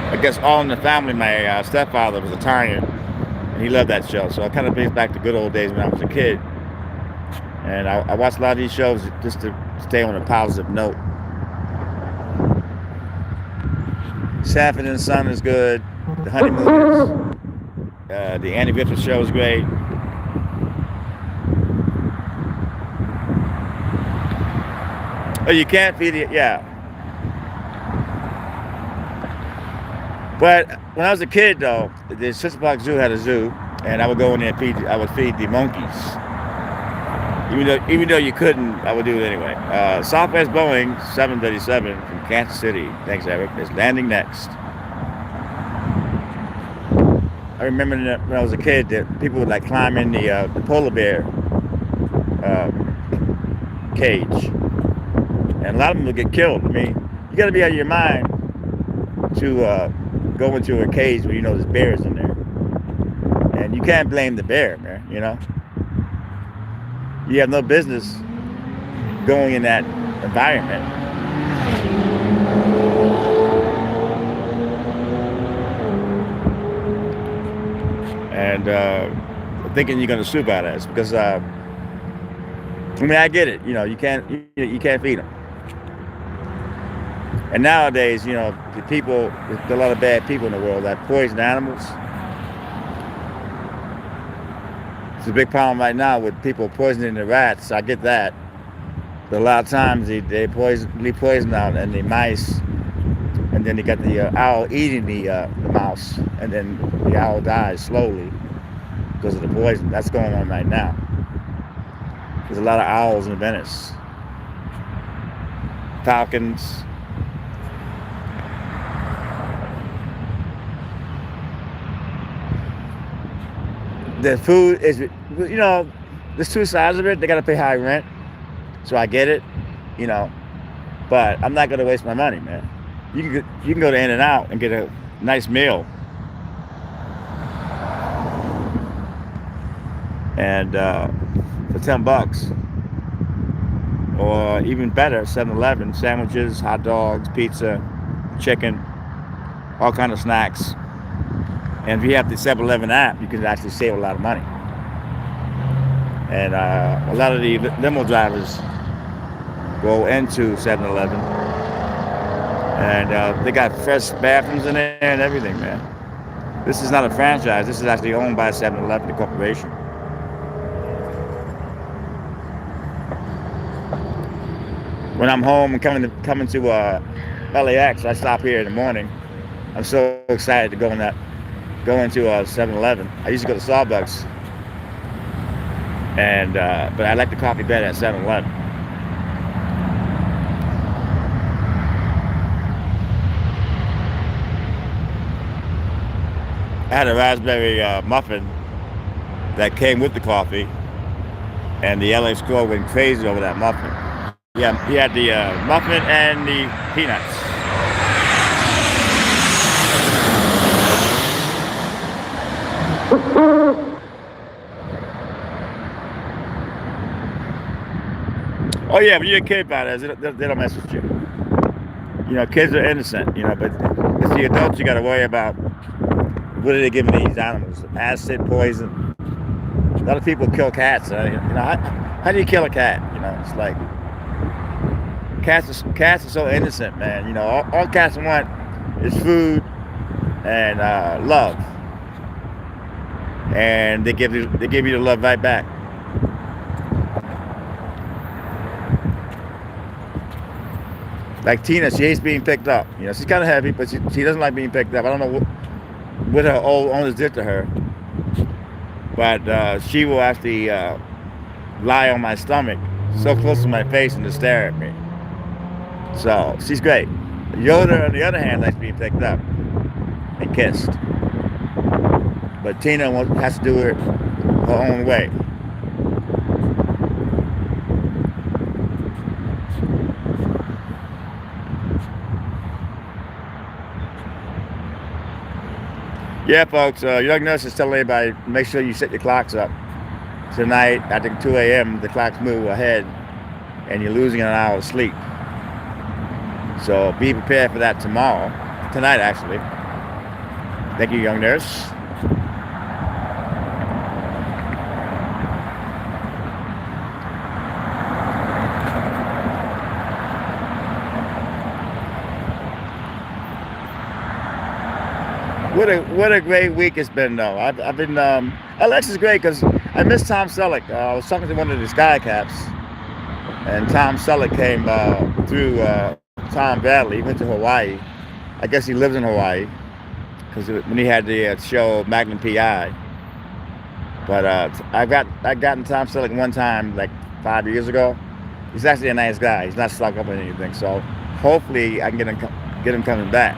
I guess All in the Family, my stepfather was Italian, and he loved that show. So it kind of brings back the good old days when I was a kid. And I watch a lot of these shows just to stay on a positive note. Sanford and Son is good. The Honeymooners. The Andy Griffith Show is great. Oh, you can't feed it, yeah. But when I was a kid, though, the Central Park Zoo had a zoo, and I would go in there and I would feed the monkeys. Even though you couldn't, I would do it anyway. Southwest Boeing 737 from Kansas City. Thanks, Eric. Is landing next. I remember that when I was a kid that people would climb in the polar bear cage, and a lot of them would get killed. I mean, you got to be out of your mind to go into a cage where there's bears in there, and you can't blame the bear, man. You have no business going in that environment. And thinking you're going to sue about us because I get it. You can't feed them. And nowadays, the people, there's a lot of bad people in the world that poison animals. It's a big problem right now with people poisoning the rats. I get that. But a lot of times they leave poison out and the mice, and then they got the owl eating the mouse, and then the owl dies slowly because of the poison. That's going on right now. There's a lot of owls in Venice. Falcons. The food is, there's two sides of it. They got to pay high rent, so I get it, but I'm not going to waste my money, man. You can go to In-N-Out and get a nice meal, and for $10, or even better, 7-Eleven sandwiches, hot dogs, pizza, chicken, all kind of snacks. And if you have the 7-Eleven app, you can actually save a lot of money. And a lot of the limo drivers go into 7-Eleven, and they got fresh bathrooms in there and everything, man. This is not a franchise. This is actually owned by 7-Eleven, the corporation. When I'm home and coming to LAX, I stop here in the morning. I'm so excited to go into 7-Eleven. I used to go to Starbucks, but I like the coffee better at 7-Eleven. I had a raspberry muffin that came with the coffee, and the LA score went crazy over that muffin. Yeah, he had the muffin and the peanuts. Oh yeah, when you're a kid about it, they don't mess with you. Kids are innocent, but it's the adults you got to worry about. What are they giving these animals? Acid, poison. A lot of people kill cats. How do you kill a cat? It's like cats are so innocent, man. All cats want is food and love, and they give you the love right back. Like Tina, she hates being picked up. She's kind of heavy, but she doesn't like being picked up. I don't know what her old owners did to her. but she will actually lie on my stomach so close to my face and just stare at me. So she's great. Yoda, on the other hand, likes being picked up and kissed. But Tina has to do it her own way. Yeah, folks, young nurses tell everybody, make sure you set your clocks up. Tonight, I think 2 a.m., the clocks move ahead, and you're losing an hour of sleep. So be prepared for that tomorrow. Tonight, actually. Thank you, young nurse. What a great week it's been, though. I've been LAX is great because I miss Tom Selleck. I was talking to one of the Sky Caps, and Tom Selleck came through Tom Bradley. He went to Hawaii. I guess he lives in Hawaii because when he had the show Magnum PI. But I've gotten Tom Selleck one time, like 5 years ago. He's actually a nice guy. He's not stuck up in anything. So hopefully I can get him coming back.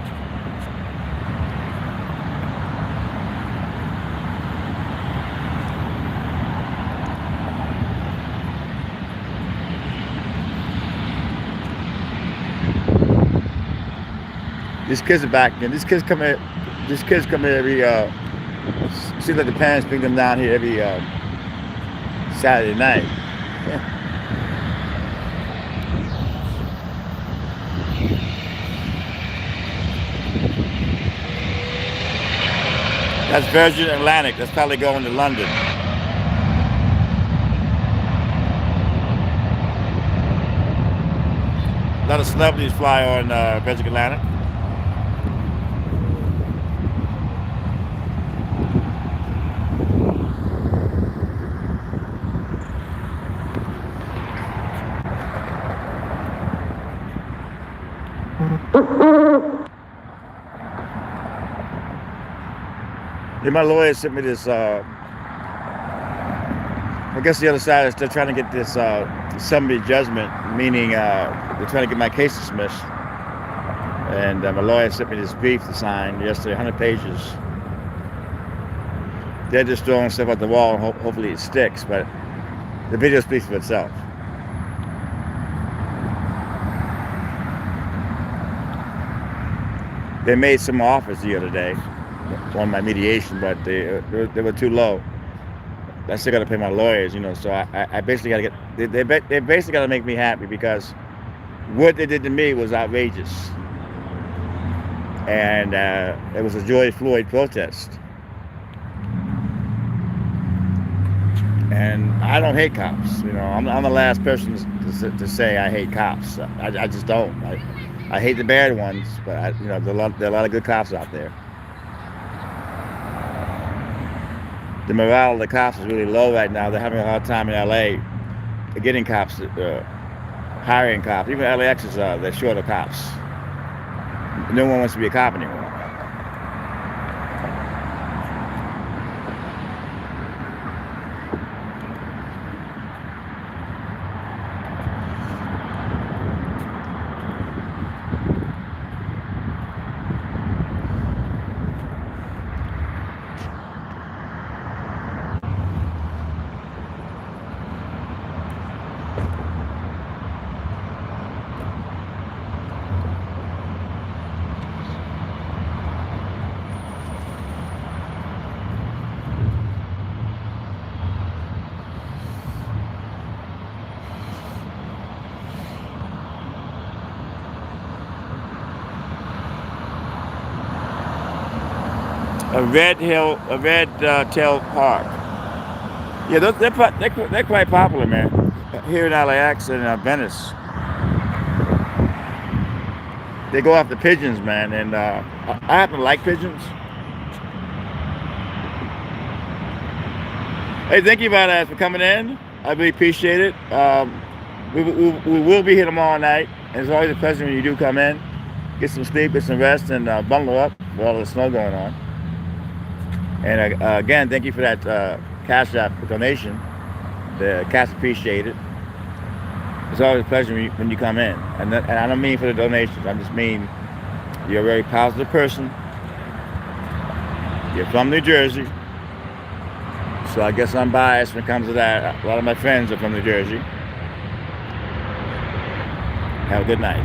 These kids are back again. These kids come here. These kids come here every. Seems like the parents bring them down here every Saturday night. That's Virgin Atlantic. That's probably going to London. A lot of celebrities fly on Virgin Atlantic. Then my lawyer sent me this. I guess the other side is they're trying to get this summary judgment, meaning they're trying to get my case dismissed. And my lawyer sent me this brief to sign yesterday, 100 pages. They're just throwing stuff at the wall and hopefully it sticks, but the video speaks for itself. They made some offers the other day on my mediation, but they were too low. I still got to pay my lawyers, you know. So I basically got to get. They basically got to make me happy because what they did to me was outrageous, and it was a George Floyd protest. And I don't hate cops, you know. I'm the last person to say I hate cops. I just don't. I hate the bad ones, but you know, there are a lot of good cops out there. The morale of the cops is really low right now. They're having a hard time in LA getting cops, hiring cops. Even LAX is they're short of cops. No one wants to be a cop anymore. A red-tailed hawk. Yeah, they're quite popular, man. Here in LAX and Venice, they go after pigeons, man. And I happen to like pigeons. Hey, thank you, badass, for coming in. I really appreciate it. We will be here tomorrow night. And it's always a pleasure when you do come in. Get some sleep, get some rest, and bundle up with all the snow going on. And again, thank you for that Cash App donation. The cats appreciate it. It's always a pleasure when you come in, and I don't mean for the donations. I just mean you're a very positive person. You're from New Jersey, so I guess I'm biased when it comes to that. A lot of my friends are from New Jersey. Have a good night.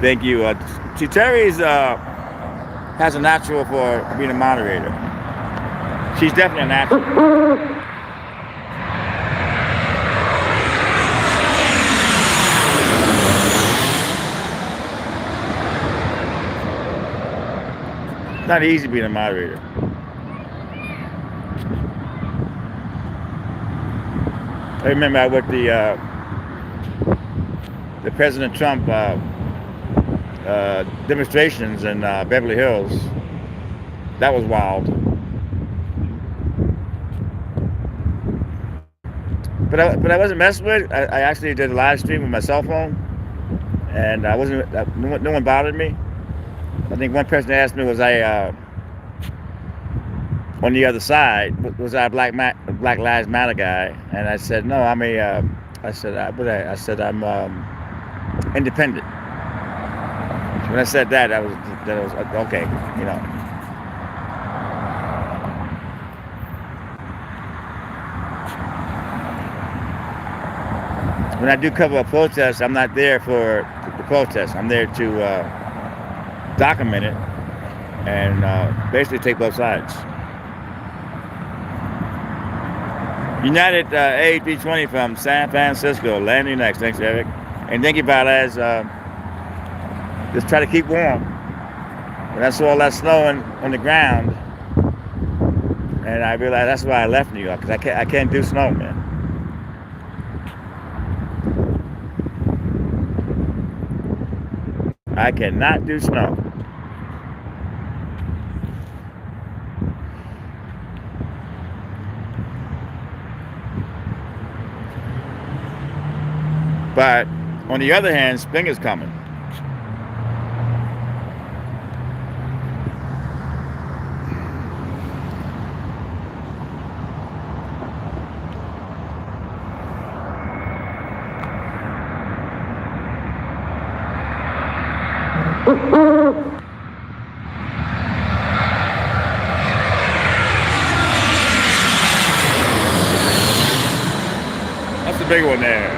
Thank you. See, Terry's has a natural for being a moderator. She's definitely a natural. It's not easy being a moderator. I remember I worked the President Trump demonstrations in Beverly Hills. That was wild. But I wasn't messing with it. I actually did a live stream with my cell phone, and no one bothered me. I think one person asked me, was I on the other side? Was I a Black Lives Matter guy? And I said no. I'm independent. When I said that was okay. You know. When I do cover a protest, I'm not there for the protest. I'm there to document it and basically take both sides. United A320 from San Francisco, landing next. Thanks, Eric. And thank you, Balaz. Just try to keep warm. When I saw all that snow on the ground, and I realized that's why I left New York, because I can't do snow, man. I cannot do snow. But on the other hand, spring is coming. That's the big one there.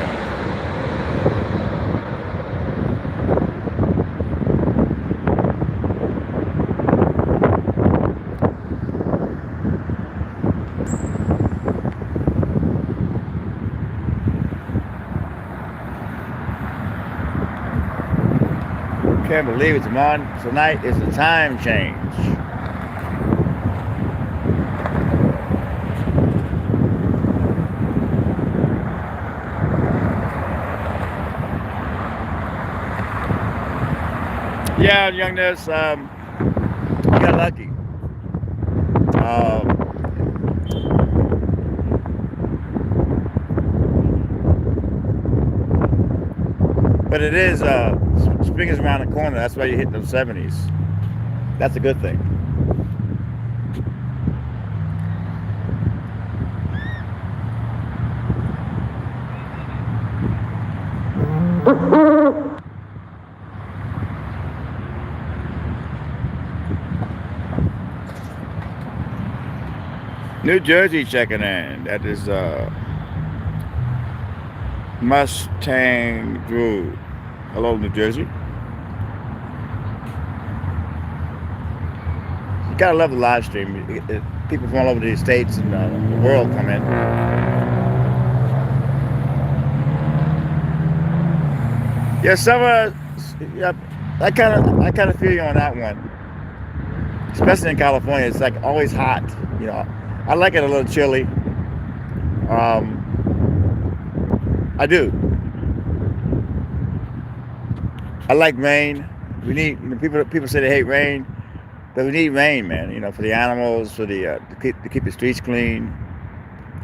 Can't believe it, tonight is the time change. Yeah, youngness, you got lucky. But it is, spring is around the corner. That's why you hit those 70s. That's a good thing. New Jersey checking in. That is Mustang Drew. Hello, New Jersey. You gotta love the live stream. People from all over the states and the world come in. Yeah, summer. Yeah, I kind of feel you on that one. Especially in California, it's like always hot. You know, I like it a little chilly. I do. I like rain. We need people say they hate rain, but we need rain, man. You know, for the animals, for the to keep the streets clean.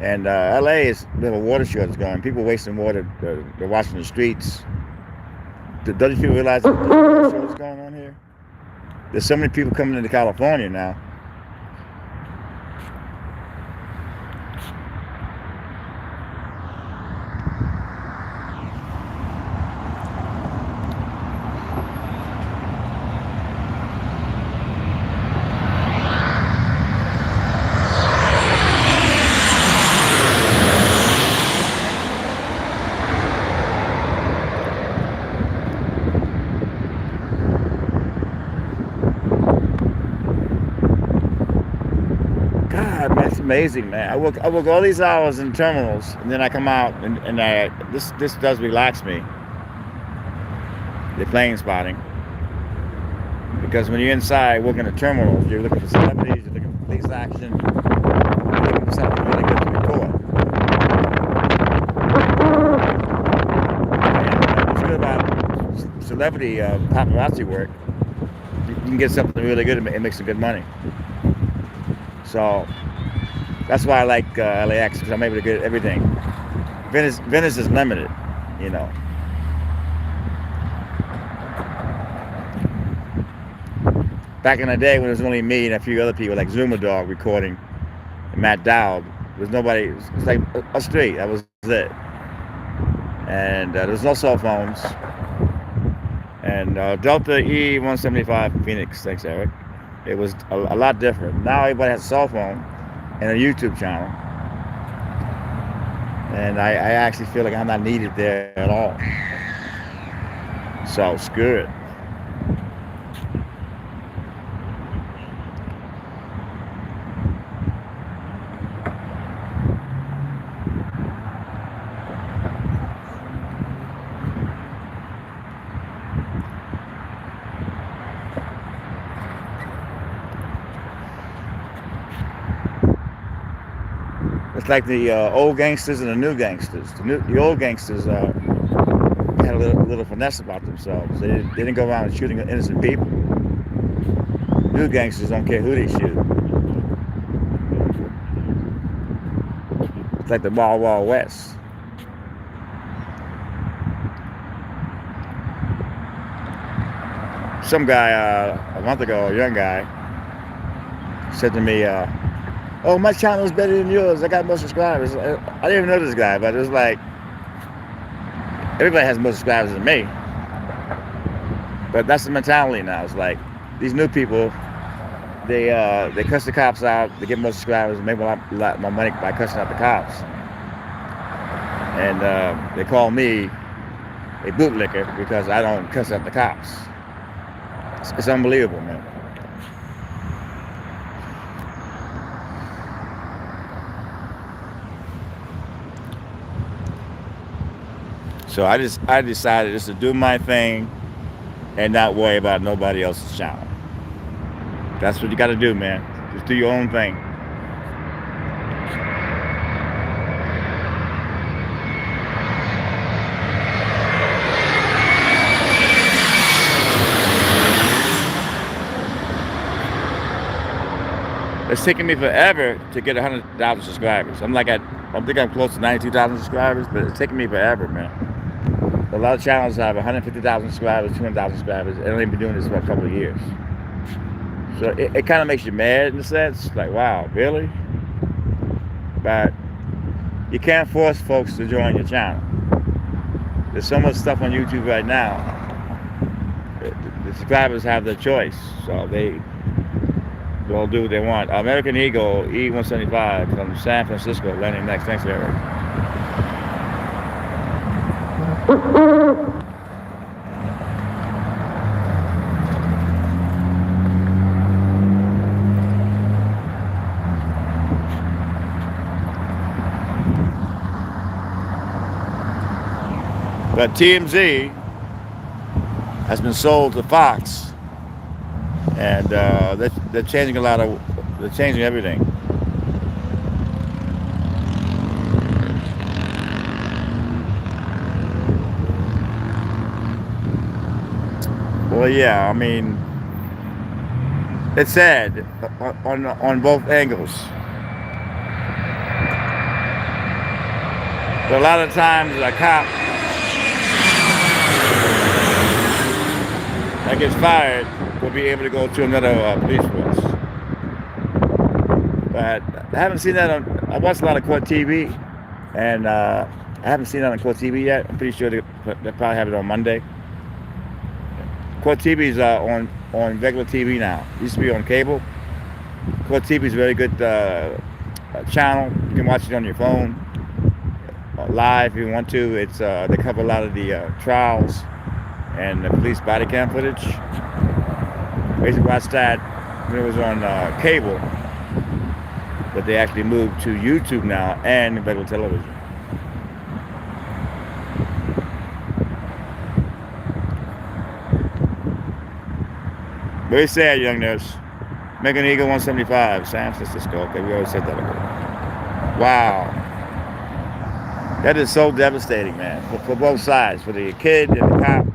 And LA is a bit of a water shortage going. People wasting water. They're washing the streets. Don't you people realize that there's a water shortage going on here? There's so many people coming into California now. God, man, it's amazing, man. I work all these hours in terminals, and then I come out, and this does relax me. The plane spotting, because when you're inside working the terminals, you're looking for celebrities, you're looking for police action, you're looking for something really good to record. And what's good about celebrity paparazzi work, you can get something really good and make some good money. So that's why I like LAX, because I'm able to get everything. Venice is limited, you know. Back in the day when it was only me and a few other people like Zuma Dog recording and Matt Dowd, there was nobody. It was like a street. That was it. And there was no cell phones. And Delta E175 Phoenix, thanks Eric. It was a lot different. Now everybody has a cell phone and a YouTube channel. And I actually feel like I'm not needed there at all. So screw it. It's like the old gangsters and the new gangsters. The old gangsters had a little finesse about themselves. They didn't go around shooting innocent people. New gangsters don't care who they shoot. It's like the Wild Wild West. Some guy a month ago, a young guy, said to me, "Oh, my channel is better than yours. I got more subscribers." I didn't even know this guy, but it was like everybody has more subscribers than me. But that's the mentality now. It's like these new people, they cuss the cops out, they get more subscribers, make a lot more money by cussing out the cops, and they call me a bootlicker because I don't cuss out the cops. It's unbelievable, man. So I decided just to do my thing and not worry about nobody else's channel. That's what you got to do, man. Just do your own thing. It's taking me forever to get 100,000 subscribers. I think I'm close to 92,000 subscribers, but it's taking me forever, man. A lot of channels have 150,000 subscribers, 200,000 subscribers, and they've been doing this for a couple of years. So it kind of makes you mad in a sense, like, wow, really? But you can't force folks to join your channel. There's so much stuff on YouTube right now. The subscribers have their choice, so they'll do what they want. American Eagle E175 from San Francisco, landing next. Thanks, Eric. But TMZ has been sold to Fox, and they're changing they're changing everything. Well, yeah, I mean, it's sad on both angles. But a lot of times a cop that gets fired will be able to go to another police force. But I haven't seen that on. I watch a lot of court TV, and I haven't seen that on court TV yet. I'm pretty sure they probably have it on Monday. Court TV is on regular TV now. It used to be on cable. Court TV is a very good channel. You can watch it on your phone live if you want to. It's they cover a lot of the trials and the police body cam footage. I used to watch that when it was on cable, but they actually moved to YouTube now and regular television. Very sad, young nurse. Megan Eagle 175, San Francisco. Okay, we always said that already. Wow. That is so devastating, man, for both sides, for the kid and the cop.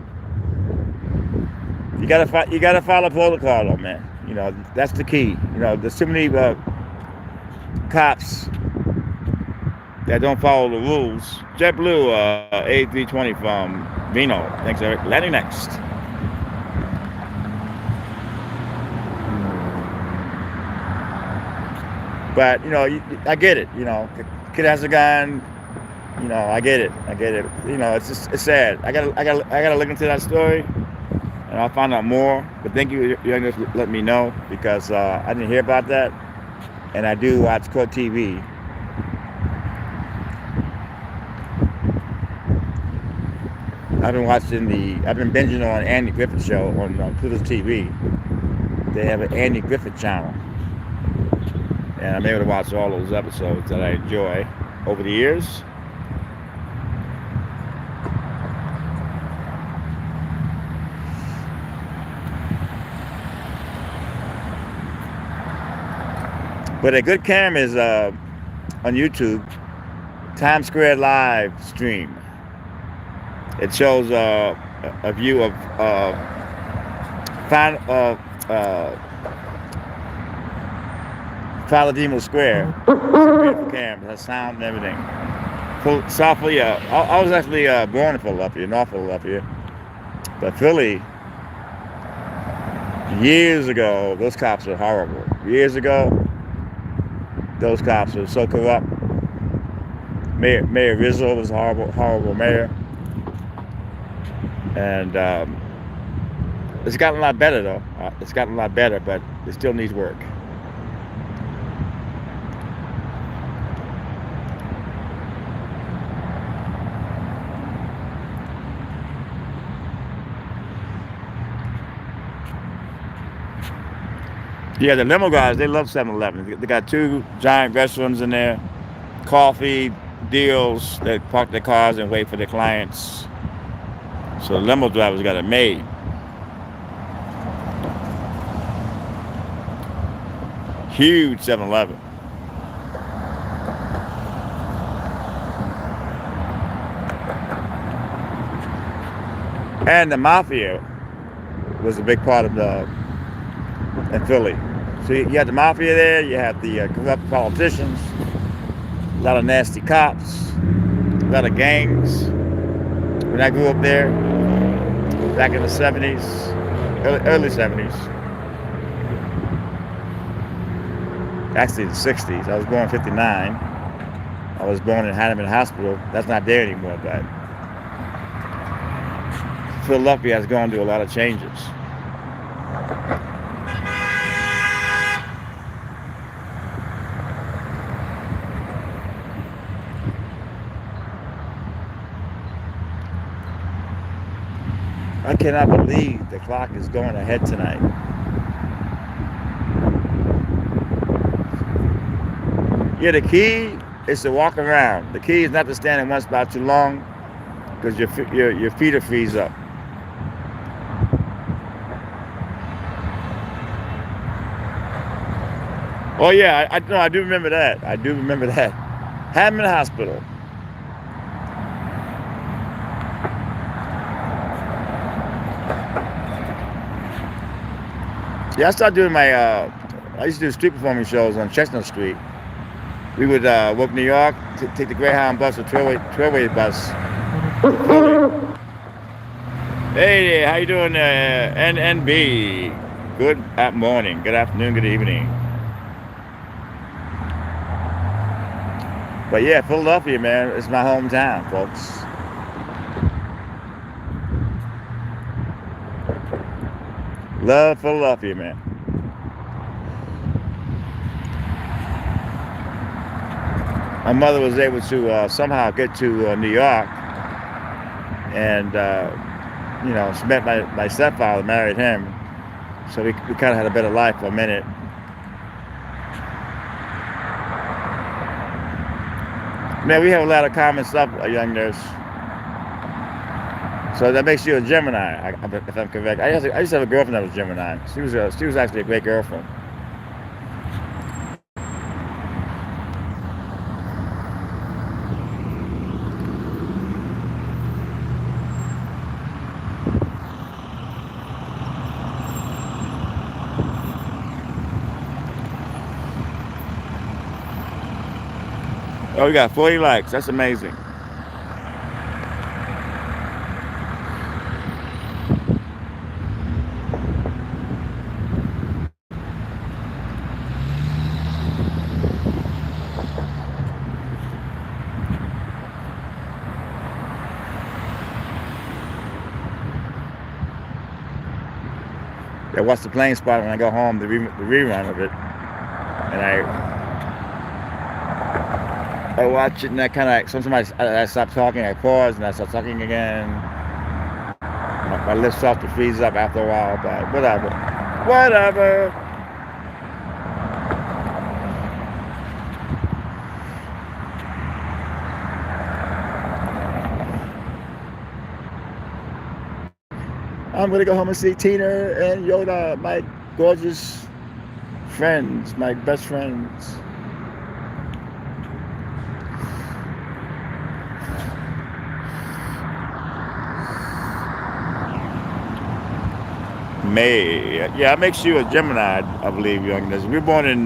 You gotta follow protocol, though, man. You know, that's the key. You know, there's too many cops that don't follow the rules. JetBlue, A320 from Vino. Thanks, Eric. Landing next. But you know, I get it. You know, kid has a gun. You know, I get it. You know, it's sad. I gotta look into that story, and I'll find out more. But thank you, young nurse, for letting me know, because I didn't hear about that, and I do watch court TV. I've been binging on Andy Griffith show on Pluto's TV. They have an Andy Griffith channel, and I'm able to watch all those episodes that I enjoy over the years. But a good cam is on YouTube, Times Square live stream. It shows a view of Paladino Square. Beautiful cam, has sound and everything. Softly, I was actually born in Philadelphia, North Philadelphia, but Philly. Years ago, those cops were horrible. Years ago, those cops were so corrupt. Mayor Rizzo was a horrible mayor. And it's gotten a lot better, though. It's gotten a lot better, but it still needs work. Yeah, the limo guys, they love 7-Eleven. They got 2 giant restrooms in there, coffee, deals. They park their cars and wait for their clients. So the limo drivers got it made. Huge 7-Eleven. And the mafia was a big part of in Philly. So you had the mafia there, you had the corrupt politicians, a lot of nasty cops, a lot of gangs. When I grew up there, back in the 70s, early 70s, actually the 60s. I was born in 59. I was born in Heinemann Hospital. That's not there anymore, but Philadelphia has gone through a lot of changes. I cannot believe the clock is going ahead tonight. Yeah, the key is to walk around. The key is not to stand in one spot too long, because your feet will freeze up. Oh yeah, I do remember that. I do remember that. Hammond Hospital. Yeah, I started doing I used to do street performing shows on Chestnut Street. We would work New York, take the Greyhound bus or Trailway bus to Philly. Hey, how you doing, NNB? Good morning, good afternoon, good evening. But yeah, Philadelphia, man, it's my hometown, folks. Love Philadelphia, man. My mother was able to somehow get to New York, and she met my stepfather, married him, so we kind of had a better life for a minute. Man, we have a lot of common stuff, young nurse. So that makes you a Gemini, if I'm correct. I used to have a girlfriend that was Gemini. She was actually a great girlfriend. Oh, we got 40 likes. That's amazing. I watch the Plane Spot when I go home, the rerun of it, and I watch it, and I kind of sometimes I stop talking, I pause, and I start talking again. My lips start to freeze up after a while, but whatever. I'm gonna go home and see Tina and Yoda, my gorgeous friends, my best friends. May. Yeah, it makes you a Gemini, I believe, youngness. We're born in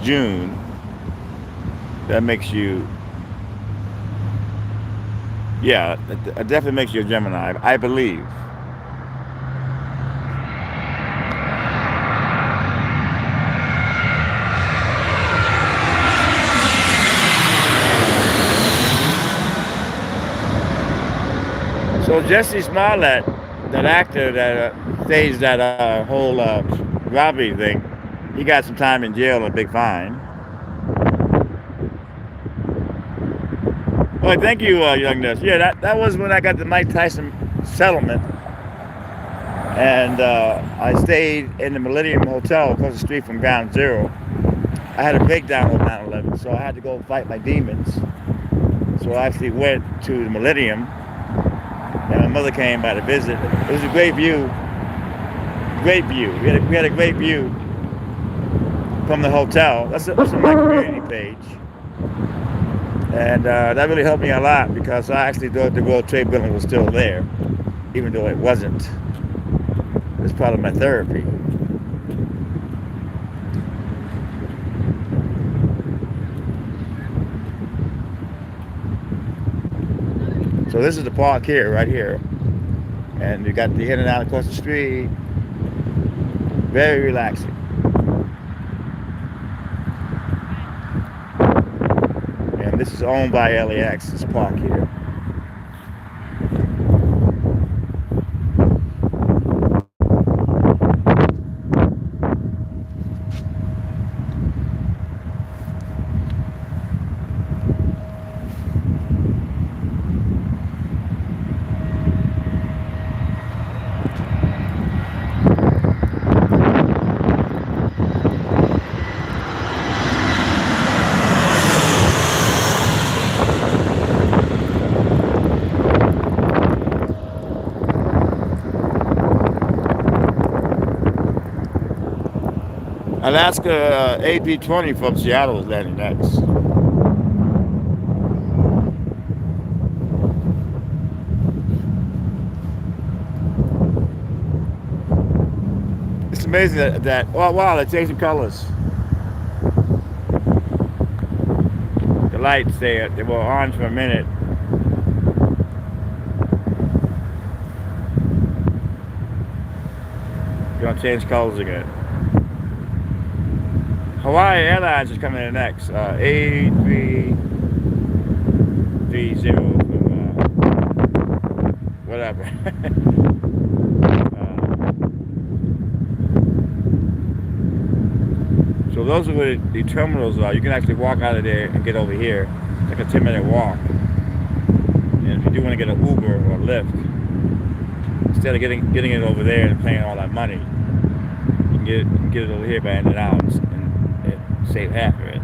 June. That makes you. Yeah, it definitely makes you a Gemini, I believe. So Jesse Smollett, that actor that staged that whole robbery thing, he got some time in jail and a big fine. Oh, thank you, young nurse. Yeah, that was when I got the Mike Tyson settlement, and I stayed in the Millennium Hotel across the street from Ground Zero. I had a breakdown on 9/11, so I had to go fight my demons. So I actually went to the Millennium, and my mother came by to visit. It was a great view. Great view. We had a great view from the hotel. That's on my community page. And that really helped me a lot because I actually thought the World Trade Building was still there, even though it wasn't. It's part of my therapy. So this is the park here, right here. And you got the in and out across the street. Very relaxing. And this is owned by LAX, this park here. Alaska AP-20 from Seattle is landing next. It's amazing that oh wow, they're changing colors. lights, they were orange for a minute. Gonna change colors again. Hawaii Airlines is coming in next. A330 whatever. So those are where the terminals are. You can actually walk out of there and get over here. It's like a 10-minute walk. And if you do want to get an Uber or a Lyft, instead of getting it over there and paying all that money, you can get it over here by In and Out and save half of it.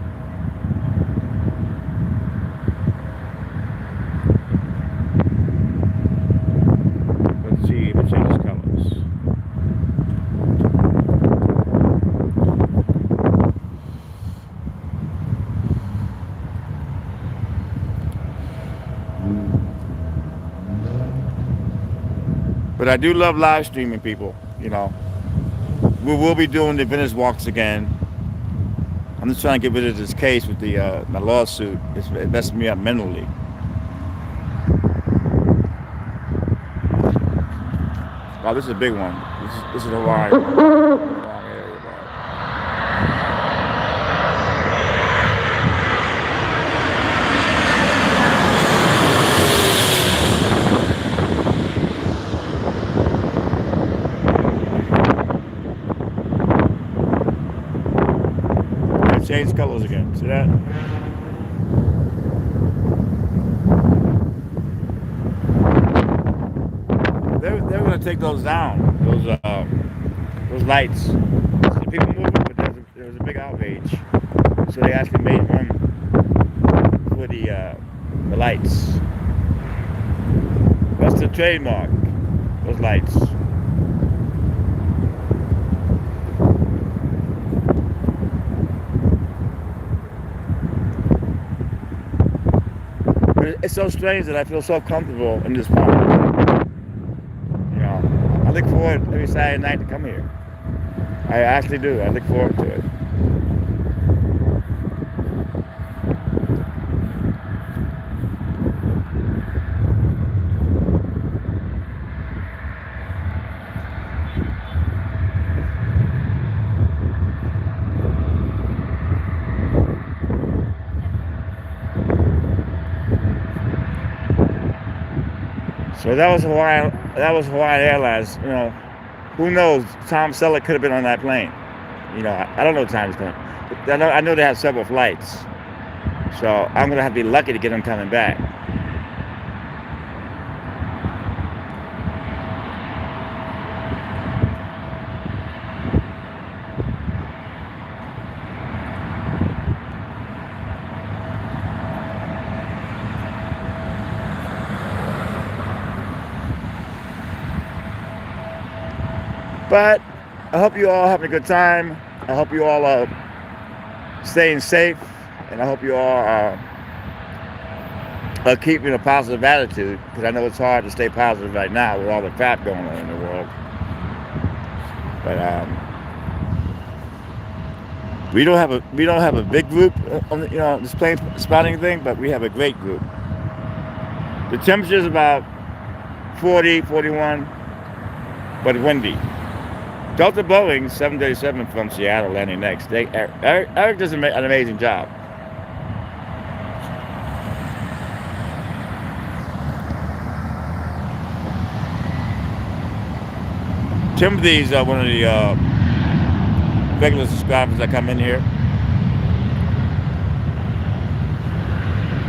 Let's see if it changes colors. But I do love live streaming, people. You know, we will be doing the Venice walks again. I'm just trying to get rid of this case with the my lawsuit. It's messing me up mentally. Wow, this is a big one. This is a wide long area. Change colors again. See that? They're going to take those down. Those lights. The people moving, but there was a big outrage, so they actually made room for the lights. That's the trademark. Those lights. It's so strange that I feel so comfortable in this park. You know, I look forward every Saturday night to come here. I actually do. I look forward to it. So that was Hawaiian Airlines. You know, who knows? Tom Selleck could have been on that plane. You know, I don't know what time he's coming. I know they have several flights, so I'm gonna have to be lucky to get him coming back. But I hope you all having a good time. I hope you all are staying safe, and I hope you all are keeping a positive attitude, because I know it's hard to stay positive right now with all the crap going on in the world. But we don't have a big group on the, this plane spotting thing, but we have a great group. The temperature is about 40, 41, but windy. Delta Boeing 737 from Seattle landing next. Eric does an amazing job. Timothy's one of the regular subscribers that come in here.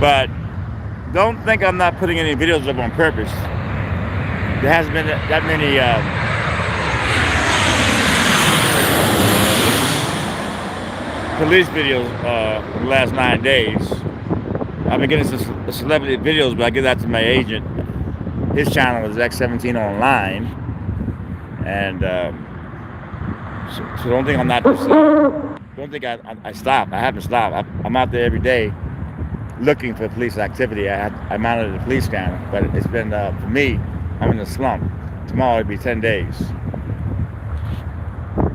But don't think I'm not putting any videos up on purpose. There hasn't been that many police videos in the last 9 days. I've been getting some celebrity videos, but I give that to my agent. His channel is X17 Online, and so don't think I'm not. Don't think I stop. I haven't stopped. I'm out there every day looking for police activity. I mounted a police scanner, but it's been for me. I'm in a slump. Tomorrow it'll be 10 days.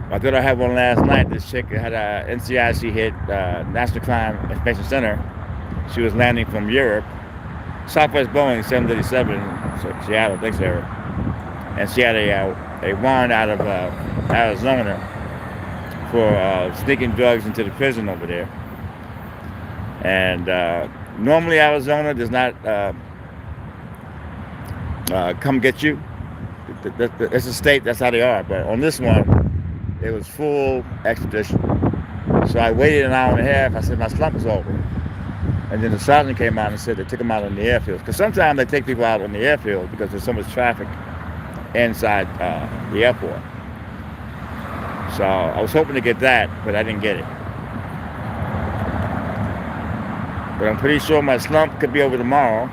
I thought I had one last night. This chick had a NCIC hit, National Crime Information Center, She was landing from Europe, Southwest Boeing 737, so Seattle, Dix area, and she had a warrant out of Arizona for sneaking drugs into the prison over there. And normally Arizona does not come get you. It's a state, that's how they are. But on this one, it was full extradition. So I waited an hour and a half. I said my slump was over. And then the sergeant came out and said they took them out on the airfield. Because sometimes they take people out on the airfield because there's so much traffic inside the airport. So I was hoping to get that, but I didn't get it. But I'm pretty sure my slump could be over tomorrow.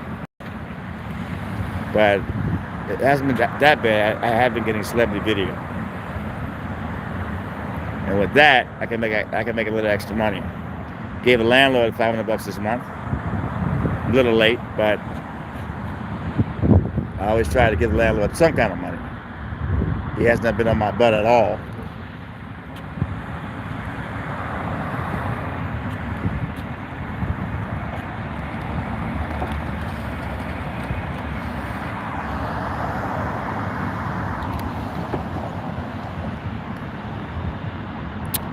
But it hasn't been that bad. I have been getting celebrity video. And with that, I can make a little extra money. Gave the landlord $500 this month. A little late, but I always try to give the landlord some kind of money. He has not been on my butt at all.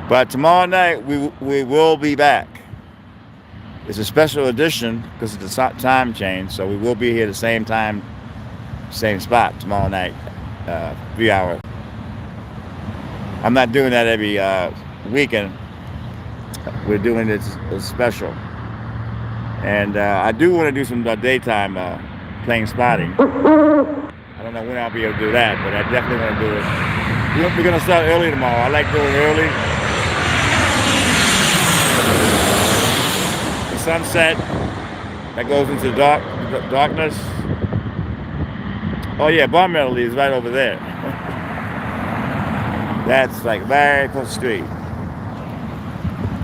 But tomorrow night, we will be back. It's a special edition because of the time change, so we will be here the same time, same spot tomorrow night, 3 hour. I'm not doing that every weekend. We're doing this special. And I do want to do some daytime plane spotting. I don't know when I'll be able to do that, but I definitely want to do it. We're going to start early tomorrow. I like doing early. The sunset that goes into the darkness. Oh yeah, Bar Melody is right over there. That's like very close to the street.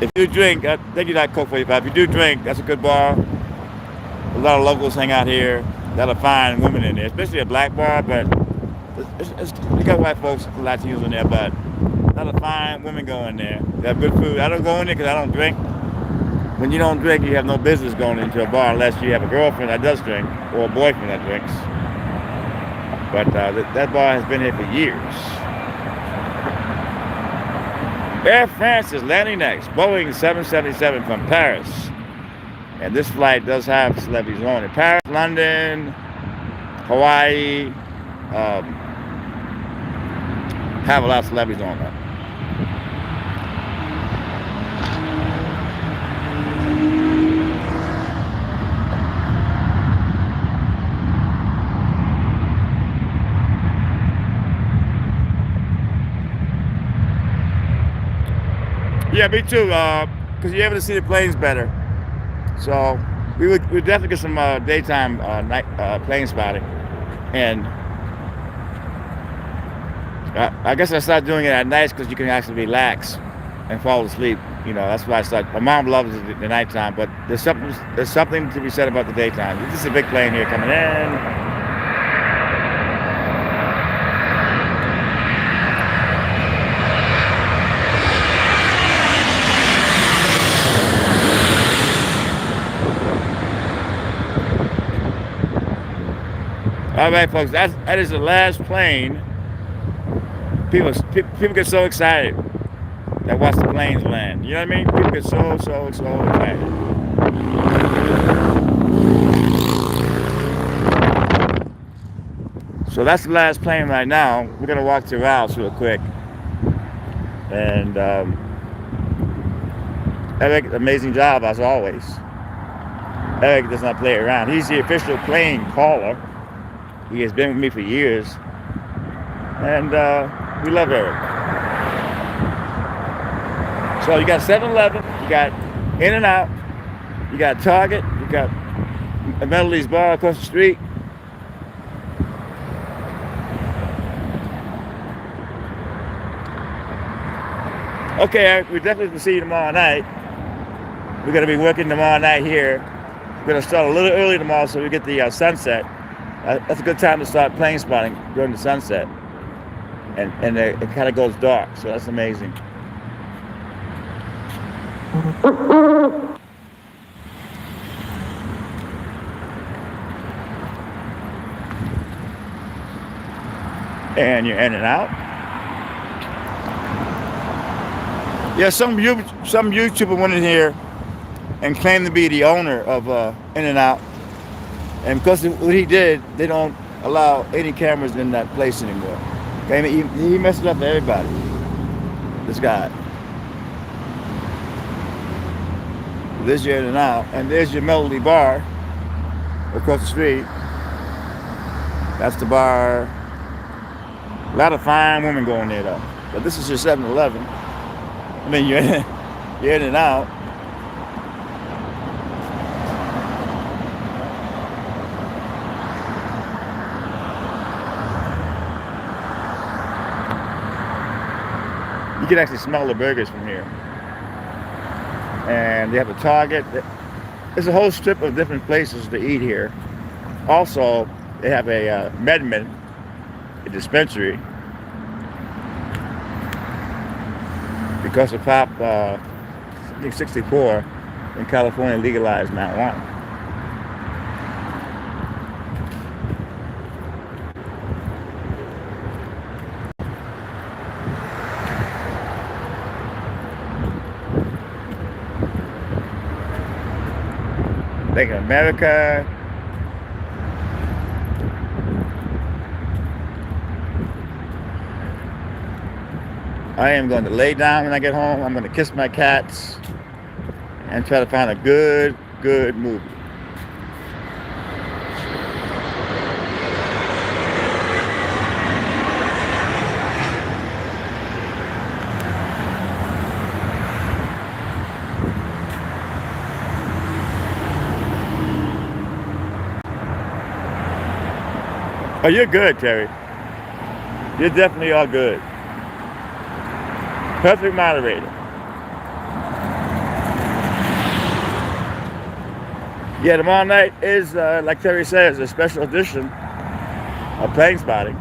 If you drink, then you like Coke 45. If you do drink, that's a good bar. A lot of locals hang out here. A lot of fine women in there, especially a black bar, but you got white folks, Latinos in there, but a lot of fine women go in there. They have good food. I don't go in there because I don't drink. When you don't drink, you have no business going into a bar unless you have a girlfriend that does drink or a boyfriend that drinks. But that bar has been here for years. Air France is landing next, Boeing 777 from Paris. And this flight does have celebrities on it. Paris, London, Hawaii, have a lot of celebrities on that. Yeah, me too, because you're able to see the planes better. So we definitely get some daytime night plane spotting. And I guess I started doing it at night because you can actually relax and fall asleep. You know, that's why I started. My mom loves the nighttime, but there's something to be said about the daytime. This is a big plane here coming in. All right, folks, that is the last plane. People get so excited that watch the planes land. You know what I mean? People get so excited. So that's the last plane right now. We're gonna walk to Rouse real quick. And Eric, amazing job as always. Eric does not play around. He's the official plane caller. He has been with me for years, and we love Eric. So you got 7-Eleven, you got In-N-Out, you got Target, you got Melody's Bar across the street. Okay, Eric, we definitely can see you tomorrow night. We're going to be working tomorrow night here. We're going to start a little early tomorrow so we get the sunset. That's a good time to start plane spotting during the sunset. And it kind of goes dark, so that's amazing. and you're in and out. Yeah, some YouTuber went in here and claimed to be the owner of In and Out, and because of what he did, they don't allow any cameras in that place anymore. Okay, he messed it up for everybody. This guy. There's your In and Out, and there's your Melody Bar across the street. That's the bar. A lot of fine women going there though. But this is your 7-Eleven. I mean, you're In and Out. You can actually smell the burgers from here. And they have a Target. There's a whole strip of different places to eat here. Also, they have a MedMen, a dispensary. Because of Prop, I think 64, in California legalized marijuana. Bank of America. I am going to lay down when I get home. I'm going to kiss my cats and try to find a good movie. Oh, you're good, Terry. You're definitely all good. Perfect moderator. Yeah, tomorrow night is, like Terry says, a special edition of Plane Spotting.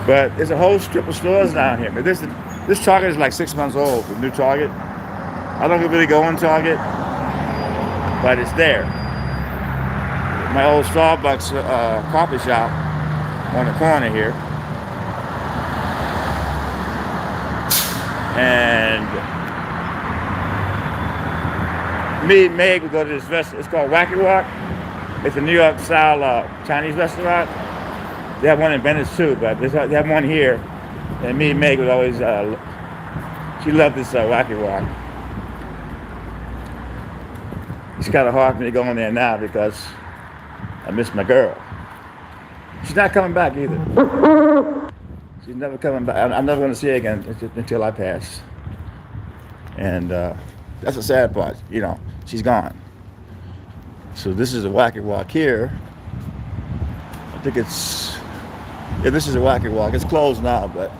But there's a whole strip of stores down here. But this Target is like 6 months old, the new Target. I don't really go in Target, but it's there. My old Starbucks coffee shop on the corner here. And me and Meg would go to this restaurant. It's called Wacky Walk. It's a New York style Chinese restaurant. They have one in Venice too, but they have one here. And me and Meg would always, she loved this Wacky Walk. It's kind of hard for me to go in there now because I miss my girl. She's not coming back either. She's never coming back. I'm never going to see her again until I pass. And that's the sad part, you know, she's gone. So this is a Wacky Walk here. I think it's, yeah, this is a Wacky Walk. It's closed now, but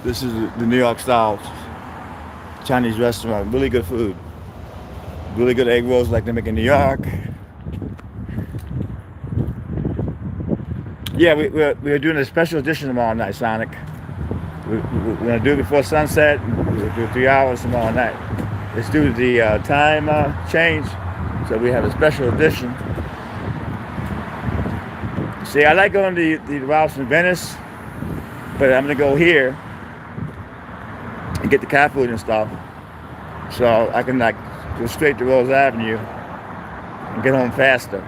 this is the New York style Chinese restaurant. Really good food. Really good egg rolls like they make in New York. Yeah, we're doing a special edition tomorrow night, Sonic. We're going to do it before sunset. We'll do 3 hours tomorrow night. Let's do the time change. So we have a special edition. See, I like going to the Ralph's in Venice, but I'm going to go here and get the cat food and stuff. So I can like go straight to Rose Avenue and get home faster.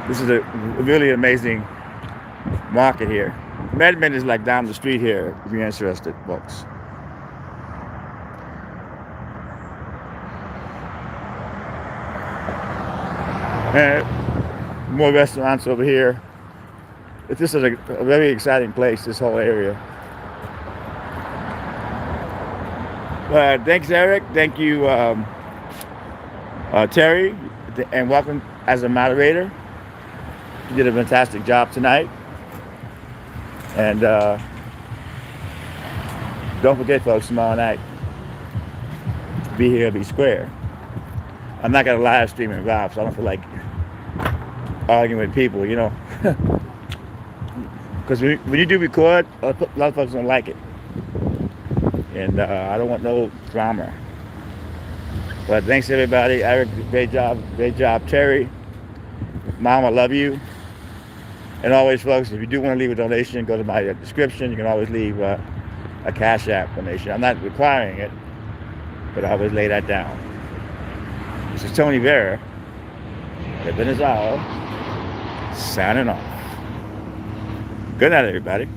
This is a really amazing market here. MedMen is like down the street here, if you're interested, folks. And more restaurants over here. This is a very exciting place, this whole area. Thanks, Eric. Thank you, Terry, and welcome as a moderator. You did a fantastic job tonight. And don't forget, folks, tomorrow night, be here, be square. I'm not going to live stream in Ralph's, so I don't feel like arguing with people, you know. Because when you do record, a lot of folks don't like it. And I don't want no drama. But thanks everybody. Eric, great job, Terry. Mom, I love you. And always, folks, if you do want to leave a donation, go to my description. You can always leave a Cash App donation. I'm not requiring it, but I always lay that down. This is Tony Vera, the Business Hour, signing off. Good night, everybody.